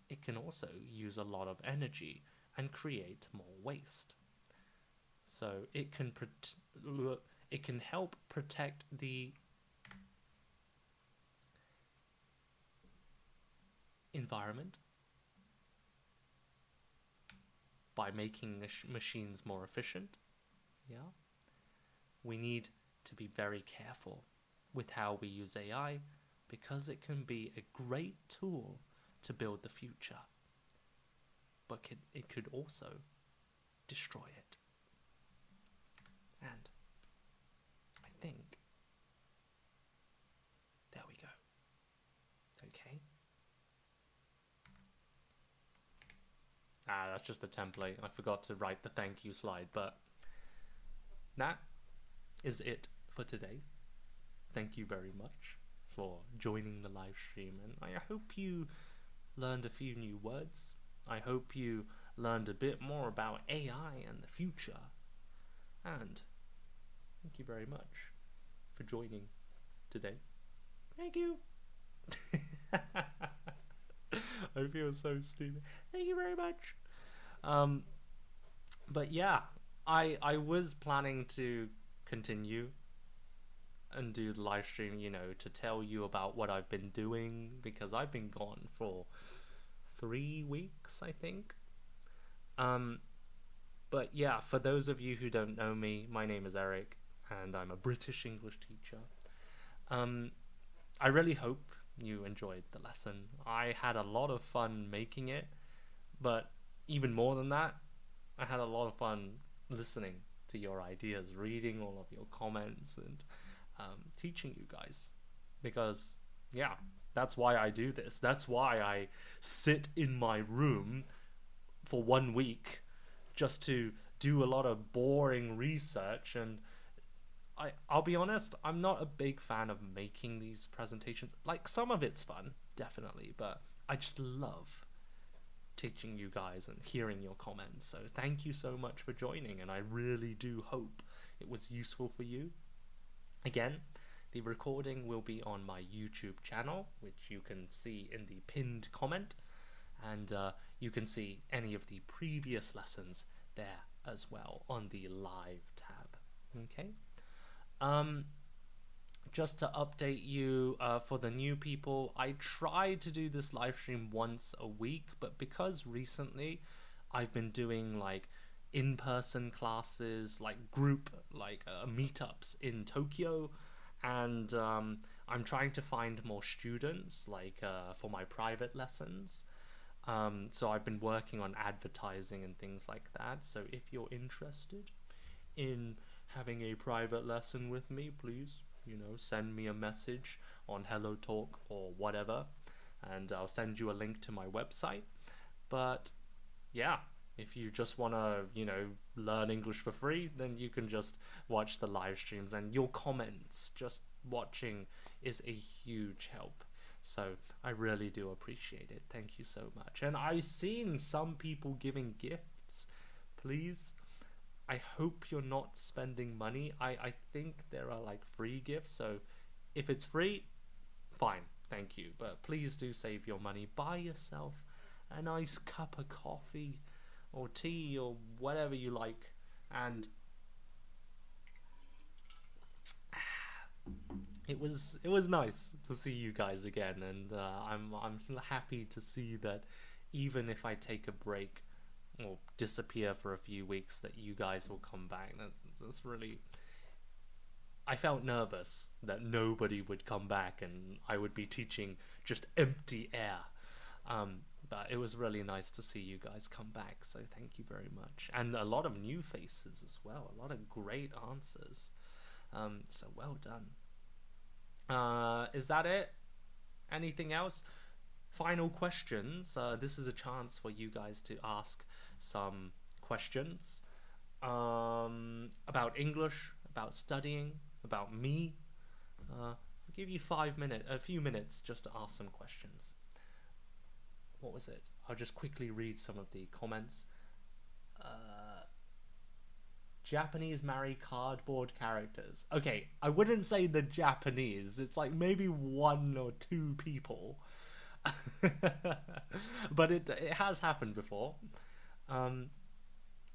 it can also use a lot of energy and create more waste. So it can help protect the environment by making machines more efficient. Yeah. We need to be very careful with how we use AI because it can be a great tool to build the future, but it could also destroy it. And I think there we go. Okay. That's just a template. I forgot to write the thank you slide, but that is it for today. Thank you very much for joining the live stream, and I hope you learned a few new words. I hope you learned a bit more about AI and the future. And thank you very much for joining today. Thank you. I feel so stupid. Thank you very much. But yeah, I was planning to continue and do the live stream, to tell you about what I've been doing, because I've been gone for 3 weeks, I think. But yeah, for those of you who don't know me, my name is Eric, and I'm a British English teacher. I really hope you enjoyed the lesson. I had a lot of fun making it, but even more than that, I had a lot of fun listening to your ideas, reading all of your comments, and teaching you guys. Because, yeah, that's why I do this. That's why I sit in my room for 1 week just to do a lot of boring research. And I'll be honest, I'm not a big fan of making these presentations. Like, some of it's fun, definitely, but I just love teaching you guys and hearing your comments. So thank you so much for joining, and I really do hope it was useful for you. Again, the recording will be on my YouTube channel, which you can see in the pinned comment, and you can see any of the previous lessons there as well on the live tab. Okay. Just to update you, for the new people, I tried to do this live stream once a week, but because recently I've been doing like in-person classes, like group, like meetups in Tokyo, and I'm trying to find more students, like for my private lessons. So I've been working on advertising and things like that. So if you're interested in having a private lesson with me, please, send me a message on Hello Talk or whatever, and I'll send you a link to my website. But yeah, if you just want to, learn English for free, then you can just watch the live streams, and your comments, just watching, is a huge help. So I really do appreciate it. Thank you so much. And I've seen some people giving gifts. Please, I hope you're not spending money. I think there are like free gifts. So if it's free, fine. Thank you. But please do save your money. Buy yourself a nice cup of coffee or tea or whatever you like. And it was nice to see you guys again, and I'm happy to see that even if I take a break or disappear for a few weeks, that you guys will come back. That's really. I felt nervous that nobody would come back and I would be teaching just empty air. But it was really nice to see you guys come back, so thank you very much. And a lot of new faces as well, a lot of great answers. So well done. Is that it? Anything else? Final questions. This is a chance for you guys to ask some questions about English, about studying, about me. I'll give you a few minutes just to ask some questions. What was it? I'll just quickly read some of the comments. Japanese marry cardboard characters. Okay, I wouldn't say the Japanese. It's like maybe 1 or 2 people. But it has happened before.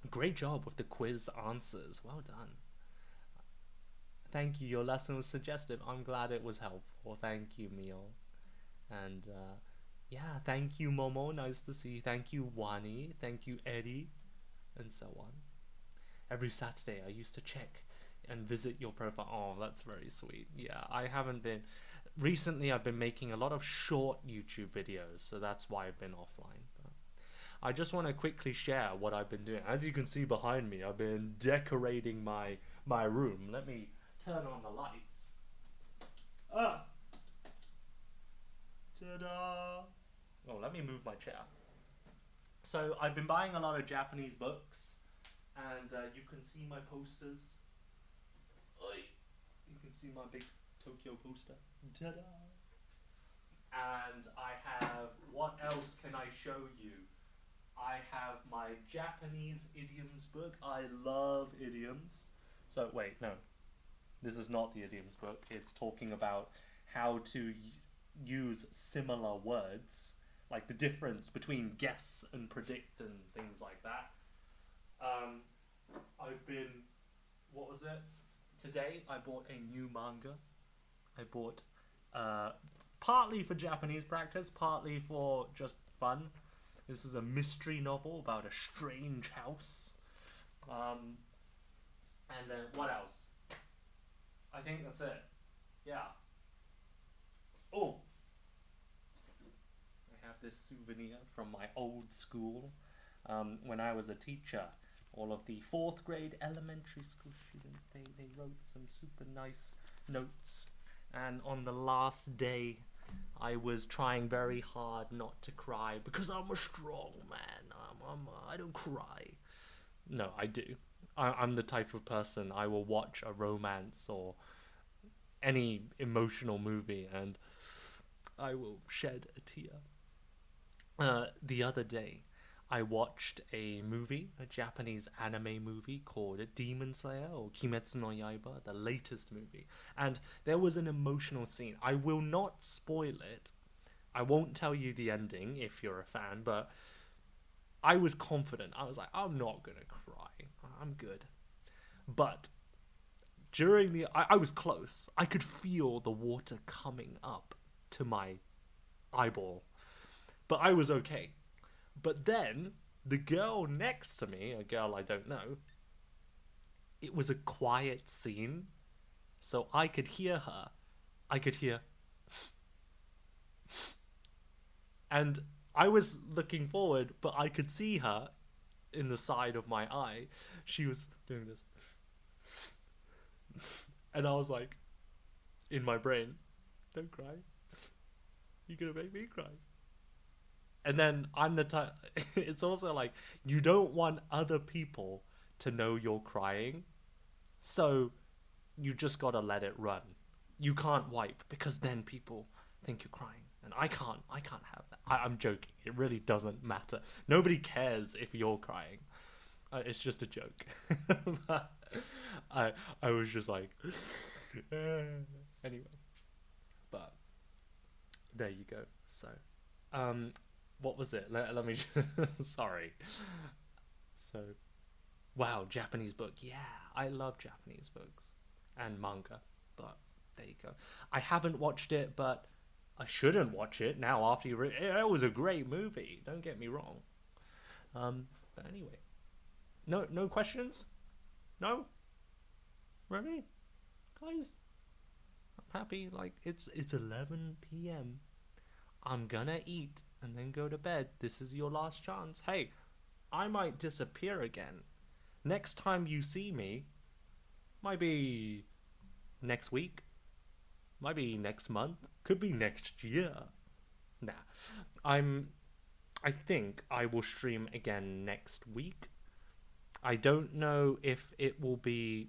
Great job with the quiz answers. Well done. Thank you. Your lesson was suggestive. I'm glad it was helpful. Thank you, Mio. And yeah, thank you, Momo. Nice to see you. Thank you, Wani. Thank you, Eddie. And so on. Every Saturday I used to check and visit your profile. Oh, that's very sweet. Yeah, I haven't been. Recently I've been making a lot of short YouTube videos, so that's why I've been offline. But I just want to quickly share what I've been doing. As you can see behind me, I've been decorating my room. Let me turn on the lights. Ah! Ta-da! Oh, let me move my chair. So I've been buying a lot of Japanese books. And you can see my posters. Oi. You can see my big Tokyo poster. Ta-da! And I have, what else can I show you? I have my Japanese idioms book. I love idioms. So, wait, no. This is not the idioms book. It's talking about how to use similar words. Like the difference between guess and predict and things like that. I've been, what was it? Today I bought a new manga. I bought partly for Japanese practice, partly for just fun. This is a mystery novel about a strange house. And then what else? I think that's it. Yeah. Oh! I have this souvenir from my old school. When I was a teacher. All of the 4th grade elementary school students, they wrote some super nice notes. And on the last day, I was trying very hard not to cry because I'm a strong man. I don't cry. No, I do. I'm the type of person, I will watch a romance or any emotional movie and I will shed a tear. The other day, I watched a movie, a Japanese anime movie called Demon Slayer or Kimetsu no Yaiba, the latest movie. And there was an emotional scene. I will not spoil it. I won't tell you the ending if you're a fan, but I was confident. I was like, I'm not going to cry. I'm good. But during I was close. I could feel the water coming up to my eyeball. But I was okay. But then, The girl next to me, a girl I don't know, it was a quiet scene, so I could hear her. I could hear. And I was looking forward, but I could see her in the side of my eye. She was doing this. And I was like, in my brain, don't cry. You're gonna make me cry. And then I'm the type. It's also like, you don't want other people to know you're crying. So you just gotta let it run. You can't wipe because then people think you're crying. And I can't have that. I'm joking. It really doesn't matter. Nobody cares if you're crying. It's just a joke. But I was just like, anyway. But there you go. So, what was it? Let me. Sorry. So, wow, Japanese book. Yeah, I love Japanese books and manga. But there you go. I haven't watched it, but I shouldn't watch it now after you. It was a great movie. Don't get me wrong. But anyway, no questions. No. Really, guys. I'm happy. Like it's 11 p.m. I'm gonna eat and then go to bed. This is your last chance. Hey, I might disappear again. Next time you see me, might be next week, might be next month, could be next year. Nah, I think I will stream again next week. I don't know if it will be,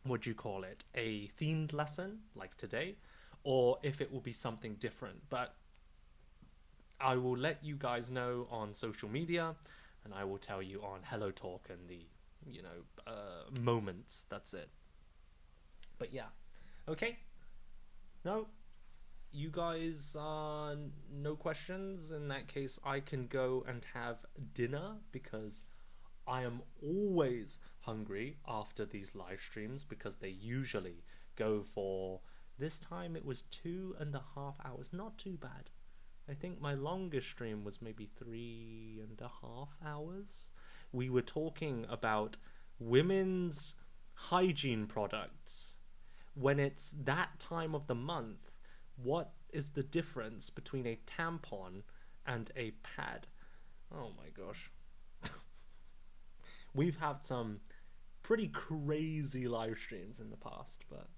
what do you call it, a themed lesson like today, or if it will be something different, but I will let you guys know on social media, and I will tell you on Hello Talk and the, moments. That's it. But yeah, okay. No, you guys, no questions. In that case, I can go and have dinner because I am always hungry after these live streams because they usually go for, this time it was 2.5 hours. Not too bad. I think my longest stream was maybe 3.5 hours. We were talking about women's hygiene products. When it's that time of the month, what is the difference between a tampon and a pad? Oh my gosh. We've had some pretty crazy live streams in the past, but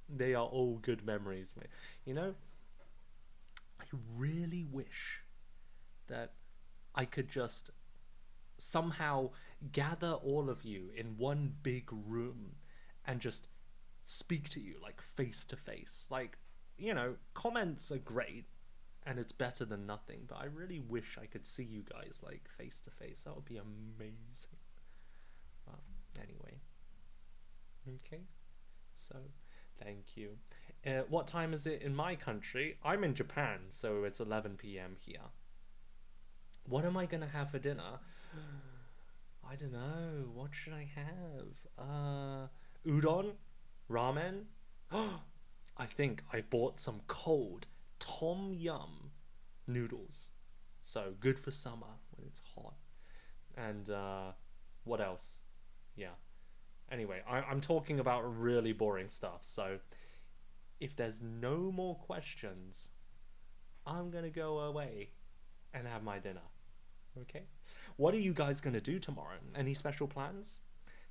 they are all good memories. You know, I really wish that I could just somehow gather all of you in one big room and just speak to you like face to face. Like, comments are great and it's better than nothing, but I really wish I could see you guys like face to face. That would be amazing. But anyway, okay, so thank you. What time is it in my country? I'm in Japan, so it's 11 p.m. here. What am I gonna have for dinner? I don't know. What should I have? Udon? Ramen? I think I bought some cold tom yum noodles. So good for summer when it's hot. And what else? Yeah. Anyway, I'm talking about really boring stuff. So if there's no more questions, I'm gonna go away and have my dinner. Okay? What are you guys gonna do tomorrow? Any special plans?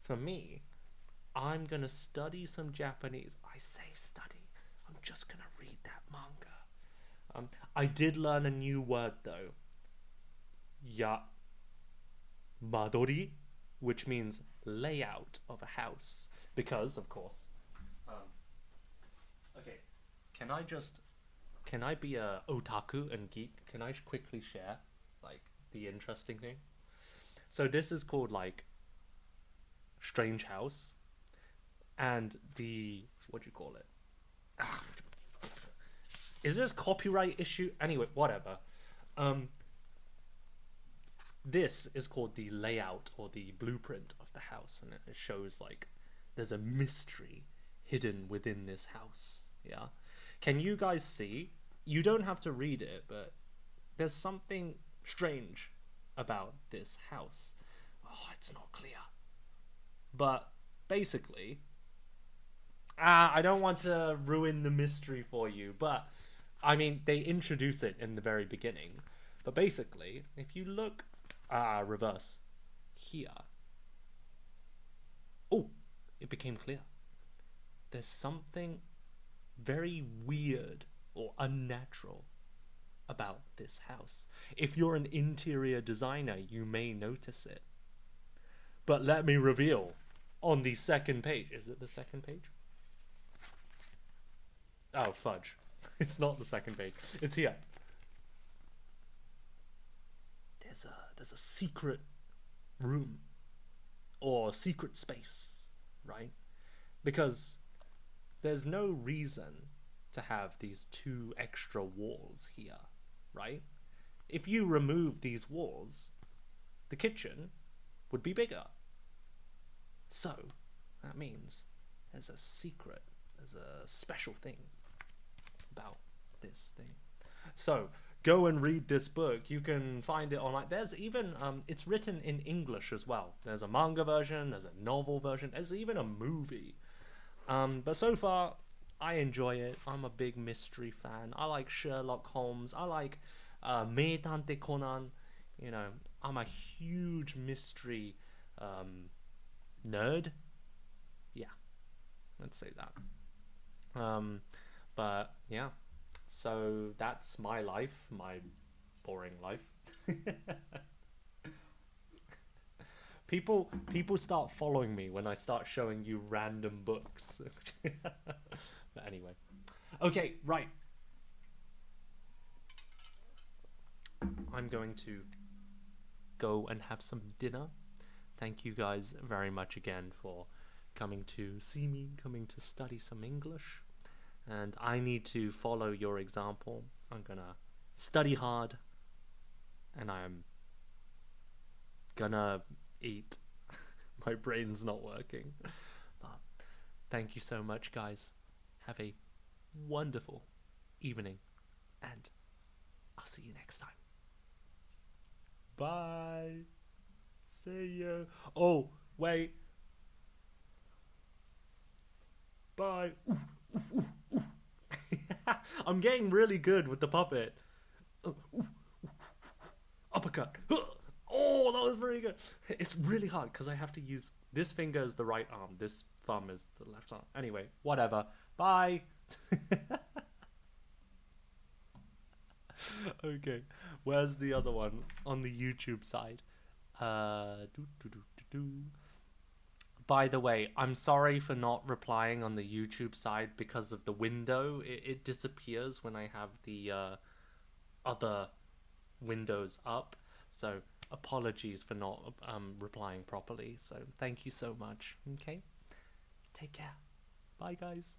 For me, I'm gonna study some Japanese. I say study. I'm just gonna read that manga. I did learn a new word though. Madori, which means layout of a house. Because, of course. Okay, can I be a otaku and geek? Can I quickly share, like, the interesting thing? So this is called, like, Strange House. And the, what do you call it? Is this copyright issue? Anyway, whatever. This is called the layout or the blueprint of the house, and it shows like there's a mystery hidden within this house. Yeah, can you guys see? You don't have to read it, but there's something strange about this house. Oh, it's not clear. But basically, I don't want to ruin the mystery for you, but I mean, they introduce it in the very beginning. But basically, if you look, reverse, here. Oh, it became clear. There's something very weird or unnatural about this house. If you're an interior designer, you may notice it. But let me reveal on the second page. Is it the second page? Oh, fudge. It's not the second page. It's here. There's a secret room or secret space, right? Because there's no reason to have these 2 extra walls here, right? If you remove these walls, the kitchen would be bigger. So that means there's a secret, there's a special thing about this thing. So go and read this book. You can find it online. There's even it's written in English as well. There's a manga version, there's a novel version, there's even a movie. But so far I enjoy it. I'm a big mystery fan. I like Sherlock Holmes. I like Meitante Conan. You know, I'm a huge mystery nerd. Yeah, let's say that. But yeah, so that's my life, my boring life. People start following me when I start showing you random books. But anyway, okay, right. I'm going to go and have some dinner. Thank you guys very much again for coming to see me, coming to study some English. And I need to follow your example. I'm gonna study hard, and I'm gonna eat. My brain's not working. But thank you so much, guys. Have a wonderful evening, and I'll see you next time. Bye. See you. Oh, wait. Bye. Ooh, ooh, ooh, ooh. I'm getting really good with the puppet. Uppercut. Oh, that was very good. It's really hard because I have to use this finger as the right arm. This thumb is the left arm. Anyway, whatever. Bye. Okay, where's the other one on the YouTube side? By the way, I'm sorry for not replying on the YouTube side because of the window. It disappears when I have the other windows up. So apologies for not replying properly. So thank you so much. Okay, take care. Bye, guys.